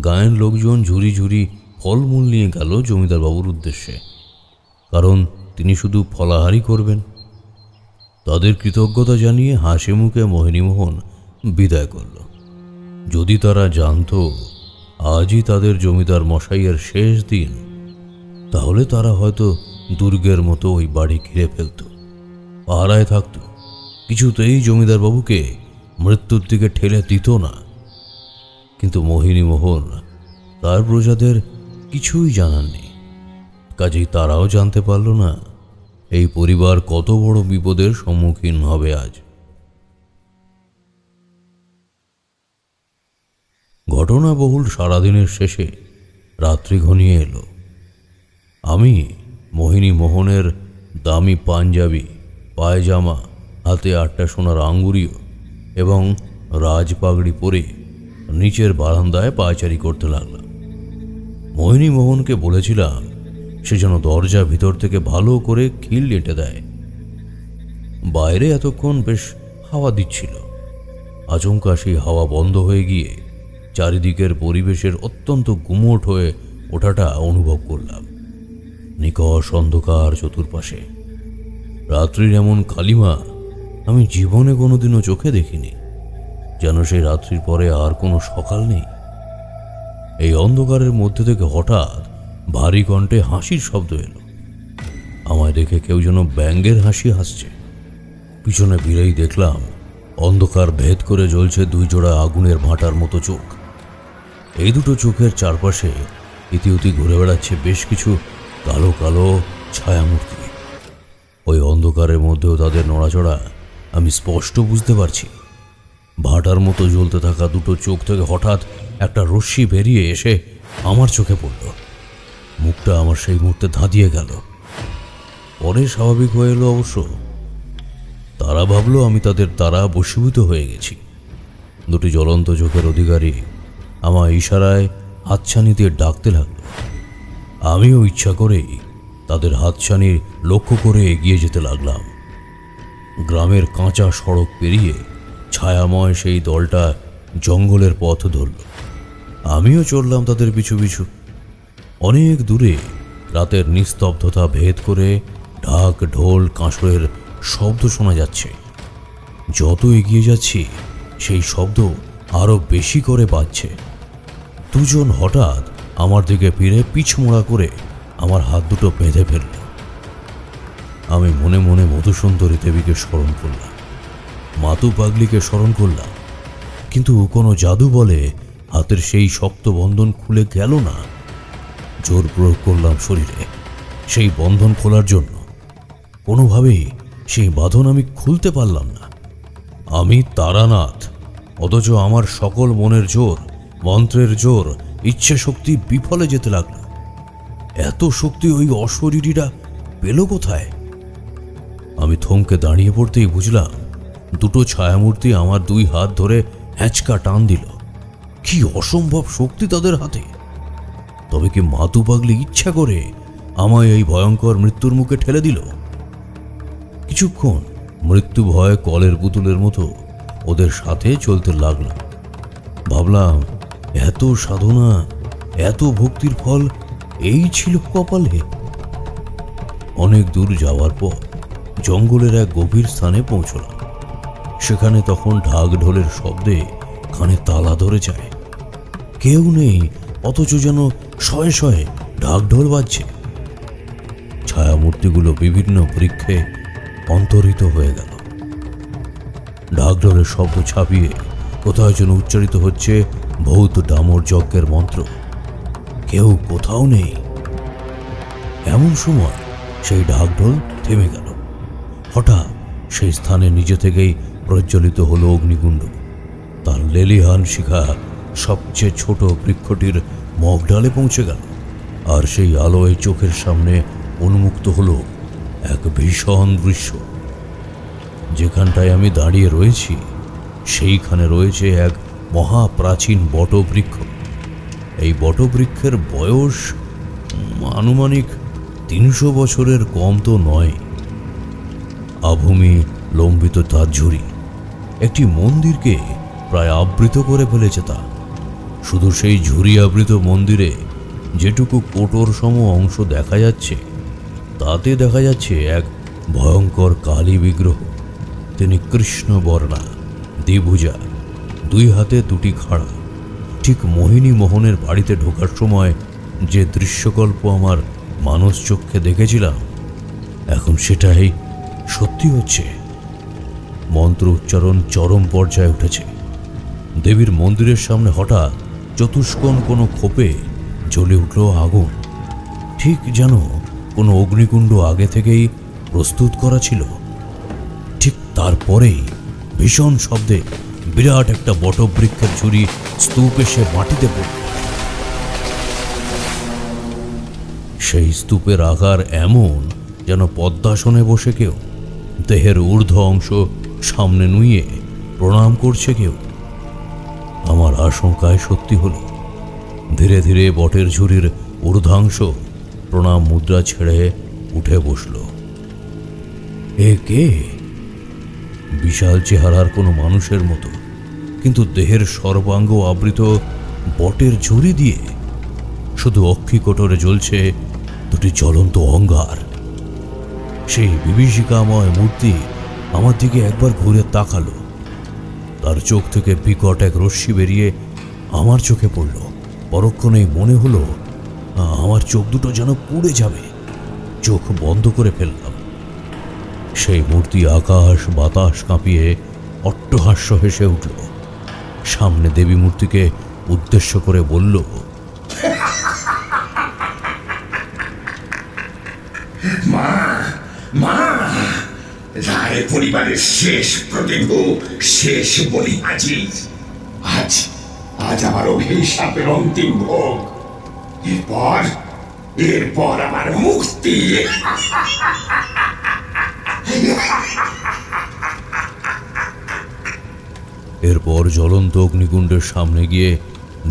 গায়ের লোকজন ঝুরি ঝুরি ফলমূল নিয়ে গেল জমিদার বাবুর উদ্দেশ্যে, কারণ তিনি শুধু ফলাহারই করবেন। তাদের কৃতজ্ঞতা জানিয়ে হাসি মুখে মোহিনীমোহন বিদায় করল। যদি তারা জানত আজই তাদের জমিদার মশাইয়ের শেষ দিন, তাহলে তারা হয়তো দুর্গের মতো ওই বাড়ি ঘিরে ফেলত, পাহারায় থাকত, কিছুতেই জমিদার বাবুকে মৃত্যুর দিকে ঠেলে দিত না। কিন্তু মোহিনীমোহন তার প্রজাদের কিছুই জানাননি। কাজেই তারাও জানতে পারল না এই পরিবার কত বড় বিপদের সম্মুখীন হবে আজ। ঘটনাবহুল সারাদিনের শেষে রাত্রি ঘনিয়ে এলো। আমি মোহিনীমোহনের দামি পাঞ্জাবি, পায়জামা, হাতে 8টা সোনার আঙ্গুরীয় এবং রাজপাগড়ি পরে নিচের বারান্দায় পায়চারি করতে লাগলাম। মোহিনীমোহনকে বলেছিলাম সে যেন দরজা ভিতর থেকে ভালো করে খিল এঁটে দেয়। বাইরে এতক্ষণ বেশ হাওয়া দিচ্ছিল। আচমকা সেই হাওয়া বন্ধ হয়ে গিয়ে চারিদিকের পরিবেশের অত্যন্ত গুমোট হয়ে ওঠাটা অনুভব করলাম। নিকষ অন্ধকার চতুর্পাশে। রাত্রির এমন কালিমা আমি জীবনে কোনোদিনও চোখে দেখিনি। যেন সেই রাত্রির পরে আর কোনো সকাল নেই। এই অন্ধকারের মধ্যে থেকে হঠাৎ ভারী কণ্ঠে হাসির শব্দ এলো। আমায় দেখে কেউ যেন ব্যঙ্গের হাসি হাসছে। পিছনে ফিরেই দেখলাম অন্ধকার ভেদ করে জ্বলছে 2 জোড়া আগুনের ভাঁটার মতো চোখ। এই দুটো চোখের চারপাশে ইতিউতি ঘুরে বেড়াচ্ছে বেশ কিছু কালো কালো ছায়ামূর্তি। ওই অন্ধকারের মধ্যেও তাদের নড়াচড়া আমি স্পষ্ট বুঝতে পারছি। ভাটার মতো জ্বলতে থাকা দুটো চোখ থেকে হঠাৎ একটা রশ্মি বেরিয়ে এসে আমার চোখে পড়ল। মুখটা আমার সেই মুহূর্তে ধাঁধিয়ে গেল। পরে স্বাভাবিক হয়ে এলো অবশ্য। তারা ভাবলো আমি তাদের দ্বারা বশীভূত হয়ে গেছি। দুটি জ্বলন্ত চোখের অধিকারী আমার ইশারায় হাতছানি দিয়ে ডাকতে লাগলো। আমিও ইচ্ছা করেই তাদের হাতছানি লক্ষ্য করে এগিয়ে যেতে লাগলাম। গ্রামের কাঁচা সড়ক পেরিয়ে ছায়াময় সেই দলটা জঙ্গলের পথ ধরল। আমিও চললাম তাদের পিছু পিছু। অনেক দূরে রাতের নিস্তব্ধতা ভেদ করে ঢাক, ঢোল, কাঁসরের শব্দ শোনা যাচ্ছে। যত এগিয়ে যাচ্ছি সেই শব্দ আরো বেশি করে বাজছে। দুজন হঠাৎ আমার দিকে ফিরে পিছমোড়া করে আমার হাত দুটো বেঁধে ফেলল। আমি মনে মনে মধুসুন্দরী দেবীকে স্মরণ করলাম, মাতু পাগলিকে স্মরণ করলাম, কিন্তু কোনো জাদু বলে হাতের সেই শক্ত বন্ধন খুলে গেল না। জোর প্রয়োগ করলাম শরীরে সেই বন্ধন খোলার জন্য। কোনোভাবেই সেই বাঁধন আমি খুলতে পারলাম না। আমি তারানাথ, অথচ আমার সকল মনের জোর, মন্ত্রের জোর, ইচ্ছে শক্তি বিফলে যেতে লাগলো। এত শক্তি ওই অশরীরীরা পেল কোথায়? আমি থমকে দাঁড়িয়ে পড়তেই বুঝলাম দুটো ছায়ামূর্তি আমার দুই হাত ধরে হ্যাঁচকা টান দিল। কি অসম্ভব শক্তি তাদের হাতে! তবে কি মাতু পাগলি ইচ্ছা করে আমায় এই ভয়ঙ্কর মৃত্যুর মুখে ঠেলে দিল? কিছুক্ষণ মৃত্যু ভয় কলের পুতুলের মতো ওদের সাথে চলতে লাগলাম। ভাবলাম, এত সাধনা, এত ভক্তির ফল এই ছিল কপালে। অনেক দূর যাওয়ার পর জঙ্গলের এক গভীর স্থানে পৌঁছলাম। সেখানে তখন ঢাক ঢোলের শব্দে কানে তালা ধরে যায়। কেউ নেই, অথচ যেন শয়ে শয়ে ঢাক ঢোল বাজছে। ছায়ামূর্তিগুলো বিভিন্ন বৃক্ষে অন্তরিত হয়ে গেল। ঢাক ঢোলের শব্দ ছাপিয়ে কোথাও যেন উচ্চারিত হচ্ছে ভৌত ডামর যজ্ঞের মন্ত্র। কেউ কোথাও নেই। এমন সময় সেই ঢাক ঢোল থেমে গেল। হঠাৎ সেই স্থানে নিজে থেকেই প্রজ্বলিত হলো অগ্নিকুণ্ড। তার লেলিহান শিখা সবচেয়ে ছোট বৃক্ষটির মগডালে পৌঁছে গেল। আর সেই আলোয় চোখের সামনে উন্মুক্ত হলো এক ভীষণ দৃশ্য। যেখানটায় আমি দাঁড়িয়ে রয়েছি সেইখানে রয়েছে এক মহাপ্রাচীন বটবৃক্ষ। এই বটবৃক্ষের বয়স আনুমানিক 300 বছরের কম তো নয়। আভূমি লম্বিত তার ঝুড়ি একটি মন্দিরকে প্রায় আবৃত করে ফেলেছে। তা শুধু সেই ঝুড়ি আবৃত মন্দিরে যেটুকু কোটর সম অংশ দেখা যাচ্ছে, তাতে দেখা যাচ্ছে এক ভয়ঙ্কর কালী বিগ্রহ। তিনি কৃষ্ণবর্ণা, দ্বিভুজা, দুই হাতে দুটি খাড়া। ঠিক মোহিনী মোহনের বাড়িতে ঢোকার সময় যে দৃশ্যকল্প আমার মানস চক্ষে দেখেছিলাম, এখন সেটাই সত্যি হচ্ছে। মন্ত্র উচ্চারণ চরম পর্যায়ে উঠেছে। দেবীর মন্দিরের সামনে হঠাৎ চতুষ্কোণ কোনো খোপে জ্বলে উঠল আগুন। ঠিক যেন কোনো অগ্নিকুণ্ড আগে থেকেই প্রস্তুত করা ছিল। ঠিক তারপরেই ভীষণ শব্দে বিরাট একটা বটবৃক্ষের ঝুড়ি স্তূপ এসে মাটিতে পড়ল। সেই স্তূপের আকার এমন যেন পদ্মাসনে বসে কেউ দেহের ঊর্ধ্ব অংশ সামনে নুইয়ে প্রণাম করছে কেউ। আমার আশঙ্কায় সত্যি হল। ধীরে ধীরে বটের ঝুড়ির ঊর্ধ্বাংশ প্রণাম মুদ্রা ছেড়ে উঠে বসল। এ কে? বিশাল চেহারার কোনো মানুষের মতো, কিন্তু দেহের সর্বাঙ্গ আবৃত বটের ঝুড়ি দিয়ে। শুধু অক্ষিকোটরে জ্বলছে দুটি জ্বলন্ত অঙ্গার। সেই বিভীষিকাময় মূর্তি আমার দিকে একবার ঘুরে তাকালো। তার চোখ থেকে বিকট এক রশ্মি বেরিয়ে আমার চোখে পড়ল। পরক্ষণেই মনে হলো আমার চোখ দুটো যেন পুড়ে যাবে। চোখ বন্ধ করে ফেললাম। সেই মূর্তি আকাশ বাতাস কাঁপিয়ে অট্টহাস্য হেসে উঠল। সামনে দেবী মূর্তিকে উদ্দেশ্য করে বলল, মা, মা, রায় পরিবারের শেষ প্রতিভু, শেষ বলি হাজির। আজ আজ আমার অভিশাপের অন্তিম ভোগ। এরপর আমার মুক্তি। এরপর জ্বলন্ত অগ্নিকুণ্ডের সামনে গিয়ে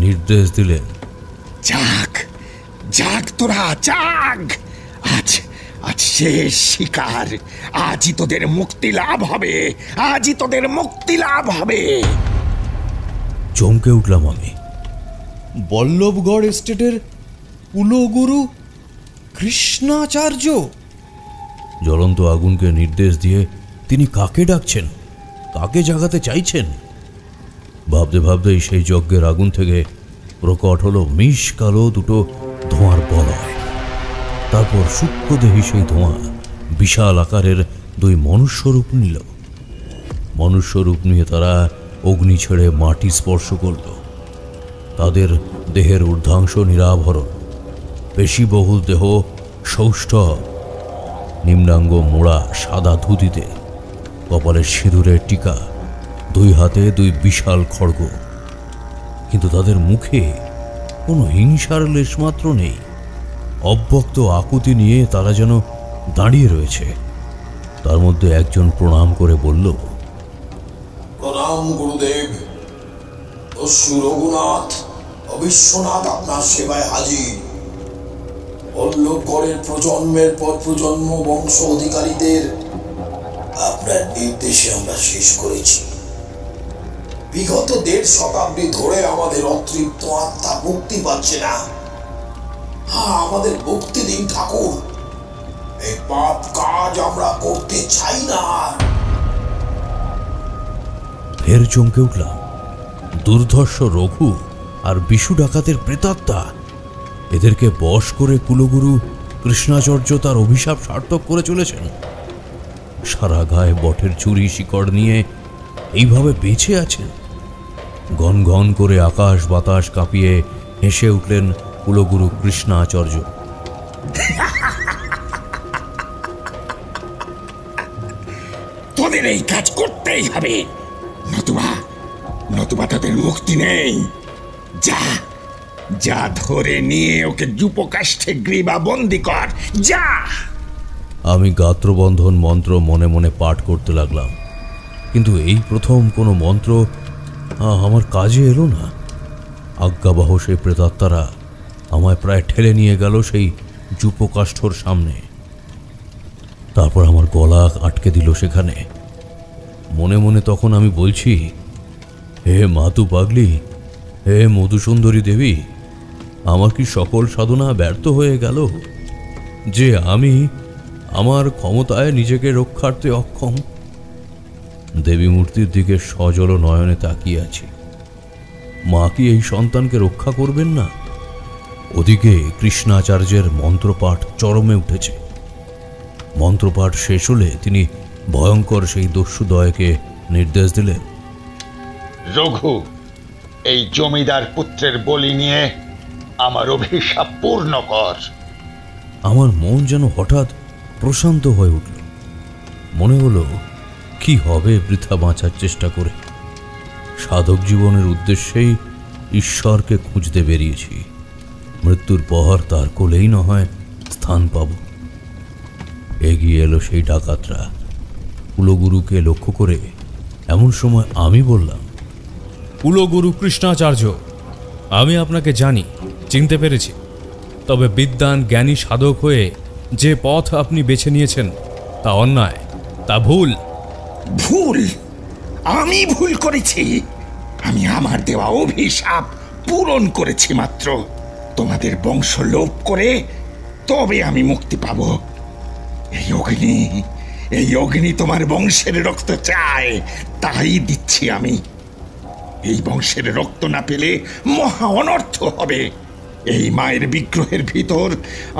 নির্দেশ দিলেন, যাক যাক তোরা যাক, আজ আজ শেষ শিকার। আজই তোদের মুক্তি লাভ হবে, আজই তোদের মুক্তি লাভ হবে। চমকে উঠলাম আমি। বল্লভগড় এস্টেটের কুলগুরু কৃষ্ণাচার্য! জ্বলন্ত আগুনকে নির্দেশ দিয়ে তিনি কাকে ডাকছেন, কাকে জাগাতে চাইছেন? ভাবতে ভাবতেই সেই যজ্ঞের আগুন থেকে প্রকট হলো মিশ কালো দুটো ধোঁয়ার বলয়। তারপর সূক্ষ্মদেহী সেই ধোঁয়া বিশাল আকারের দুই মনুষ্যরূপ নিল। মনুষ্যরূপ নিয়ে তারা অগ্নি ছেড়ে মাটি স্পর্শ করল। তাদের দেহের ঊর্ধ্বাংশ নিরাভরণ, পেশিবহুল দেহ সৌষ্ঠব, নিম্নাঙ্গ মোড়া সাদা ধুতিতে, কপালের সিঁদুরের টিকা, দুই হাতে দুই বিশাল খড়গ। কিন্তু তাদের মুখে কোনো হিংসার লেশমাত্র নেই। অব্যক্ত আকুতি নিয়ে তারা যেন দাঁড়িয়ে রয়েছে। তার মধ্যে একজন প্রণাম করে বলল, প্রণাম গুরুদেব। দস্যু রঘুনাথ ও বিশ্বনাথ আপনার সেবায় হাজির। বল্লভগড়ের প্রজন্মের পর প্রজন্ম বংশ অধিকারীদের আপনার নির্দেশে আমরা শেষ করেছি। বিগত 1.5 শতাব্দী ধরে আমাদের অতৃপ্ত আত্মা মুক্তি পাচ্ছে না। আমাদের মুক্তি দিন ঠাকুর। এই পাপ কাজ আমরা করতে চাই না। ফের চমকে উঠলাম। দুর্ধর্ষ রঘু আর বিশু ডাকাতের প্রেতাত্মা, এদেরকে বশ করে কুলগুরু কৃষ্ণাচার্য তার অভিশাপ সার্থক করে চলেছেন। সারা গায়ে বটের চুরি শিকড় নিয়ে এইভাবে বেঁচে আছেন। গন গন করে আকাশ বাতাস কাঁপিয়ে হেসে উঠলেন কুলগুরু কৃষ্ণাচার্য। তোদের এই কাজ করতেই হবে, নতুবা তাদের মুক্তি নেই। যা যা ধরে নিয়ে ওকে যুপকাষ্ঠে গ্রীবা বন্দি কর, যা। আমি গাত্রবন্ধন মন্ত্র মনে মনে পাঠ করতে লাগলাম, কিন্তু এই প্রথম কোনো মন্ত্র আমার কাজে এলো না। আজ্ঞাবহ সেই প্রেতাত্মারা আমায় প্রায় ঠেলে নিয়ে গেল সেই যুপকাষ্ঠর সামনে। তারপর আমার গলা আটকে দিল সেখানে। মনে মনে তখন আমি বলছি, হে মাতু পাগলি, হে মধুসুন্দরী দেবী, আমার কি সকল সাধনা ব্যর্থ হয়ে গেল যে আমি আমার ক্ষমতায় নিজেকে রক্ষার্থে অক্ষম? দেবী মূর্তির দিকে সজল নয়নে তাকিয়ে আছি। মা কি এই সন্তানকে রক্ষা করবেন না? ওদিকে কৃষ্ণাচার্যের মন্ত্রপাঠ চরমে উঠেছে। মন্ত্রপাঠ শেষ হলে তিনি ভয়ঙ্কর সেই দস্যুদয়কে নির্দেশ দিলেন, রঘু, এই জমিদার পুত্রের বলি নিয়ে আমার অভিশাপ পূর্ণ কর। আমার মন যেন হঠাৎ প্রশান্ত হয়ে উঠল। মনে হলো, কি হবে বৃথা বাঁচার চেষ্টা করে? সাধক জীবনের উদ্দেশ্যেই ঈশ্বরকে খুঁজতে বেরিয়েছি। মৃত্যুর পর তার কোলেই না হয় স্থান পাব। এগিয়ে এলো সেই ডাকাতরা। কুলগুরুকে লক্ষ্য করে এমন সময় আমি বললাম, কুলগুরু কৃষ্ণাচার্য, আমি আপনাকে জানি, চিনতে পেরেছি। তবে বিদ্বান জ্ঞানী সাধক হয়ে যে পথ আপনি বেছে নিয়েছেন তা অন্যায়, তা ভুল। ভুল? আমি ভুল করেছি? আমি আমার দেওয়া অভিশাপ পূরণ করেছি মাত্র। তোমাদের বংশ লোপ করে তবে আমি মুক্তি পাব। এই অগ্নি তোমার বংশের রক্ত চায়, তাই দিচ্ছি আমি। এই বংশের রক্ত না পেলে মহা অনর্থ হবে। এই মায়ের বিগ্রহের ভিতর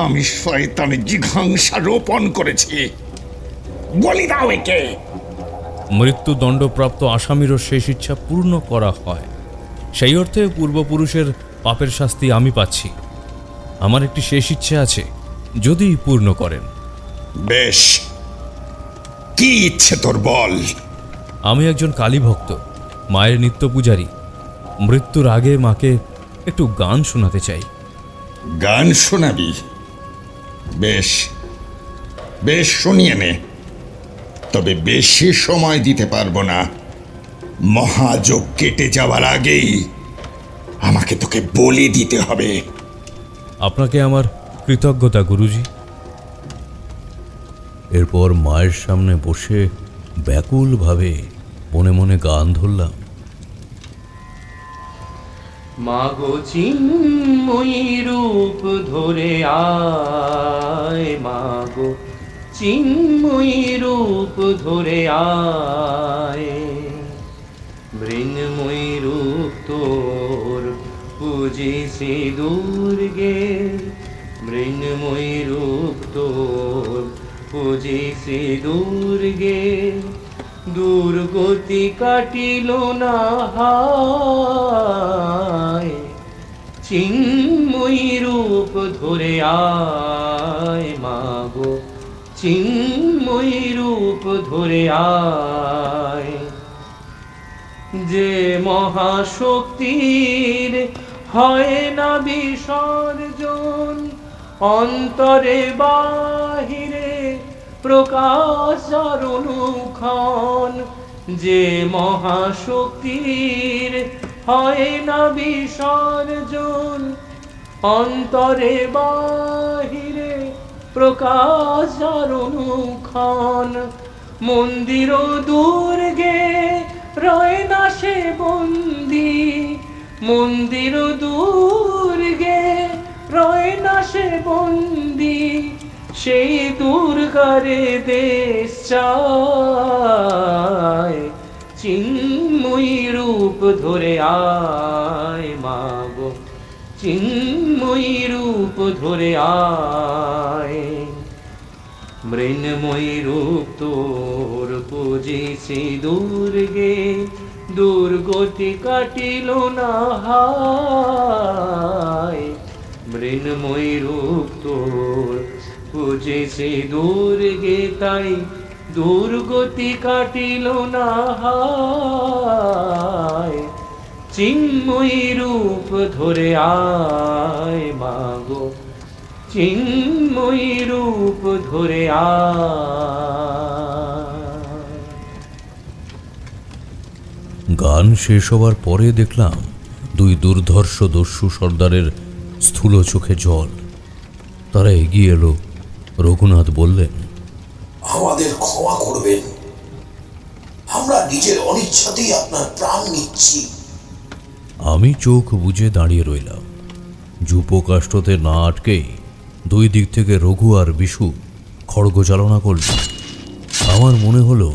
আমি শয়তানের জিঘাংসা রোপণ করেছি। বলি দাও একে। মৃত্যুদণ্ডপ্রাপ্ত আসামিরও শেষ ইচ্ছা পূর্ণ করা হয়। সেই অর্থে পূর্বপুরুষের পাপের শাস্তি আমি পাচ্ছি। আমার একটি শেষ ইচ্ছে আছে, যদি পূর্ণ করেন। বেশ, কি ইচ্ছে তোর বল। আমি একজন কালী ভক্ত, মায়ের নিত্য পূজারী। মৃত্যুর আগে মাকে একটু গান শোনাতে চাই। গান শোনাবি? বেশ বেশ, শুনিয়ে নে। তবে বেশি সময় দিতে পারবো না। মহাযোগ কেটে যাওয়ার আগেই আমাকে তোকে বলি দিতে হবে। আপনাকে আমার কৃতজ্ঞতা গুরুজি। এরপর মায়ের সামনে বসে ব্যাকুলভাবে মনে মনে গান ধরলাম। মাগো চিন্ময়ী রূপ ধরে আয়, মাগো চিন্ময়ী রূপ ধরে আয়, মৃন্ময়ী রূপ তোর পূজিছি দুর্গে, মৃন্ময়ী রূপ তোর পূজিছি দুর্গে, দুর্গতি কাটিল না হায়, চিন্ময়ী রূপ ধরে আয়, মাগো চিন্ময়ী রূপ ধরে আয়। যে মহাশক্তির হয় না বিসর্জন, অন্তরে বাহিরে প্রকাশ আর অনুক্ষণ, যে মহাশক্তির হয় না বিসর্জন, অন্তরে বাহিরে প্রকাশ আর অনুক্ষণ, মন্দির দুর্গে রয় না সে বন্দি, মন্দির দুর্গে রয় না সে বন্দি, সেই দুর্গারে দেশ চায়, চিন্ময়ী রূপ ধরে আয়, মাগো চিন্ময়ী রূপ ধরে আয়, মৃন্ময়ী রূপ তোর পূজিছি দুর্গে, দুর্গতি কাটিল না হায়, মৃন্ময়ী রূপ তোর পূজিছি দুর্গে, তাই দুর্গতি কাটিল না হায়, চিন্ময়ী রূপ ধরে আয়, মাগো চিন্ময়ী রূপ ধরে আয়। গান শেষ হবার পরে দেখলাম দুই দুর্ধর্ষ দস্যু সর্দারের স্থূল চোখে জল। তারা এগিয়ে এলো। রঘুনাথ বললেন, আমাদের ক্ষমা করবেন, আমরা নিজের অনিচ্ছাতেই আপনার প্রাণ নিচ্ছি। আমি চোখ বুজে দাঁড়িয়ে রইলাম। যূপকাষ্ঠতে না আটকেই দুই দিক থেকে রঘু আর বিশু খড়গ চালনা করল। আমার মনে হলো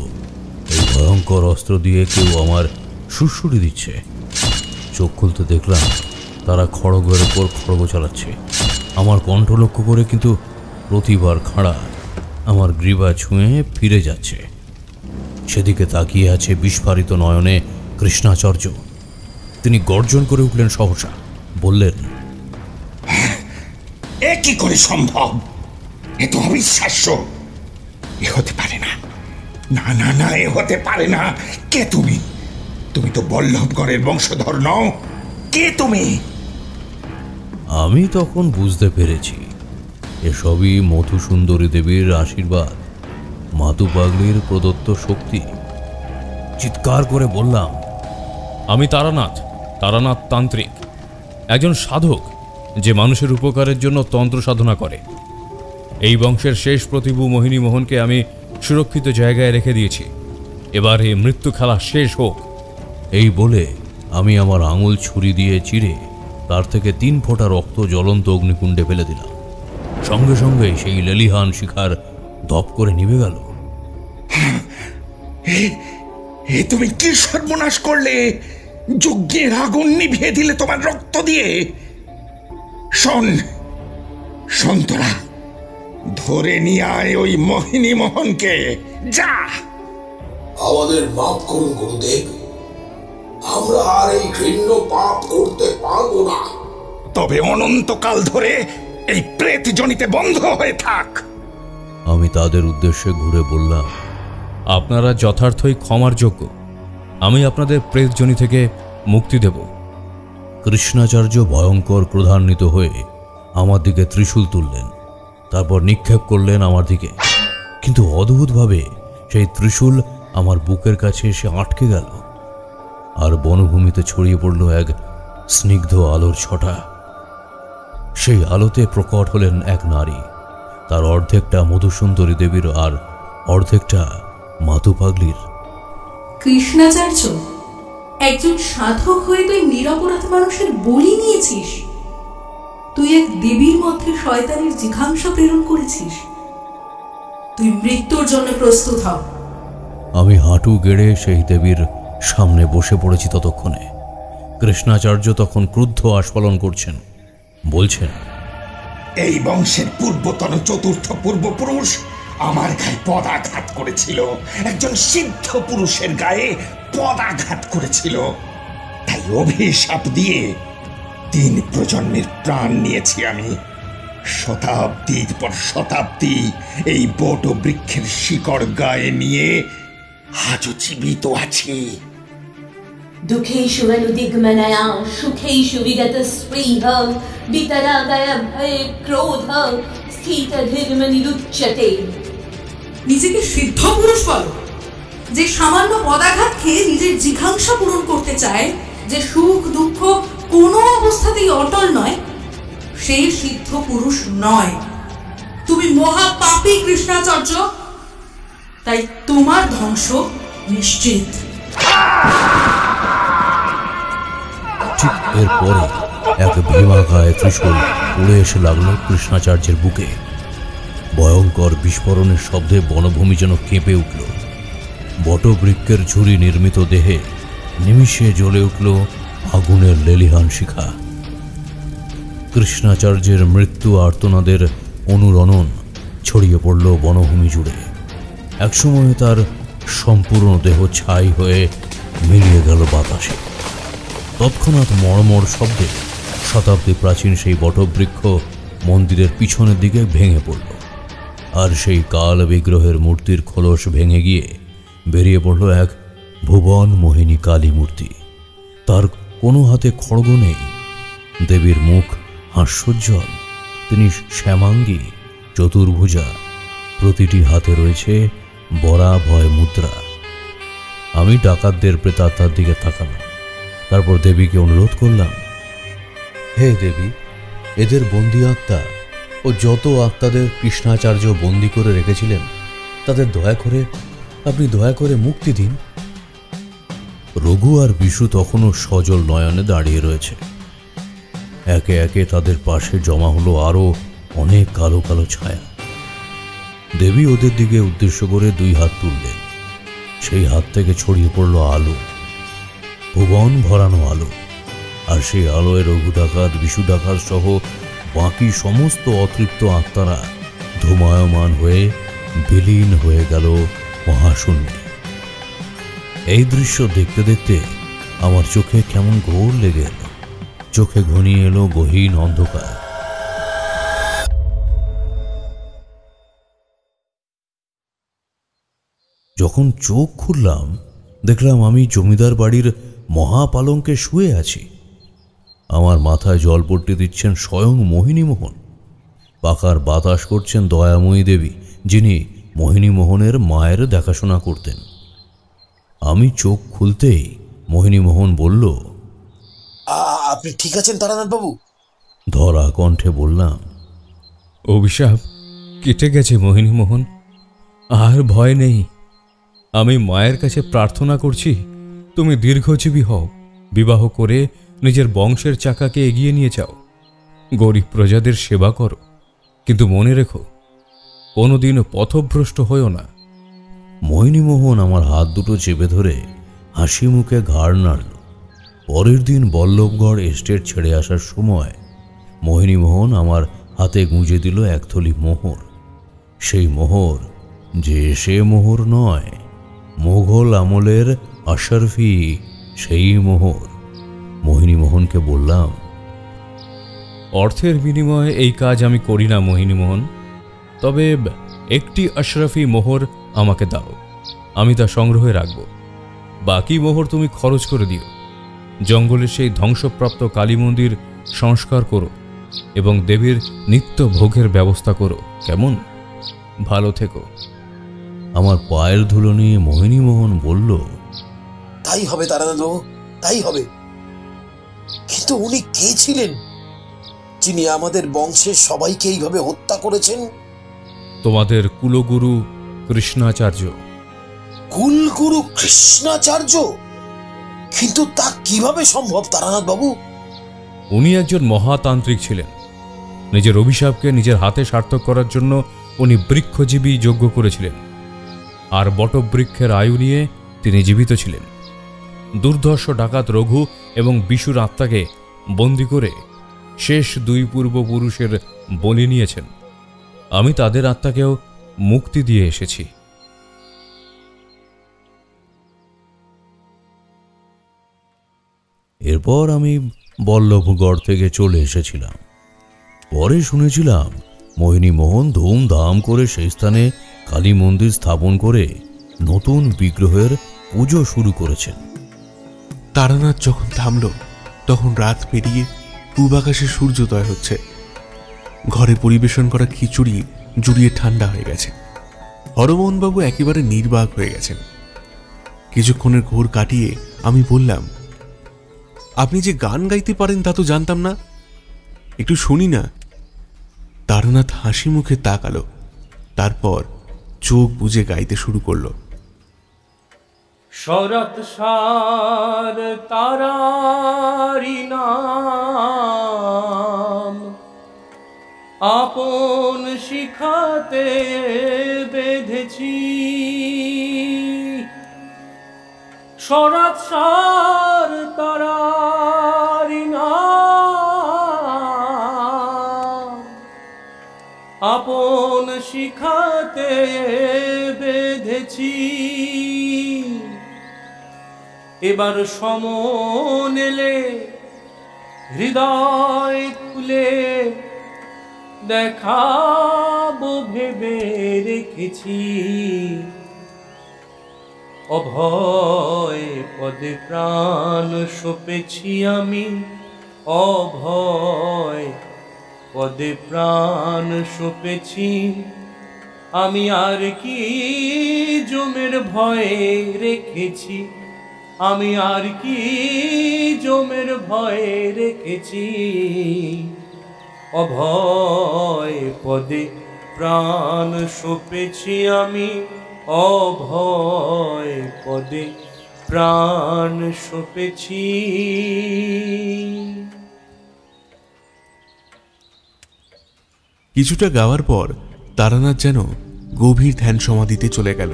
এই ভয়ঙ্কর অস্ত্র দিয়ে কেউ আমার সুড়সুড়ি দিচ্ছে। চোখ খুলতে দেখলাম তারা খড়গের ওপর খড়গ চালাচ্ছে। আমার কণ্ঠ লক্ষ্য করে কিন্তু প্রতিবার খাড়া আমার গ্রীবা ছুঁয়ে ফিরে যাচ্ছে। সেদিকে তাকিয়ে আছে বিস্ফারিত নয়নে কৃষ্ণাচার্য। তিনি গর্জন করে উঠলেন সহসা, বললেন, এ কি করে সম্ভব? এ তো অবিশ্বাস্য। এ হতে পারে না, না না না, এ হতে পারে না। কে তুমি? তুমি তো বল্লভগড়ের বংশধর নও। কে তুমি? আমি তখন বুঝতে পেরেছি এসবই মধুসুন্দরী দেবীর আশীর্বাদ, মাতু পাগলির প্রদত্ত শক্তি। চিৎকার করে বললাম, আমি তারানাথ, তারানাথ তান্ত্রিক, একজন সাধক যে মানুষের উপকারের জন্য তন্ত্র সাধনা করে। এই বংশের শেষ প্রতিভু মোহিনী মোহনকে আমি সুরক্ষিত জায়গায় রেখে দিয়েছি। এবার এই মৃত্যু খেলা শেষ হোক। এই বলে আমি আমার আঙুল ছুরি দিয়ে চিরে তার থেকে 3 ফোঁটা রক্ত জ্বলন্ত অগ্নিকুণ্ডে ফেলে দিলাম। সঙ্গে সঙ্গে সেই লেলিহান শিখার দপ করে নিভে গেল। এ তুমি কি সর্বনাশ করলে? যজ্ঞের আগুন নিভিয়ে দিলে তোমার রক্ত দিয়ে। শোন শোন, তোরা ধরে নিয়ে আয় ওই মোহিনী মোহনকে। যা। আমাদের মাফ করুন গুরুদেব, আমরা আর এই ঘৃণ্য পাপ করতে পারবো না। তবে অনন্তকাল ধরে এই প্রেত জনিতে বন্ধ হয়ে থাক। আমি তাদের উদ্দেশ্যে ঘুরে বললাম, আপনারা যথার্থই ক্ষমার যোগ্য। আমি আপনাদের প্রেতজনি থেকে মুক্তি দেব। কৃষ্ণাচার্য ভয়ঙ্কর ক্রোধান্বিত হয়ে আমার দিকে ত্রিশূল তুললেন, তারপর নিক্ষেপ করলেন আমার দিকে। কিন্তু অদ্ভুতভাবে সেই ত্রিশূল আমার বুকের কাছে এসে আটকে গেল, আর বনভূমিতে ছড়িয়ে পড়ল এক স্নিগ্ধ আলোর ছটা। সেই আলোতে প্রকট হলেন এক নারী। তার অর্ধেকটা মধুসুন্দরী দেবীর আর অর্ধেকটা মাতু পাগলির। কৃষ্ণাচার্য, একজন সাধক হয়ে তুই নিরপরাধ মানুষের বলি নিয়েছিস। তুই এক দেবীর মধ্যে শয়তানের জিঘাংসা প্রেরণ করেছিস। তুই মৃত্যুর জন্য প্রস্তুত হ। আমি হাঁটু গেড়ে সেই দেবীর সামনে বসে পড়েছি। ততক্ষণে কৃষ্ণাচার্য তখন ক্রুদ্ধ আস্ফালন করছেন, বলছেন, এই বংশের পূর্বতন চতুর্থ পূর্বপুরুষ আমার গায়ে পদাঘাত করেছিল, একজন সিদ্ধ পুরুষের গায়ে পদাঘাত করেছিল। তাই অভিশাপ দিয়ে 3 প্রজন্মের প্রাণ নিয়েছি আমি। শতাব্দীর পর শতাব্দী এই বট বৃক্ষের শিকড় গায়ে নিয়ে আজও জীবিত আছি। দুঃখেষু অনুদিগ্মনয়া সুখেষু বিগত স্পৃহ বিতরাগয় ভয়ে ক্রোধ স্থিত ধীর্ম নিরুচ্যতে। নিজেকে সিদ্ধ পুরুষ বলো, যে সামান্য পদাঘাত খেয়ে নিজের জিঘাংসা পূরণ করতে চায়, যে সুখ দুঃখ কোনো অবস্থাতেই অটল নয়, সেই সিদ্ধ পুরুষ নয়। তুমি মহাপাপী কৃষ্ণাচার্য, তাই তোমার ধ্বংস নিশ্চিত। ঠিক এরপরে এক ভীমাকায় ত্রিশূল উড়ে এসে লাগলো কৃষ্ণাচার্যের বুকে। ভয়ঙ্কর বিস্ফোরণের শব্দে বনভূমি যেন কেঁপে উঠল। বটবৃক্ষের ঝুড়ি নির্মিত দেহে নিমিষে জ্বলে উঠল আগুনের লেলিহান শিখা। কৃষ্ণাচার্যের মৃত্যু আর্তনাদের অনুরণন ছড়িয়ে পড়ল বনভূমি জুড়ে। একসময় তার সম্পূর্ণ দেহ ছাই হয়ে মিলিয়ে গেল বাতাসে। তৎক্ষণাৎ মর্মর শব্দে শতাব্দী প্রাচীন সেই বটবৃক্ষ মন্দিরের পিছনের দিকে ভেঙে পড়ল, আর সেই কাল বিগ্রহের মূর্তির খোলস ভেঙে গিয়ে বেরিয়ে পড়ল এক ভুবন মোহিনী কালী মূর্তি। তার কোনো হাতে খড়গ নেই। দেবীর মুখ হাস্যোজ্জ্বল। তিনি শ্যামাঙ্গী, চতুর্ভুজা। প্রতিটি হাতে রয়েছে বরাভয় মুদ্রা। আমি ডাকাতদের প্রেতাত্মার দিকে তাকালাম, তারপর দেবীকে অনুরোধ করলাম, হে দেবী, এদের বন্দি আত্মা ও যত আত্মাদের কৃষ্ণাচার্য বন্দি করে রেখেছিলেন, তাদের আপনি দয়া করে মুক্তি দিন। রঘু আর বিশু তখনও সজল নয়নে দাঁড়িয়ে রয়েছে। একে একে তাদের পাশে জমা হলো আরো অনেক কালো কালো ছায়া। দেবী ওদের দিকে উদ্দেশ্য করে 2 হাত তুললেন। সেই হাত থেকে ছড়িয়ে পড়ল আলো, ভুবন ভরানো আলো। আর সেই আলোয় রঘু ডাকাত, বিশু ডাকাত সহ বাকি সমস্ত অতৃপ্ত আত্মারা ধূমায়মান হয়ে বিলীন হয়ে গেল মহাশূন্যে। এই দৃশ্য দেখতে দেখতে আমার চোখে কেমন ঘোর লেগে এলো। চোখে ঘনিয়ে এলো গহীন অন্ধকার। যখন চোখ খুললাম, দেখলাম আমি জমিদার বাড়ির মহাপালঙ্কে শুয়ে আছি। আমার মাথায় জলপট্টি দিচ্ছেন স্বয়ং মোহিনীমোহন। পাখার বাতাস করছেন দয়াময়ী দেবী, যিনি মোহিনীমোহনের মায়ের দেখাশোনা করতেন। আমি চোখ খুলতেই মোহিনীমোহন বলল, আপনি ঠিক আছেন তারানাথ বাবু? ধরা কণ্ঠে বললাম, অভিশাপ কেটে গেছে মোহিনীমোহন, আর ভয় নেই। আমি মায়ের কাছে প্রার্থনা করছি, তুমি দীর্ঘজীবী হও, বিবাহ করে নিজের বংশের চাকাকে এগিয়ে নিয়ে যাও, গরিব প্রজাদের সেবা করো, কিন্তু মনে রেখো কোনোদিন পথভ্রষ্ট হয়েও না। মোহিনীমোহন আমার হাত দুটো চেপে ধরে হাসি মুখে ঘাড় নাড়ল। পরের দিন বল্লভগড় এস্টেট ছেড়ে আসার সময় মোহিনীমোহন আমার হাতে গুঁজে দিল 1 থলি মোহর। সেই মোহর যে সে মোহর নয়, মোগল আমলের আশরাফি সেই মোহর। মোহিনীমোহনকে বললাম, অর্থের বিনিময়ে এই কাজ আমি করি না মোহিনীমোহন, তবে একটি আশরাফি মোহর আমাকে দাও, আমি তা সংগ্রহে রাখব। বাকি মোহর তুমি খরচ করে দিও। জঙ্গলের সেই ধ্বংসপ্রাপ্ত কালী মন্দির সংস্কার করো এবং দেবীর নিত্য ভোগের ব্যবস্থা করো। কেমন? ভালো থেকো। আমার পায়ের ধুলো নিয়ে মোহিনী মোহন বলল, তাই হবে তারানাথ বাবু, তাই হবে। কিন্তু উনি কে ছিলেন যিনি আমাদের বংশের সবাইকে এইভাবে হত্যা করেছেন? তোমাদের কুলগুরু কৃষ্ণাচার্য। কুলগুরু কৃষ্ণাচার্য? কিন্তু তা কিভাবে সম্ভব তারানাথ বাবু? উনি একজন মহাতান্ত্রিক ছিলেন। নিজের অভিশাপকে নিজের হাতে সার্থক করার জন্য উনি বৃক্ষজীবী যজ্ঞ করেছিলেন, আর বটবৃক্ষের আয়ু নিয়ে তিনি জীবিত ছিলেন। দুর্ধর্ষ ডাকাত রঘু এবং বিশুর আত্মাকে বন্দি করে শেষ দুই পূর্বপুরুষের বলি নিয়েছেন। আমি তাদের আত্মাকেও মুক্তি দিয়ে এসেছি। এরপর আমি বল্লভগড় থেকে চলে এসেছিলাম। পরে শুনেছিলাম মোহিনী মোহন ধুমধাম করে সেই স্থানে কালী মন্দির স্থাপন করে নতুন বিগ্রহের পুজো শুরু করেছেন। তারানাথ যখন থামল তখন রাত পেরিয়ে পূব আকাশে সূর্যোদয় হচ্ছে। ঘরে পরিবেশন করা খিচুড়ি জুড়িয়ে ঠান্ডা হয়ে গেছে। হরমোহনবাবু একেবারে নির্বাক হয়ে গেছেন। কিছুক্ষণের ঘোর কাটিয়ে আমি বললাম, আপনি যে গান গাইতে পারেন তা তো জানতাম না, একটু শুনি না। তারানাথ হাসি মুখে তাকালো, তারপর চোখ বুজে গাইতে শুরু করলো। শরৎ সার তারারি নাম, আপন শিখাতে বেঁধেছি। শরৎ সার তারারি নাম, আপন শিখাতে বেঁধেছি। এবার সমন এলে হৃদয় খুলে দেখাবো ভেবে রেখেছি। অভয় পদে প্রাণ সপেছি আমি, অভয় পদে প্রাণ সপেছি আমি। আর কি জমের ভয়ে রেখেছি আমি, আর কি জমের ভয়ে রেখেছি। অভয় পদে প্রাণ সপেছি আমি, অভয় পদে প্রাণ সপেছি। কিছুটা গাওয়ার পর তারানাথ যেন গভীর ধ্যান সমাধিতে চলে গেল।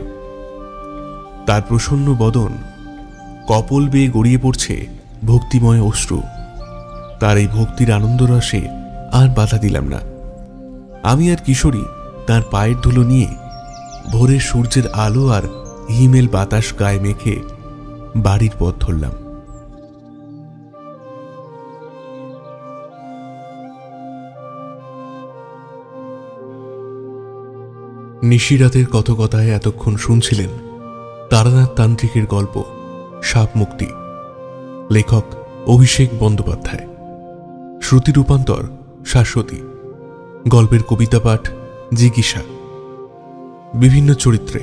তার প্রসন্ন বদন কপল বেয়ে গড়িয়ে পড়ছে ভক্তিময় অশ্রু। তার এই ভক্তির আনন্দরসে আর বাধা দিলাম না। আমি আর কিশোরী তার পায়ের ধুলো নিয়ে ভোরের সূর্যের আলো আর হিমেল বাতাস গায়ে মেখে বাড়ির পথ ধরলাম। নিশিরাতের কথকথায় এতক্ষণ শুনছিলেন তারানাথ তান্ত্রিকের গল্প সাপ মুক্তি। লেখক অভিষেক বন্দ্যোপাধ্যায়। শ্রুতি রূপান্তর শাশ্বতী। গল্পের কবিতা পাঠ জিজ্ঞাসা। বিভিন্ন চরিত্রে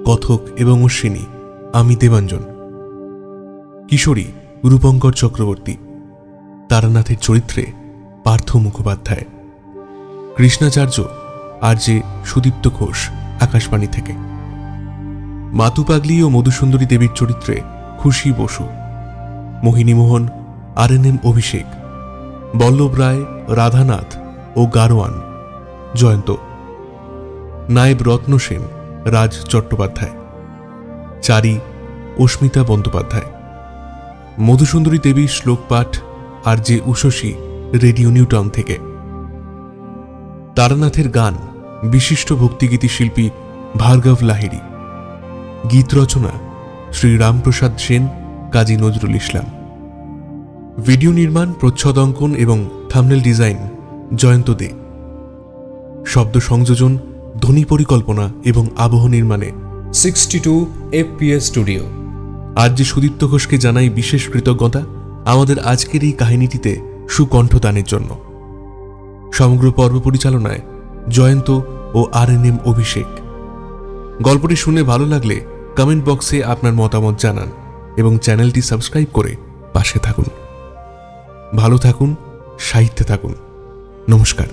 কথক এবং অশ্বিনী আমি দেবাঞ্জন। কিশোরী রূপঙ্কর চক্রবর্তী। তারানাথের চরিত্রে পার্থ মুখোপাধ্যায়। কৃষ্ণাচার্য আর যে সুদীপ্ত ঘোষ আকাশবাণী থেকে। মাতু পাগলি ও মধুসুন্দরী দেবীর চরিত্রে খুশি বসু। মোহিনী মোহন RNM অভিষেক। বল্লভ রায়, রাধানাথ ও গারোয়ান জয়ন্ত। নায়েব রত্ন সেন রাজ চট্টোপাধ্যায়। চারি অস্মিতা বন্দ্যোপাধ্যায়। মধুসুন্দরী দেবী শ্লোক পাঠ আর যে উষসী রেডিও নিউটাউন থেকে। তারানাথের গান বিশিষ্ট ভক্তিগীতি শিল্পী ভার্গব লাহিড়ী। গীত রচনা শ্রী রামপ্রসাদ সেন, কাজী নজরুল ইসলাম। ভিডিও নির্মাণ, প্রচ্ছদ অঙ্কন এবং থাম্বনেল ডিজাইন জয়ন্ত দে। শব্দ সংযোজন, ধ্বনি পরিকল্পনা এবং আবহ নির্মাণে 62 FPS স্টুডিও। আজ যে সুদীপ্ত ঘোষকে জানাই বিশেষ কৃতজ্ঞতা আমাদের আজকের এই কাহিনীটিতে সুকণ্ঠদানের জন্য। সমগ্র পর্ব পরিচালনায় জয়ন্ত ও RNM অভিষেক। গল্পটি শুনে ভালো লাগলে কমেন্ট বক্সে আপনার মতামত জানান এবং চ্যানেলটি সাবস্ক্রাইব করে পাশে থাকুন। ভালো থাকুন, সাহিত্যে থাকুন। নমস্কার।